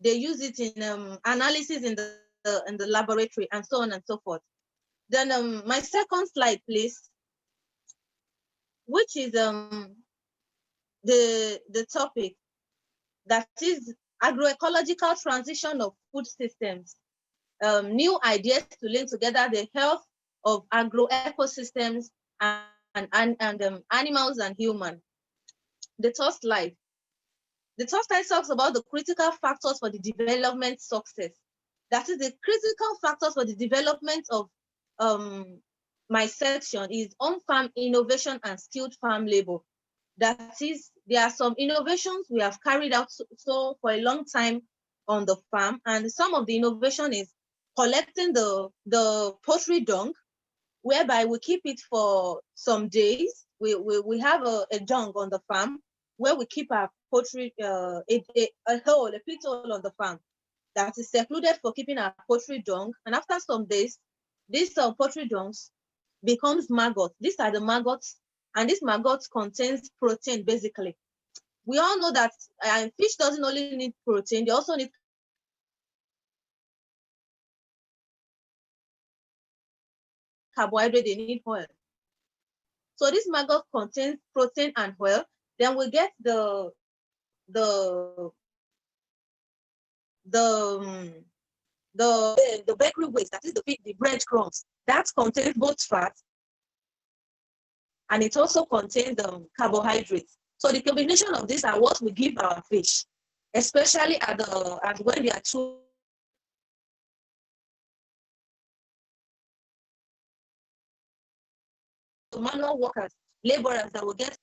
They use it in analysis in the laboratory, and so on and so forth. Then my second slide, please, which is the topic, that is agroecological transition of food systems. New ideas to link together the health of agro-ecosystems and animals and human. The third slide. The third slide talks about the critical factors for the development success. That is, the critical factors for the development of my section is on-farm innovation and skilled farm labor. That is, there are some innovations we have carried out so for a long time on the farm, and some of the innovation is collecting the poultry dung, whereby we keep it for some days. We have a dung on the farm where we keep our poultry, a pit hole on the farm that is secluded for keeping our poultry dung. And after some days, these poultry dungs becomes maggots. These are the maggots, and these maggots contains protein, basically. We all know that fish doesn't only need protein, they also need carbohydrate, they need oil. So this maggot contains protein and oil. Then we get the bakery waste, that is the breadcrumbs. That contains both fat and it also contains carbohydrates. So the combination of these are what we give our fish, especially at when they are too manual workers, laborers that will get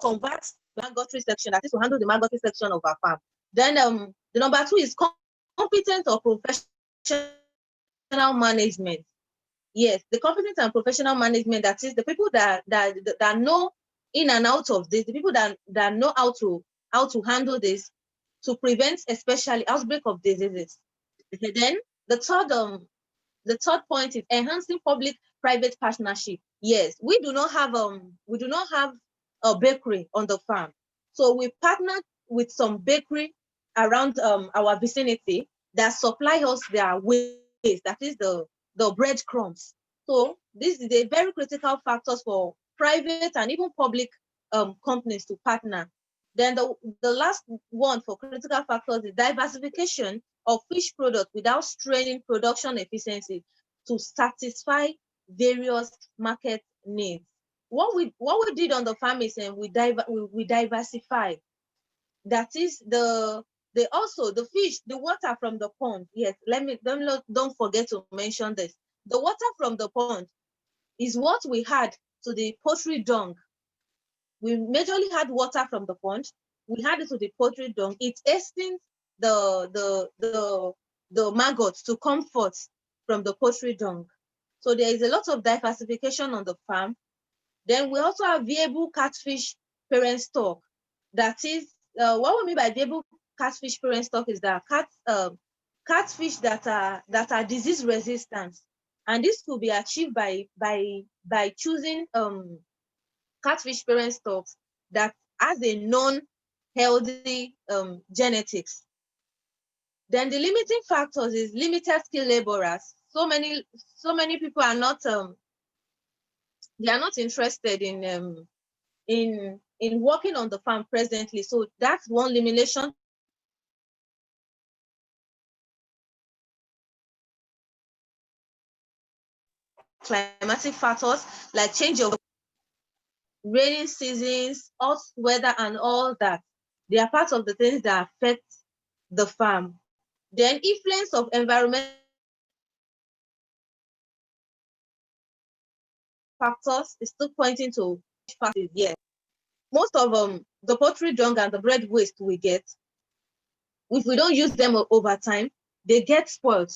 convert magotry section, that is to handle the magotry section of our farm. Then the number two is competent or professional management. Yes, the competent and professional management, that is the people that know in and out of this, the people that know how to handle this to prevent especially outbreak of diseases. Then the third point is enhancing public-private partnership. Yes, we do not have a bakery on the farm, so we partnered with some bakery around our vicinity that supply us their waste, that is the breadcrumbs. So this is a very critical factor for private and even public companies to partner. Then the last one for critical factors is diversification of fish products without straining production efficiency. to satisfy various market needs. What we did on the farm is we diversify. That is the fish, the water from the pond. Yes, don't forget to mention this. The water from the pond is what we had to the poultry dung. We majorly had water from the pond. We had it to the poultry dung. It hastens the maggots to come forth from the poultry dung. So there is a lot of diversification on the farm. Then we also have viable catfish parent stock. That is, what we mean by viable catfish parent stock is that catfish that are disease resistant, and this could be achieved by choosing catfish parent stocks that has a non-healthy genetics. Then the limiting factors is limited skilled laborers. So many people are not they are not interested in working on the farm presently. So that's one limitation. Climatic factors like change of rainy seasons, hot weather, and all that. They are part of the things that affect the farm. Then influence of environmental factors is still pointing to factors. Yes. Most of the poultry dung and the bread waste we get, if we don't use them over time, they get spoiled.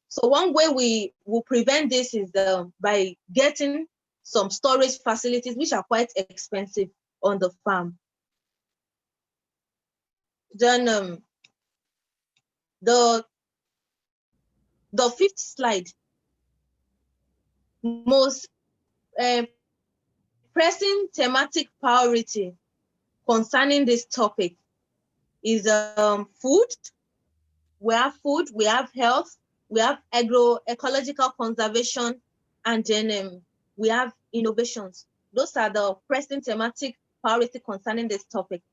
So one way we will prevent this is by getting some storage facilities, which are quite expensive on the farm. Then the fifth slide, most pressing thematic priority concerning this topic is food. We have food, we have health, we have agroecological conservation, and then we have innovations. Those are the pressing thematic priority concerning this topic.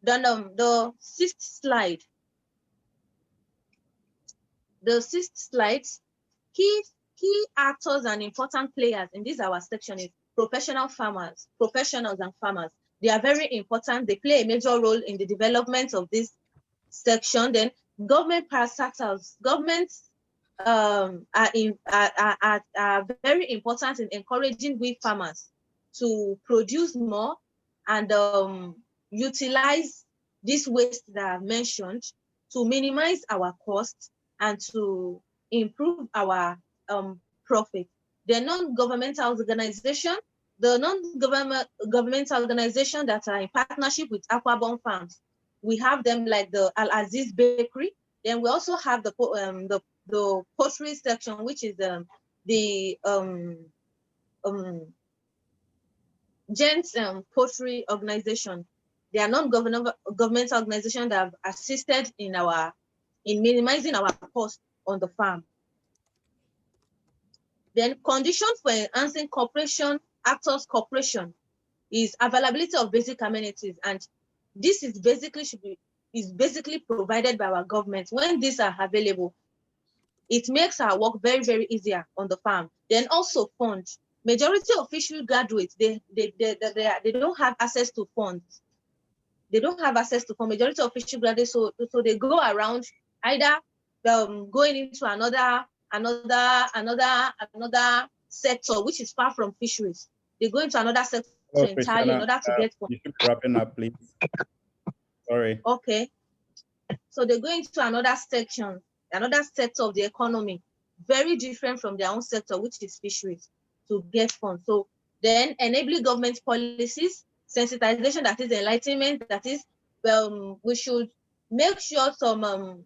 Then the sixth slide. The sixth slide, key actors and important players in this our section is professionals and farmers. They are very important. They play a major role in the development of this section. Then government parastatals. Governments are very important in encouraging we farmers to produce more and utilize this waste that I've mentioned to minimize our costs and to improve our profit. The non-governmental organization, that are in partnership with Aquaborn Farms, we have them like the Al Aziz Bakery. Then we also have the poultry section, which is the Gents Poultry Organization. They are non-governmental organizations that have assisted in minimizing our cost on the farm. Then conditions for enhancing cooperation, actors cooperation, is availability of basic amenities, and this is basically provided by our government. When these are available, it makes our work very, very easier on the farm. Then also funds. Majority of fishery graduates, they don't have access to funds. They don't have access to funds. Majority of fishery graduates, so they go around either going into another sector which is far from fisheries. They go into another sector entirely in order to get funds. You should be wrapping up, please. Sorry. Okay. So they go into another section, another sector of the economy, very different from their own sector, which is fisheries, to get funds. So then enabling government policies, sensitization, that is enlightenment, that is, we should make sure some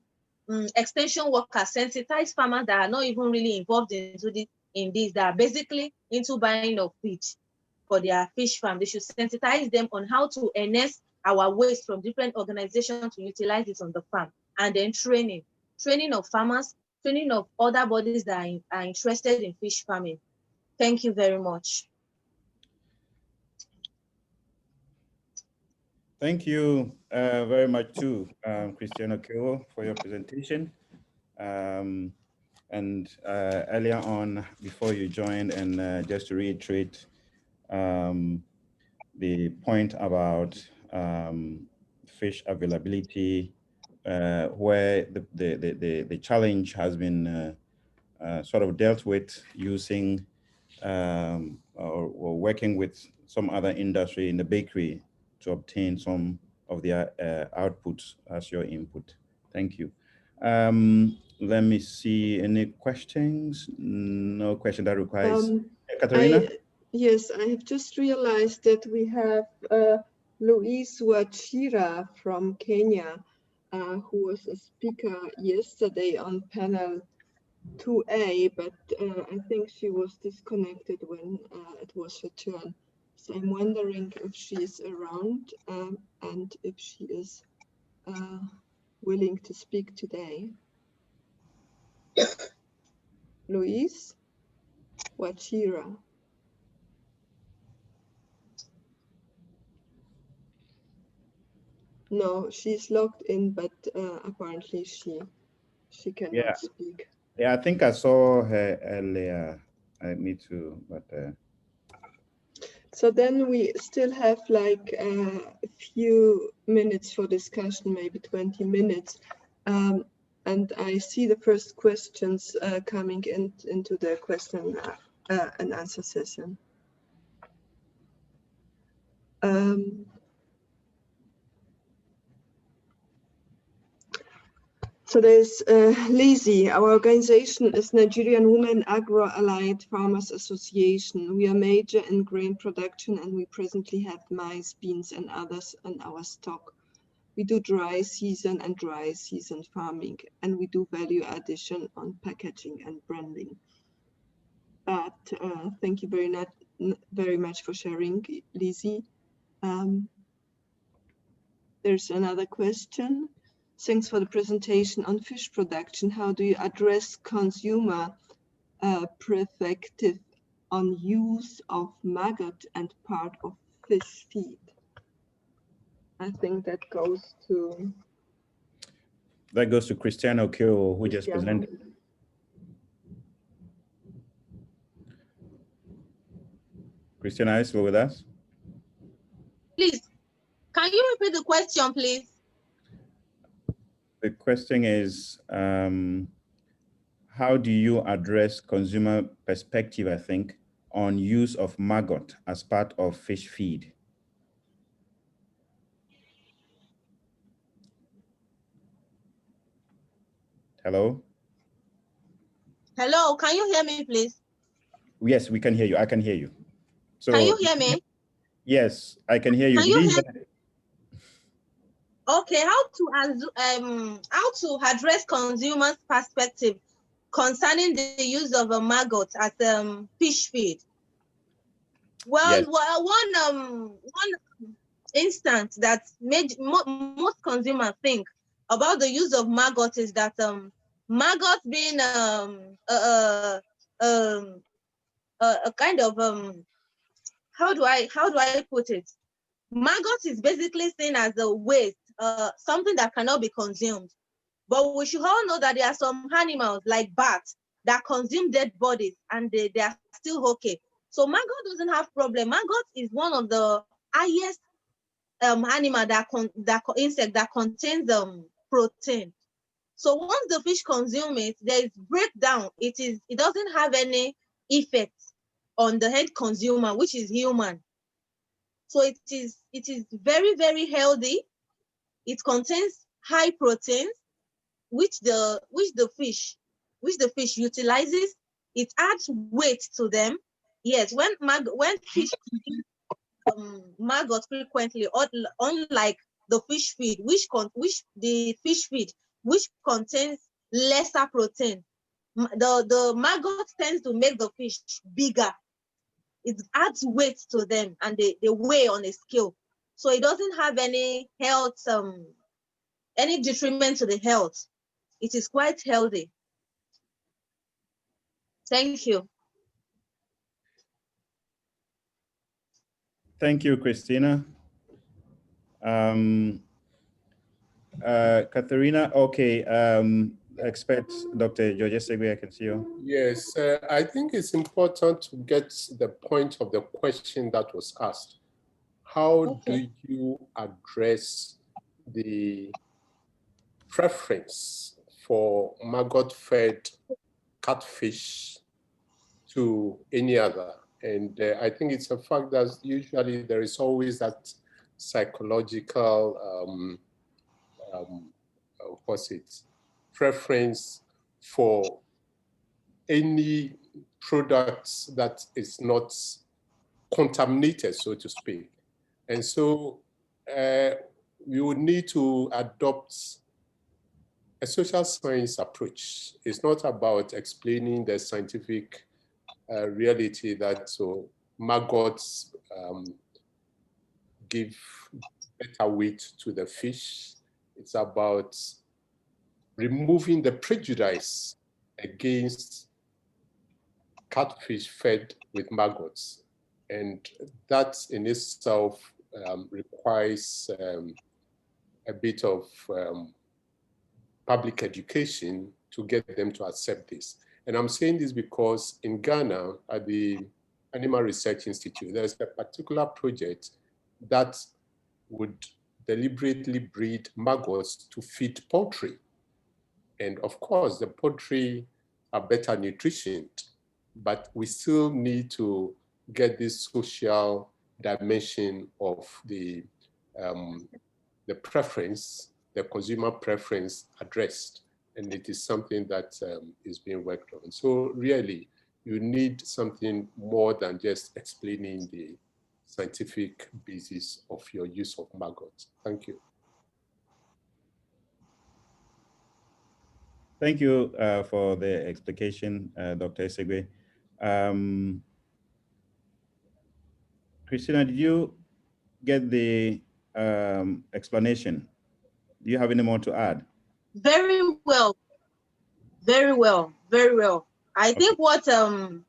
extension workers sensitize farmers that are not even really involved in this, that are basically into buying of feed for their fish farm. They should sensitize them on how to harness our waste from different organizations to utilize it on the farm. And then training of farmers, training of other bodies that are interested in fish farming. Thank you very much. Thank you very much too, Christiana Kewo, for your presentation. And earlier on, before you joined, and just to reiterate the point about fish availability, where the challenge has been sort of dealt with using or working with some other industry in the bakery to obtain some of their outputs as your input. Thank you. Let me see, any questions? No question that requires. Katarina? Yes, I have just realized that we have Louise Wachira from Kenya, who was a speaker yesterday on panel 2A, but I think she was disconnected when it was her turn. So I'm wondering if she is around and if she is willing to speak today. Louise Wachira. No, she's logged in, but apparently she cannot speak. Yeah, I think I saw her earlier. Me too, but. So then we still have like a few minutes for discussion, maybe 20 minutes. And I see the first questions coming into the question and answer session. So there's LEASY. Our organization is Nigerian Women Agro-Allied Farmers Association. We are major in grain production and we presently have maize, beans and others in our stock. We do dry season and dry season farming and we do value addition on packaging and branding. But thank you very much for sharing, LEASY. There's another question. Thanks for the presentation on fish production. How do you address consumer perspective on use of maggot and part of fish feed? I think that goes to... That goes to Cristiano Kyo, who just presented. Cristiano, are you still with us? Please, can you repeat the question, please? The question is, how do you address consumer perspective, I think, on use of maggot as part of fish feed? Hello? Hello, can you hear me, please? Yes, we can hear you. I can hear you. So, can you hear me? Yes, I can hear you. Can you hear me? Okay, how to address consumers' perspective concerning the use of a maggot as fish feed? Well, yes. One instance that made most consumers think about the use of maggot is that maggot being a kind of how do I put it? Maggot is basically seen as a waste, something that cannot be consumed. But we should all know that there are some animals like bats that consume dead bodies and they are still okay. So maggot doesn't have problem. Maggot is one of the highest animal insect that contains protein. So once the fish consume it, there is breakdown. It doesn't have any effect on the end consumer, which is human. So it is very, very healthy. It contains high proteins, which the fish utilizes. It adds weight to them. Yes, when fish maggot frequently, unlike the fish feed, which contains lesser protein, the maggot tends to make the fish bigger. It adds weight to them and they weigh on a scale. So it doesn't have any health, any detriment to the health. It is quite healthy. Thank you. Thank you, Christina. Katharina, okay. expert, Dr. George Segwe, I can see you. Yes, I think it's important to get the point of the question that was asked. How do you address the preference for maggot-fed catfish to any other? And I think it's a fact that usually there is always that psychological, preference for any products that is not contaminated, so to speak. And so we would need to adopt a social science approach. It's not about explaining the scientific reality that maggots give better weight to the fish. It's about removing the prejudice against catfish fed with maggots. And that in itself requires a bit of public education to get them to accept this. And I'm saying this because in Ghana, at the Animal Research Institute, there's a particular project that would deliberately breed maggots to feed poultry. And of course, the poultry are better nutritioned, but we still need to get this social dimension of the preference, the consumer preference addressed. And it is something that is being worked on. So really, you need something more than just explaining the scientific basis of your use of maggots. Thank you. Thank you for the explication, Dr. Segwe. Christina, did you get the explanation? Do you have any more to add? Very well, very well, very well. I think what it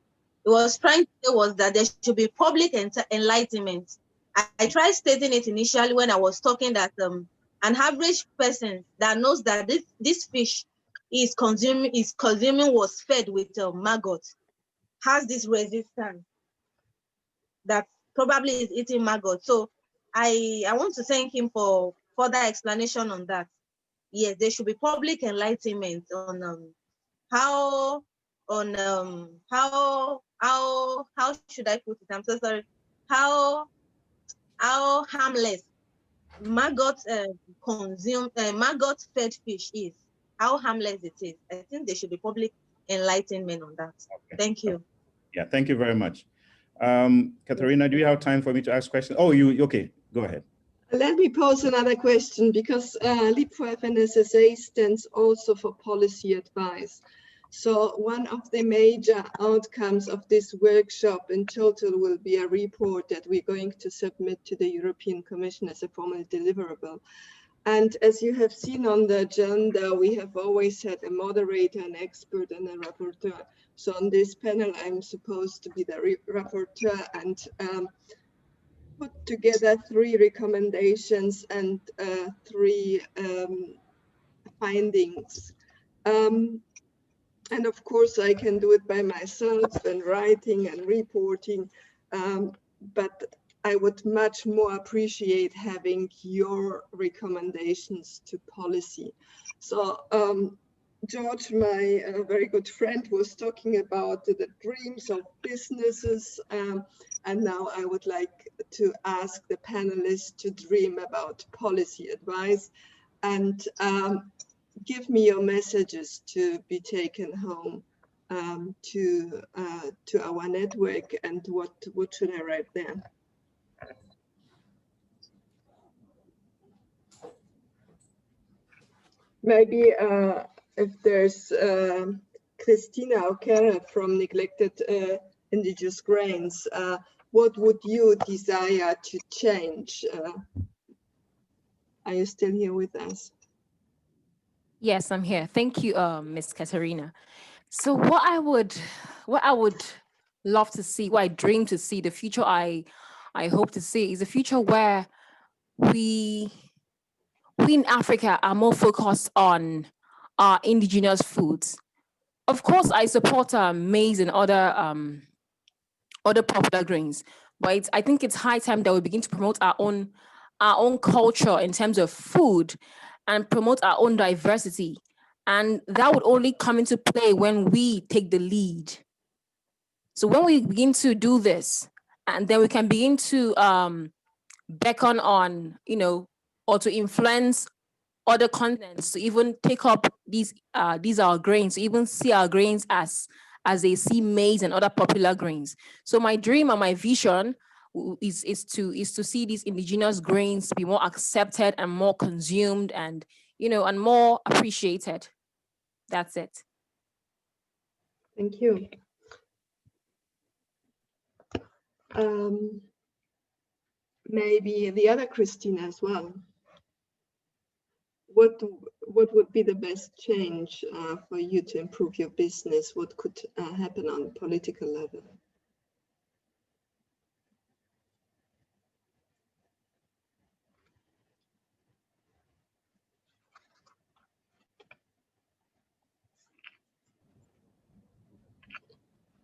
was trying to say was that there should be public enlightenment. I tried stating it initially when I was talking that an average person that knows that this fish is consuming was fed with maggots has this resistance that probably is eating maggots. So I want to thank him for further explanation on that. Yes, there should be public enlightenment on how should I put it? I'm so sorry. How harmless maggot maggot fed fish is. How harmless it is. I think there should be public enlightenment on that. Okay. Thank you. Yeah, thank you very much. Katharina, do you have time for me to ask questions? Oh, okay, go ahead. Let me pose another question, because LEAP4FNSSA stands also for policy advice. So one of the major outcomes of this workshop in total will be a report that we're going to submit to the European Commission as a formal deliverable. And as you have seen on the agenda, we have always had a moderator, an expert, and a rapporteur. So on this panel, I'm supposed to be the rapporteur and put together 3 recommendations and 3 findings. And of course, I can do it by myself and writing and reporting, but I would much more appreciate having your recommendations to policy. So George, my very good friend, was talking about the dreams of businesses, and now I would like to ask the panelists to dream about policy advice and give me your messages to be taken home to our network, and what should I write there? Maybe if there's Christina O'Carra from Neglected Indigenous Grains, what would you desire to change? Are you still here with us? Yes, I'm here. Thank you, Ms. Katharina. So what I would love to see, what I dream to see, the future I hope to see is a future where we in Africa are more focused on our indigenous foods. Of course, I support maize and other popular grains, but I think it's high time that we begin to promote our own culture in terms of food and promote our own diversity. And that would only come into play when we take the lead. So when we begin to do this, and then we can begin to beckon on, or to influence other continents to even take up these our grains, to even see our grains as they see maize and other popular grains. So my dream and my vision is to see these indigenous grains be more accepted and more consumed and and more appreciated. That's it. Thank you. Maybe the other Christina as well. What would be the best change for you to improve your business? What could happen on the political level?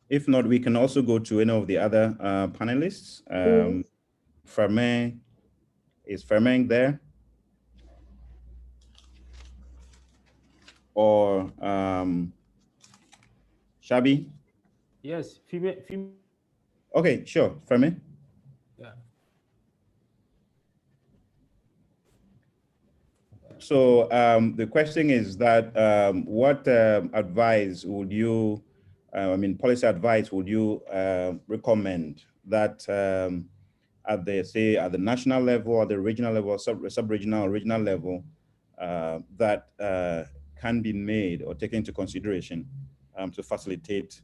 If not, we can also go to any of the other panelists. Fermin, is Fermin there? Or Shabi? Yes, Okay, sure, Fermin. Yeah. So the question is that what advice would you, policy advice would you recommend that at the national level, at the regional level, sub-regional or regional level, that can be made or taken into consideration to facilitate,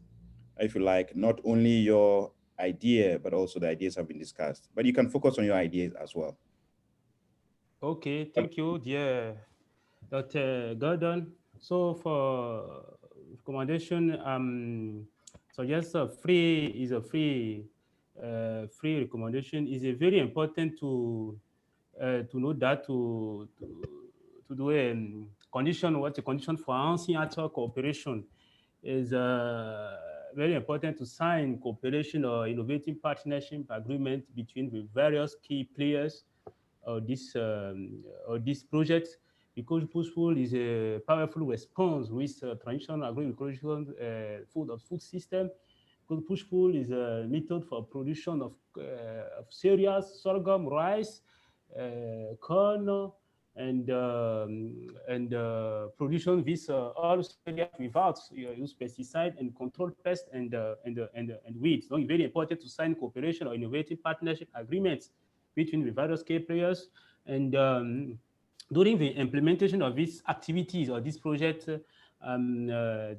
if you like, not only your idea, but also the ideas have been discussed. But you can focus on your ideas as well. Okay, thank you, dear Dr. Gordon. So for recommendation, suggest free recommendation is a very important to know that to do a condition, what a condition for ancien cooperation is very important to sign cooperation or innovative partnership agreement between the various key players of this project, because push-pull is a powerful response with traditional agricultural food system. Because push-pull is a method for production of cereals, sorghum, rice, corn, and production with all cereals without use pesticide and control pests and weeds. So it's very important to sign cooperation or innovative partnership agreements between the various key players. And during the implementation of these activities or this project, the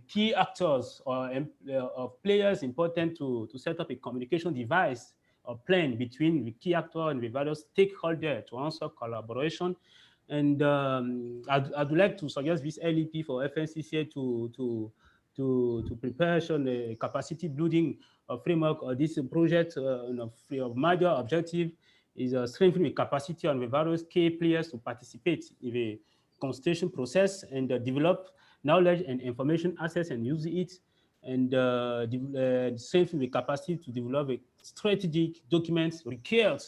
key actors or players important to set up a communication device or plan between the key actor and the various stakeholders to answer collaboration. And I'd like to suggest this LEAP4FNSSA to prepare a capacity building framework or this project of major objective is strengthening the capacity on the various key players to participate in the consultation process and develop knowledge and information access and use it, and strengthen the capacity to develop a strategic documents required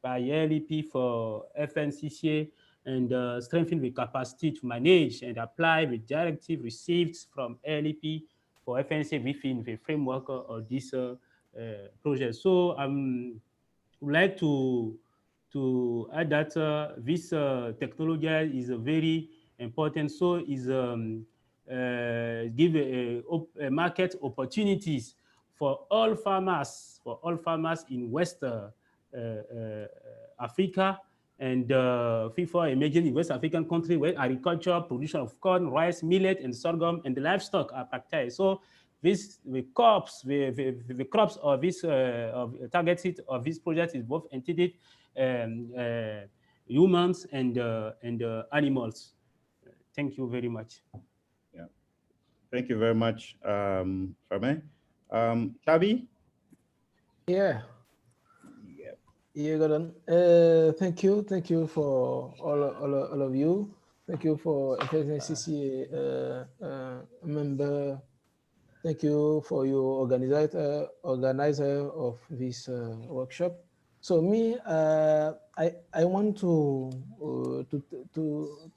by LEAP4FNSSA, and strengthen the capacity to manage and apply the directive received from LEAP4FNSSA within the framework of this project. So I would like to add that this technology is very important. So is give a market opportunities for all farmers in West Africa, and for emerging in West African country where agriculture, production of corn, rice, millet, and sorghum, and the livestock are practiced. So the crops of this targeted of this project is both intended humans and animals. Thank you very much. Yeah, thank you very much, Fermin. Shabi? Yeah. Yeah, Gordon. Thank you for all of you. Thank you for FNSSA member. Thank you for your organizer of this workshop. So me, I want to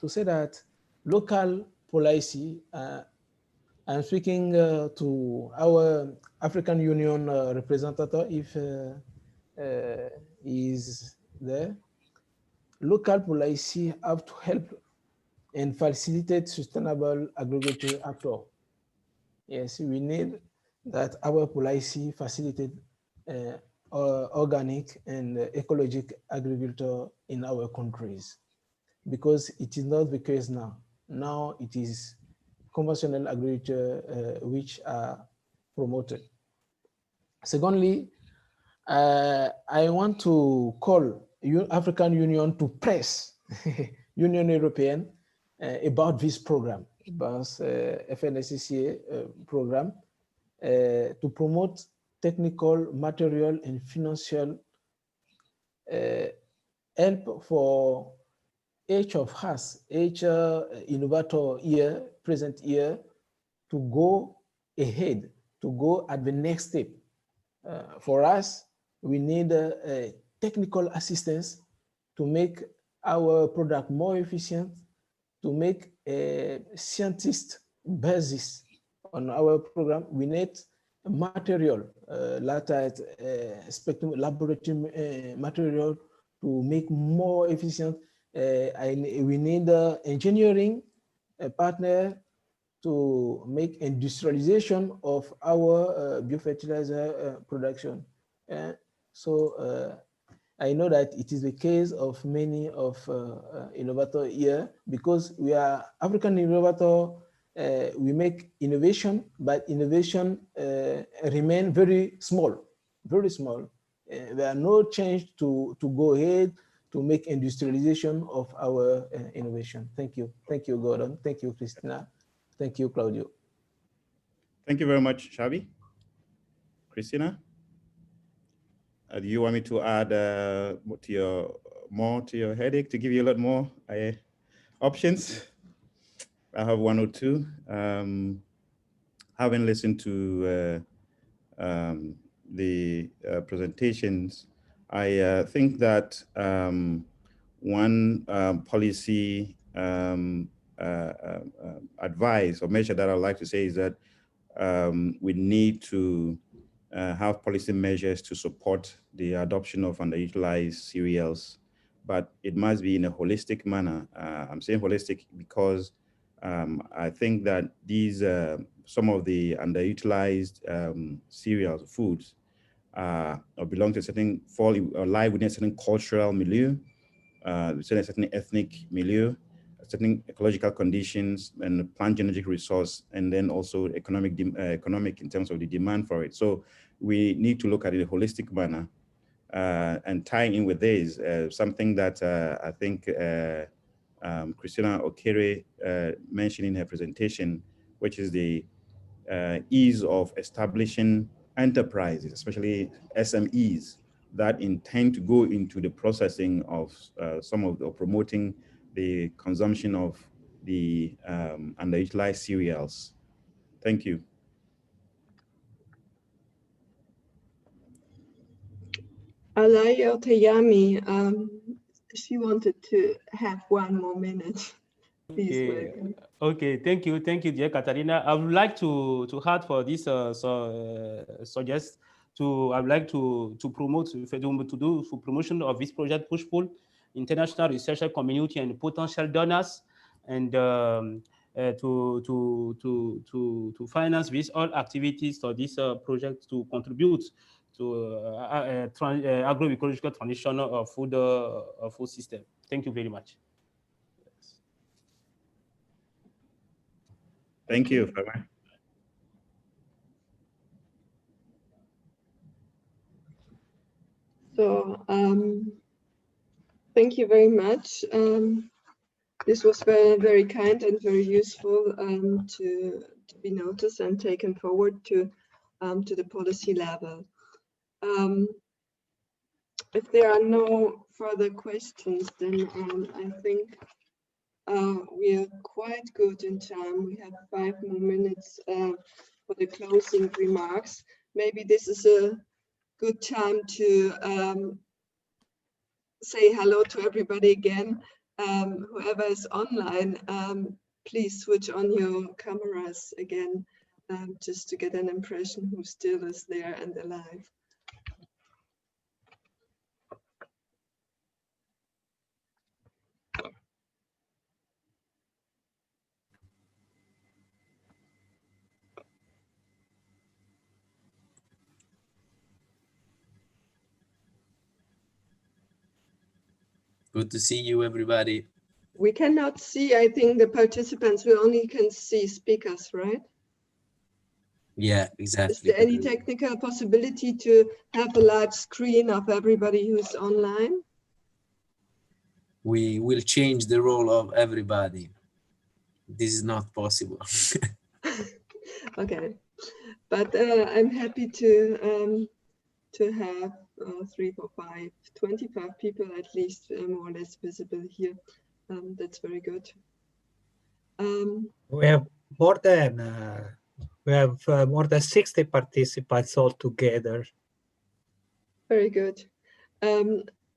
say that local policy. I'm speaking to our African Union representative, if is there. Local policy have to help and facilitate sustainable agriculture actor. Yes, we need that our policy facilitate organic and ecological agriculture in our countries, because it is not the case now. Now it is conventional agriculture which are promoted. Secondly, I want to call African Union to press Union European about this program, about FNSSA program, to promote technical, material, and financial help for each of us, each innovator here, present here, to go ahead, to go at the next step. For us, we need technical assistance to make our product more efficient, to make a scientist basis on our program. We need material, spectrum laboratory material to make more efficient. We need engineering partner to make industrialization of our biofertilizer production. So I know that it is the case of many of innovators here, because we are African innovator. We make innovation, but innovation remain very small, very small. There are no change to go ahead to make industrialization of our innovation. Thank you. Thank you, Gordon. Thank you, Christina. Thank you, Claudio. Thank you very much, Xavi. Christina, do you want me to add more to your headache, to give you a lot more options? I have one or two. Having listened to the presentations, I think that one policy advice or measure that I'd like to say is that we need to have policy measures to support the adoption of underutilized cereals, but it must be in a holistic manner. I'm saying holistic because I think that these some of the underutilized cereals, foods, or belong to a certain, fall or lie within a certain cultural milieu, within a certain ethnic milieu, certain ecological conditions and plant genetic resource, and then also economic in terms of the demand for it. So we need to look at it in a holistic manner, and tying in with this, something that I think Christina Okere mentioned in her presentation, which is the ease of establishing enterprises, especially SMEs, that intend to go into the processing of some of the, or promoting the consumption of the underutilized cereals. Thank you. Alayo Tayami, she wanted to have one more minute. Please, welcome. Okay, thank you, dear Katarina. I would like to add for this suggest to, I would like to promote, to do for promotion of this project, push-pull, international researcher community and potential donors, and to finance these all activities for this project, to contribute to agroecological transition of food system. Thank you very much. Thank you, Fama. So thank you very much. This was very, very kind and very useful to be noticed and taken forward to the policy level. If there are no further questions, then I think We are quite good in time. We have 5 more minutes for the closing remarks. Maybe this is a good time to say hello to everybody again. Whoever is online, please switch on your cameras again, just to get an impression who still is there and alive. Good to see you, everybody. We cannot see, I think, the participants. We only can see speakers, right? Yeah, exactly. Is there any technical possibility to have a large screen of everybody who's online? We will change the role of everybody. This is not possible. Okay, but I'm happy to have 3, 4, 5, 25 people at least more or less visible here. That's very good. We have more than 60 participants altogether. Very good.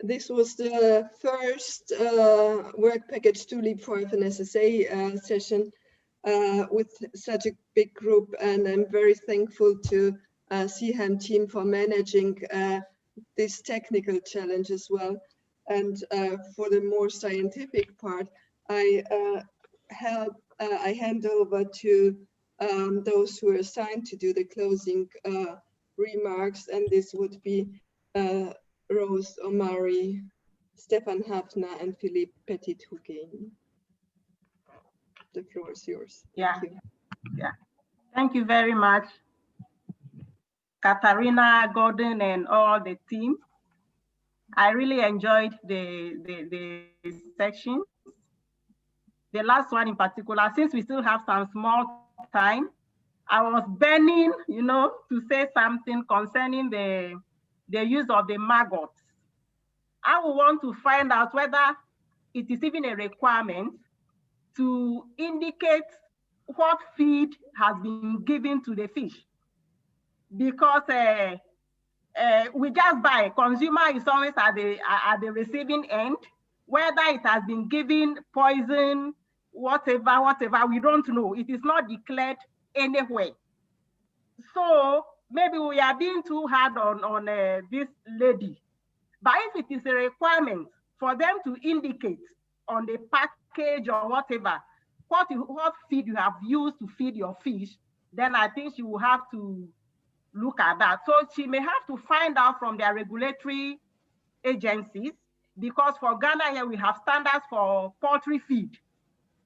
This was the first work package to LEAP4FNSSA session with such a big group, and I'm very thankful to CHAM team for managing this technical challenge as well. And for the more scientific part, I hand over to those who are assigned to do the closing remarks, and this would be Rose Omari, Stefan Hafner, and Philippe Petit-Hougain. The floor is yours. Thank you. Thank you very much, Katharina, Gordon, and all the team. I really enjoyed the section. The last one in particular, since we still have some small time, I was burning, to say something concerning the use of the maggots. I would want to find out whether it is even a requirement to indicate what feed has been given to the fish. Because we just buy, consumer is always at the receiving end, whether it has been given poison, whatever, we don't know. It is not declared anywhere. So maybe we are being too hard on this lady. But if it is a requirement for them to indicate on the package or whatever, what feed you have used to feed your fish, then I think she will have to look at that. So she may have to find out from their regulatory agencies, because for Ghana here, we have standards for poultry feed.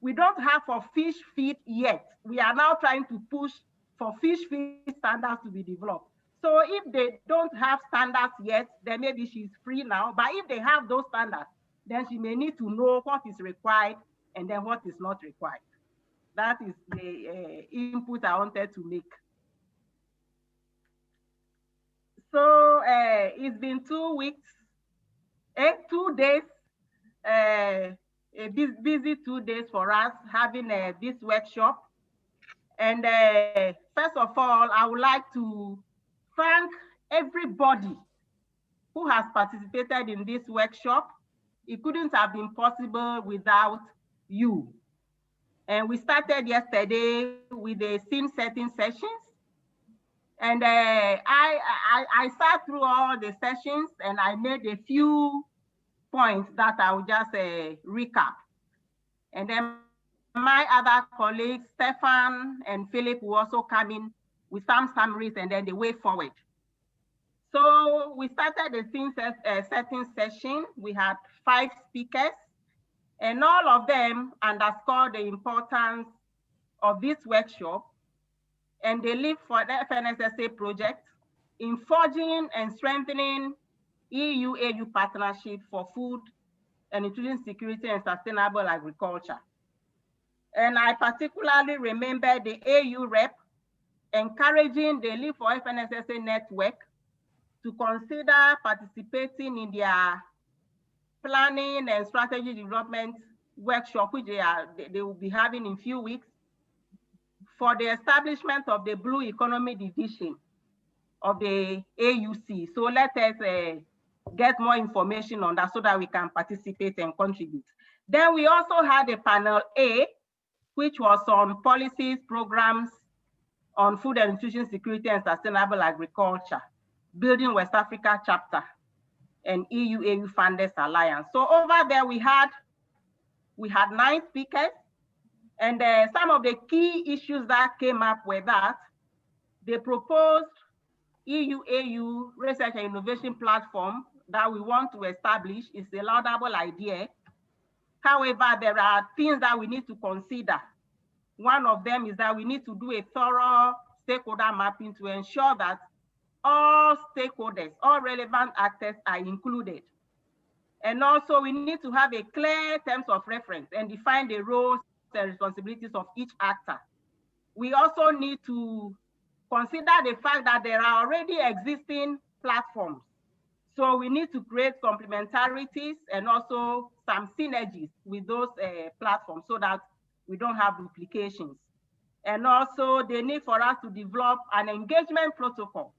We don't have for fish feed yet. We are now trying to push for fish feed standards to be developed. So if they don't have standards yet, then maybe she's free now. But if they have those standards, then she may need to know what is required and then what is not required. That is the input I wanted to make. So it's been 2 weeks, 2 days, a busy 2 days for us having this workshop. And first of all, I would like to thank everybody who has participated in this workshop. It couldn't have been possible without you. And we started yesterday with the scene setting sessions. And I sat through all the sessions and I made a few points that I will just recap. And then my other colleagues, Stefan and Philip, will also come in with some summaries and then the way forward. So we started the scene setting session. We had 5 speakers, and all of them underscored the importance of this workshop and the LEAP4FNSSA project in forging and strengthening EU-AU partnership for food and nutrition security and sustainable agriculture. And I particularly remember the AU rep encouraging the LEAP4FNSSA network to consider participating in their planning and strategy development workshop, which they will be having in few weeks, for the establishment of the Blue Economy Division of the AUC. So let us get more information on that so that we can participate and contribute. Then we also had a panel A, which was on policies, programs on food and nutrition security and sustainable agriculture, building West Africa chapter and EU-AU Funders Alliance. So over there we had 9 speakers, and some of the key issues that came up were that they proposed EU-AU research and innovation platform that we want to establish. Is a laudable idea. However, there are things that we need to consider. One of them is that we need to do a thorough stakeholder mapping to ensure that all stakeholders, all relevant actors are included. And also we need to have a clear terms of reference and define the roles and responsibilities of each actor. We also need to consider the fact that there are already existing platforms. So we need to create complementarities and also some synergies with those platforms so that we don't have duplications. And also the need for us to develop an engagement protocol,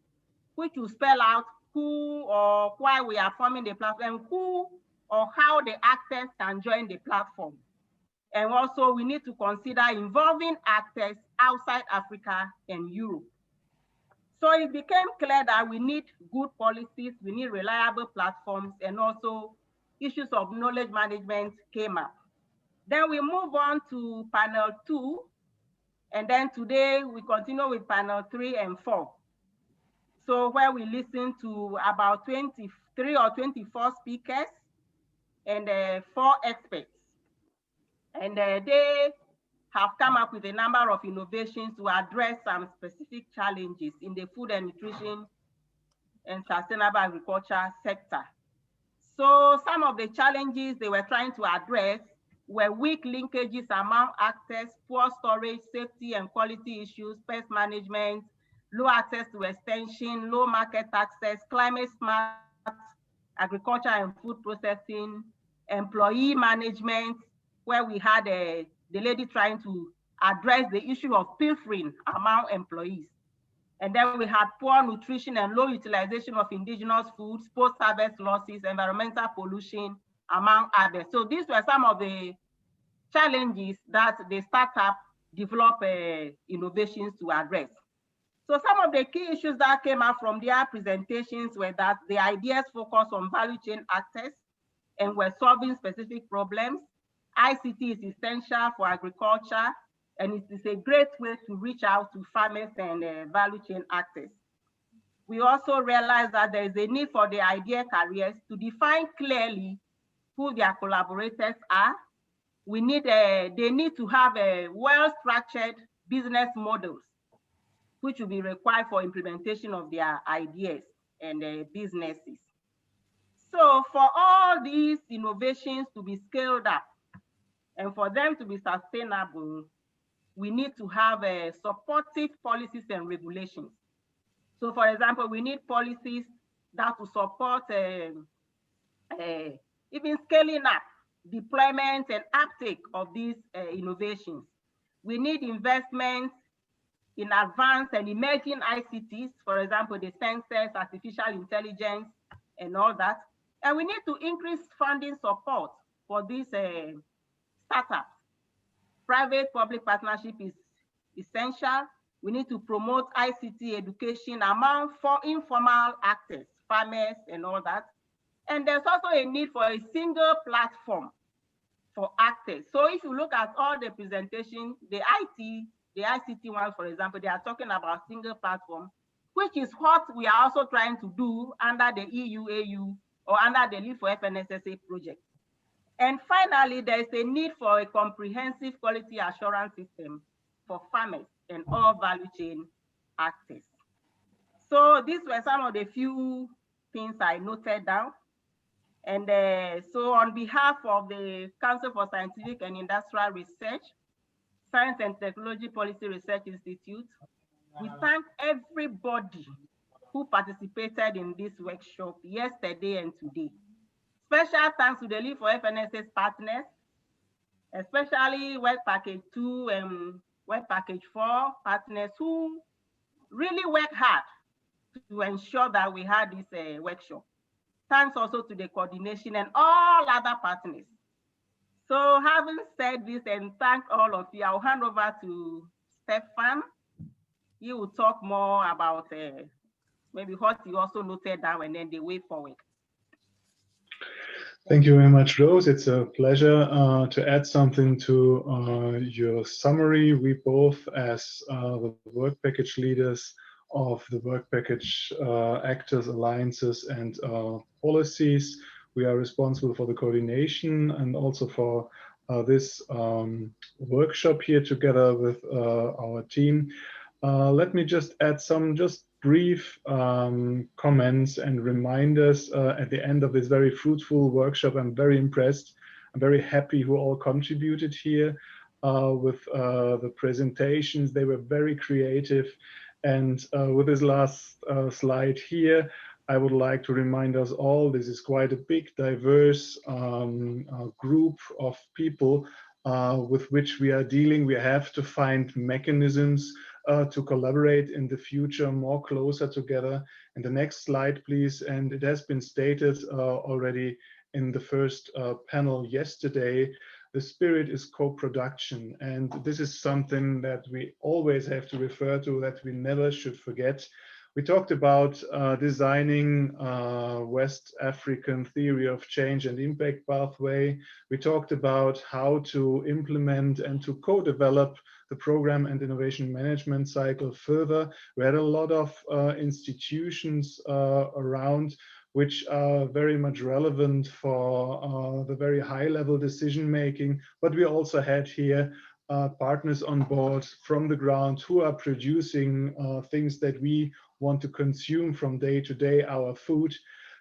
which will spell out who or why we are forming the platform, and who or how the actors can join the platform. And also we need to consider involving actors outside Africa and Europe. So it became clear that we need good policies, we need reliable platforms, and also issues of knowledge management came up. Then we move on to panel 2, and then today we continue with panel 3 and 4. So where we listen to about 23 or 24 speakers and 4 experts. And they have come up with a number of innovations to address some specific challenges in the food and nutrition and sustainable agriculture sector. So some of the challenges they were trying to address were weak linkages among actors, poor storage, safety and quality issues, pest management, low access to extension, low market access, climate smart agriculture and food processing, employee management, where we had the lady trying to address the issue of pilfering among employees. And then we had poor nutrition and low utilization of indigenous foods, post-harvest losses, environmental pollution, among others. So these were some of the challenges that the startup developed innovations to address. So some of the key issues that came out from their presentations were that the ideas focus on value chain actors and were solving specific problems. ICT is essential for agriculture, and it is a great way to reach out to farmers and value chain actors. We also realized that there is a need for the idea carriers to define clearly who their collaborators are. They need to have a well-structured business models, which will be required for implementation of their ideas and businesses. So for all these innovations to be scaled up and for them to be sustainable, we need to have supportive policies and regulations. So for example, we need policies that will support even scaling up deployment and uptake of these innovations. We need investments in advanced and emerging ICTs, for example, the sensors, artificial intelligence, and all that. And we need to increase funding support for these startups. Private-public partnership is essential. We need to promote ICT education among informal actors, farmers, and all that. And there's also a need for a single platform for actors. So if you look at all the presentations, the ICT ones, for example, they are talking about single platform, which is what we are also trying to do under the EU-AU or under the LEAP4FNSSA project. And finally, there is a need for a comprehensive quality assurance system for farmers and all value chain actors. So these were some of the few things I noted down. And so on behalf of the Council for Scientific and Industrial Research, Science and Technology Policy Research Institute, we thank everybody who participated in this workshop yesterday and today. Special thanks to the LEAP4FNSSA partners, especially Work Package 2 and Work Package 4 partners who really work hard to ensure that we had this workshop. Thanks also to the coordination and all other partners. So having said this and thank all of you, I'll hand over to Stefan. He will talk more about maybe what you also noted down and then the way forward. Thank you very much, Rose. It's a pleasure to add something to your summary. We both, as the work package leaders of the work package actors, alliances, and policies, we are responsible for the coordination and also for this workshop here together with our team. Let me just add some brief comments and reminders at the end of this very fruitful workshop. I'm very impressed. I'm very happy who all contributed here with the presentations. They were very creative. And with this last slide here, I would like to remind us all, this is quite a big, diverse group of people with which we are dealing. We have to find mechanisms to collaborate in the future more closer together. And the next slide, please. And it has been stated already in the first panel yesterday, the spirit is co-production. And this is something that we always have to refer to, that we never should forget. We talked about designing West African theory of change and impact pathway. We talked about how to implement and to co-develop the program and innovation management cycle further. We had a lot of institutions around which are very much relevant for the very high level decision making, but we also had here partners on board from the ground who are producing things that we want to consume from day to day, our food.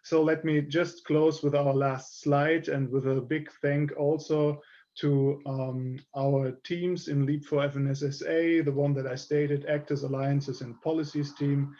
So let me just close with our last slide and with a big thank also to our teams in LEAP4FNSSA, the one that I stated, Actors, Alliances, and Policies team,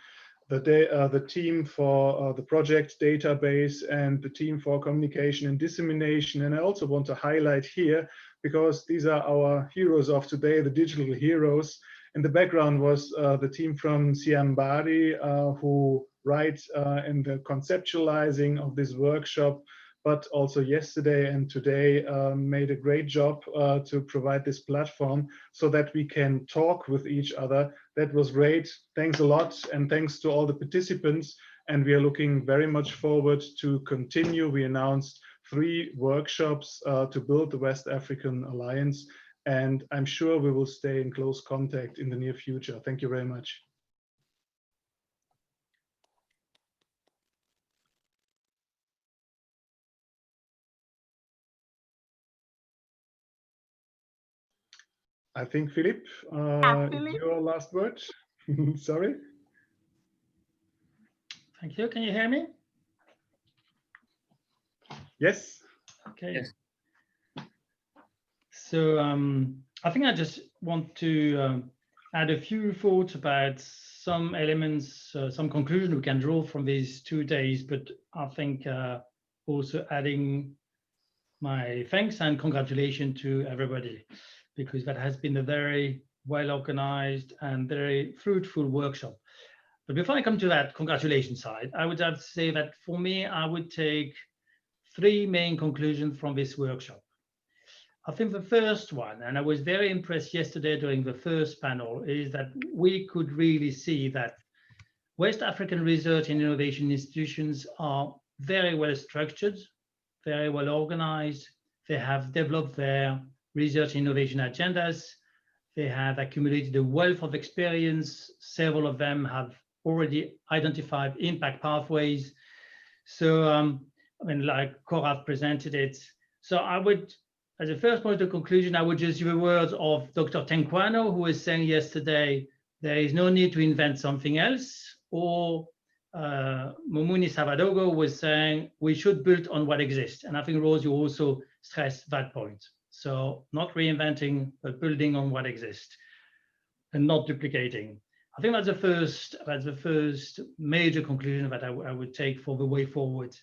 the team for the project database, and the team for communication and dissemination. And I also want to highlight here, because these are our heroes of today, the digital heroes. In the background was the team from Siambari, who right in the conceptualizing of this workshop, but also yesterday and today made a great job to provide this platform so that we can talk with each other. That was great. Thanks a lot, and thanks to all the participants. And we are looking very much forward to continue. We announced 3 workshops to build the West African Alliance, and I'm sure we will stay in close contact in the near future. Thank you very much. I think, Philip, your last word. Sorry. Thank you. Can you hear me? Yes. Okay. Yes. So I think I just want to add a few thoughts about some elements, some conclusion we can draw from these 2 days, but I think also adding my thanks and congratulations to everybody, because that has been a very well organized and very fruitful workshop. But before I come to that congratulations side, I would have to say that for me, I would take 3 main conclusions from this workshop. I think the first one, and I was very impressed yesterday during the first panel, is that we could really see that West African research and innovation institutions are very well structured, very well organized. They have developed their research and innovation agendas. They have accumulated a wealth of experience. Several of them have already identified impact pathways. So, I mean, like Cora presented it. So I would, as a first point of conclusion, I would just use the words of Dr. Tenquano, who was saying yesterday, there is no need to invent something else, or Mumuni Savadogo was saying, we should build on what exists. And I think, Rose, you also stressed that point. So not reinventing, but building on what exists and not duplicating. I think that's the first major conclusion that I would take for the way forward.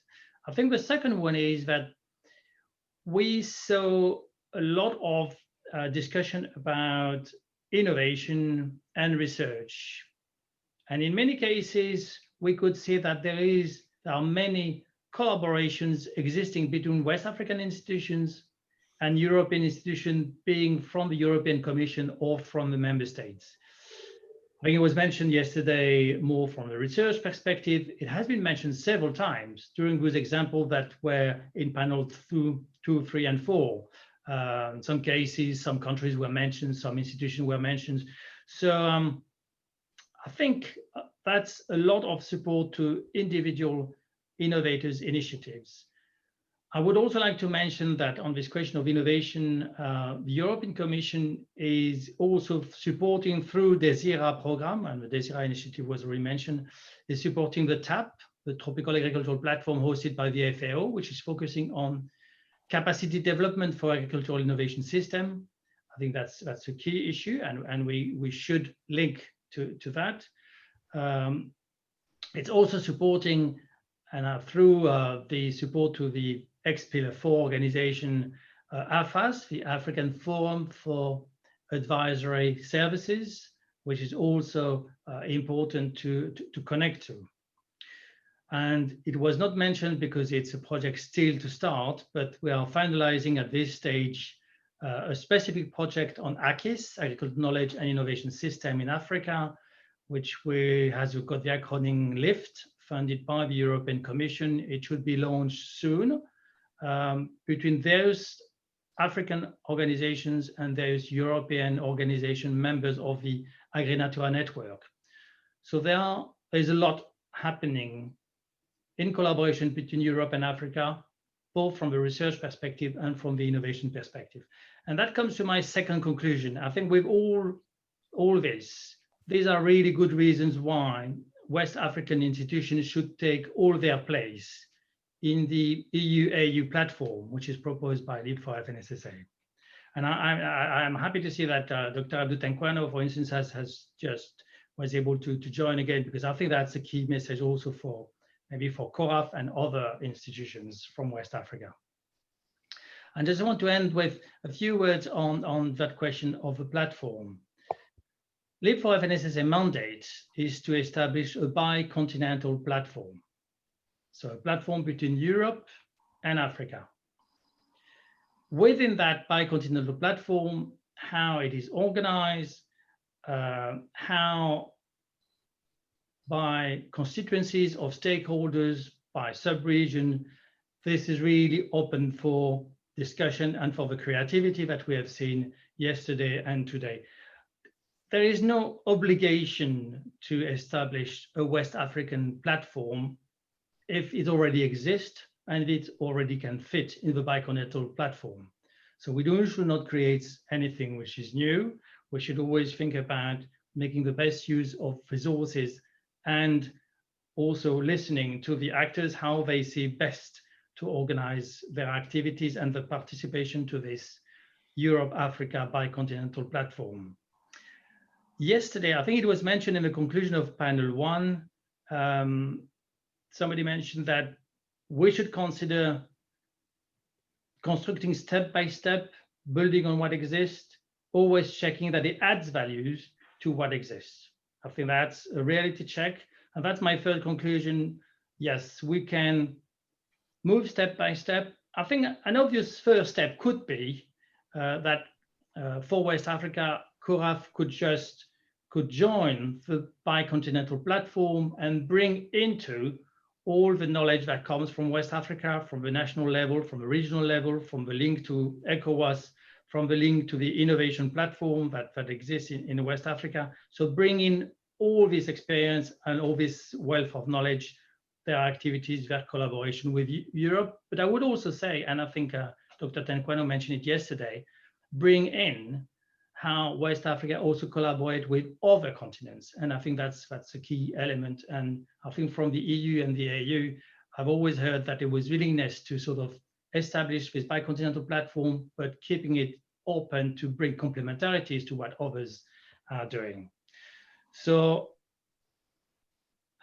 I think the second one is that we saw a lot of discussion about innovation and research. And in many cases, we could see that there are many collaborations existing between West African institutions and European institutions, being from the European Commission or from the member states. I think it was mentioned yesterday more from the research perspective. It has been mentioned several times during those examples that were in panel 2, 3, and 4. In some cases, some countries were mentioned, some institutions were mentioned. So I think that's a lot of support to individual innovators' initiatives. I would also like to mention that on this question of innovation, the European Commission is also supporting through the DESIRA program, and the DESIRA initiative was already mentioned, is supporting the TAP, the Tropical Agricultural Platform hosted by the FAO, which is focusing on capacity development for agricultural innovation system. I think that's a key issue, and we should link to that. It's also supporting, and through the support to the ex-Pillar 4 organization, AFAS, the African Forum for Advisory Services, which is also important to connect to. And it was not mentioned because it's a project still to start, but we are finalizing at this stage a specific project on AKIS, Agricultural Knowledge and Innovation System in Africa, which has got the acronym LIFT, funded by the European Commission. It should be launched soon between those African organizations and those European organization members of the AgriNatura network. So there's a lot happening in collaboration between Europe and Africa, both from the research perspective and from the innovation perspective. And that comes to my second conclusion. I think with all this, these are really good reasons why West African institutions should take all their place in the EU-AU platform, which is proposed by LEAP4FNSSA. And I'm happy to see that Dr. Abdou Tenkwano, for instance, was able to join again, because I think that's a key message also for maybe for CORAF and other institutions from West Africa. I just want to end with a few words on that question of the platform. LEAP4FNSSA mandate is to establish a bi-continental platform. So a platform between Europe and Africa. Within that bi-continental platform, how it is organized, how by constituencies of stakeholders, by sub-region, this is really open for discussion and for the creativity that we have seen yesterday and today. There is no obligation to establish a West African platform if it already exists and it already can fit in the bi-continental platform. So we should not create anything which is new. We should always think about making the best use of resources and also listening to the actors, how they see best to organize their activities and the participation to this Europe-Africa bi-continental platform. Yesterday, I think it was mentioned in the conclusion of panel 1, somebody mentioned that we should consider constructing step by step, building on what exists, always checking that it adds values to what exists. I think that's a reality check. And that's my third conclusion. Yes, we can move step by step. I think an obvious first step could be that for West Africa, CORAF could join the bi-continental platform and bring into all the knowledge that comes from West Africa, from the national level, from the regional level, from the link to ECOWAS, from the link to the innovation platform that exists in West Africa. So bring in all this experience and all this wealth of knowledge, their activities, their collaboration with Europe. But I would also say, and I think Dr. Tenkwano mentioned it yesterday, bring in how West Africa also collaborate with other continents. And I think that's a key element. And I think from the EU and the AU, I've always heard that there was willingness to sort of establish this bi-continental platform, but keeping it open to bring complementarities to what others are doing. So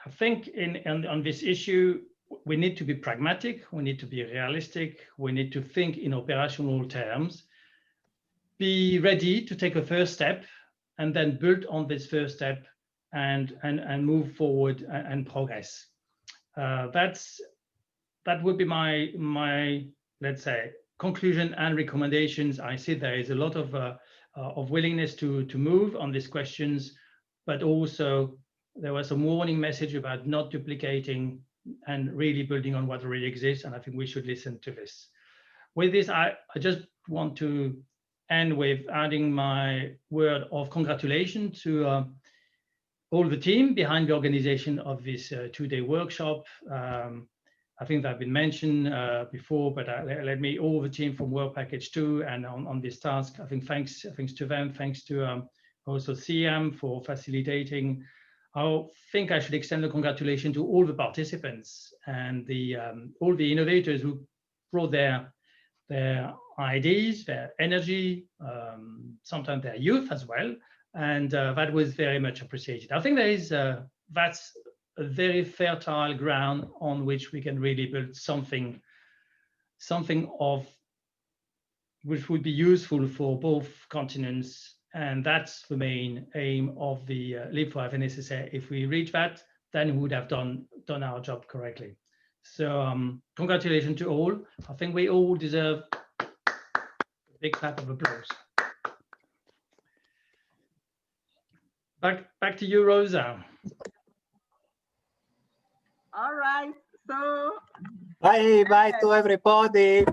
I think on this issue, we need to be pragmatic, we need to be realistic, we need to think in operational terms. be ready to take a first step and then build on this first step and move forward and progress. That would be my let's say conclusion and recommendations. I see there is a lot of willingness to move on these questions, but also there was a warning message about not duplicating and really building on what already exists. And I think we should listen to this. With this, I just want to end with adding my word of congratulations to all the team behind the organization of this two-day workshop. I think that been mentioned before, but let me, all the team from Work Package 2 and on this task, I think thanks to them, thanks to also CM for facilitating. I think I should extend a congratulations to all the participants and all the innovators who brought their ideas, their energy, sometimes their youth as well, and that was very much appreciated. I think there is that's a very fertile ground on which we can really build something of which would be useful for both continents, and that's the main aim of the LEAP4FNSSA. If we reach that, then we would have done our job correctly. So congratulations to all. I think we all deserve a big clap of applause. Back to you, Rosa. All right, so Bye to everybody.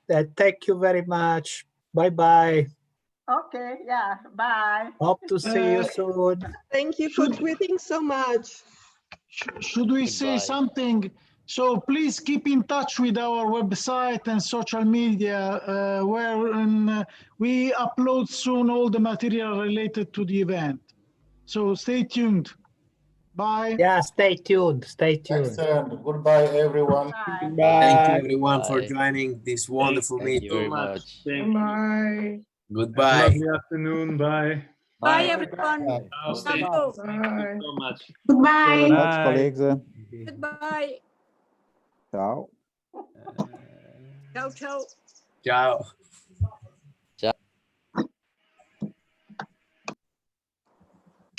Thank you very much. Bye. okay, yeah, bye. Hope to see you soon. Thank you for tweeting so much. Should we say something? So please keep in touch with our website and social media where we upload soon all the material related to the event. So stay tuned. Bye. Yeah, stay tuned. Stay tuned. Excellent. Goodbye, everyone. Thank you, everyone, for joining this wonderful meeting. Thank you very much. Bye. Goodbye. Lovely afternoon. Bye. Bye, everyone. Bye. Thank you so much. Goodbye. Thanks, colleagues. Goodbye. Ciao. Ciao, ciao. Ciao.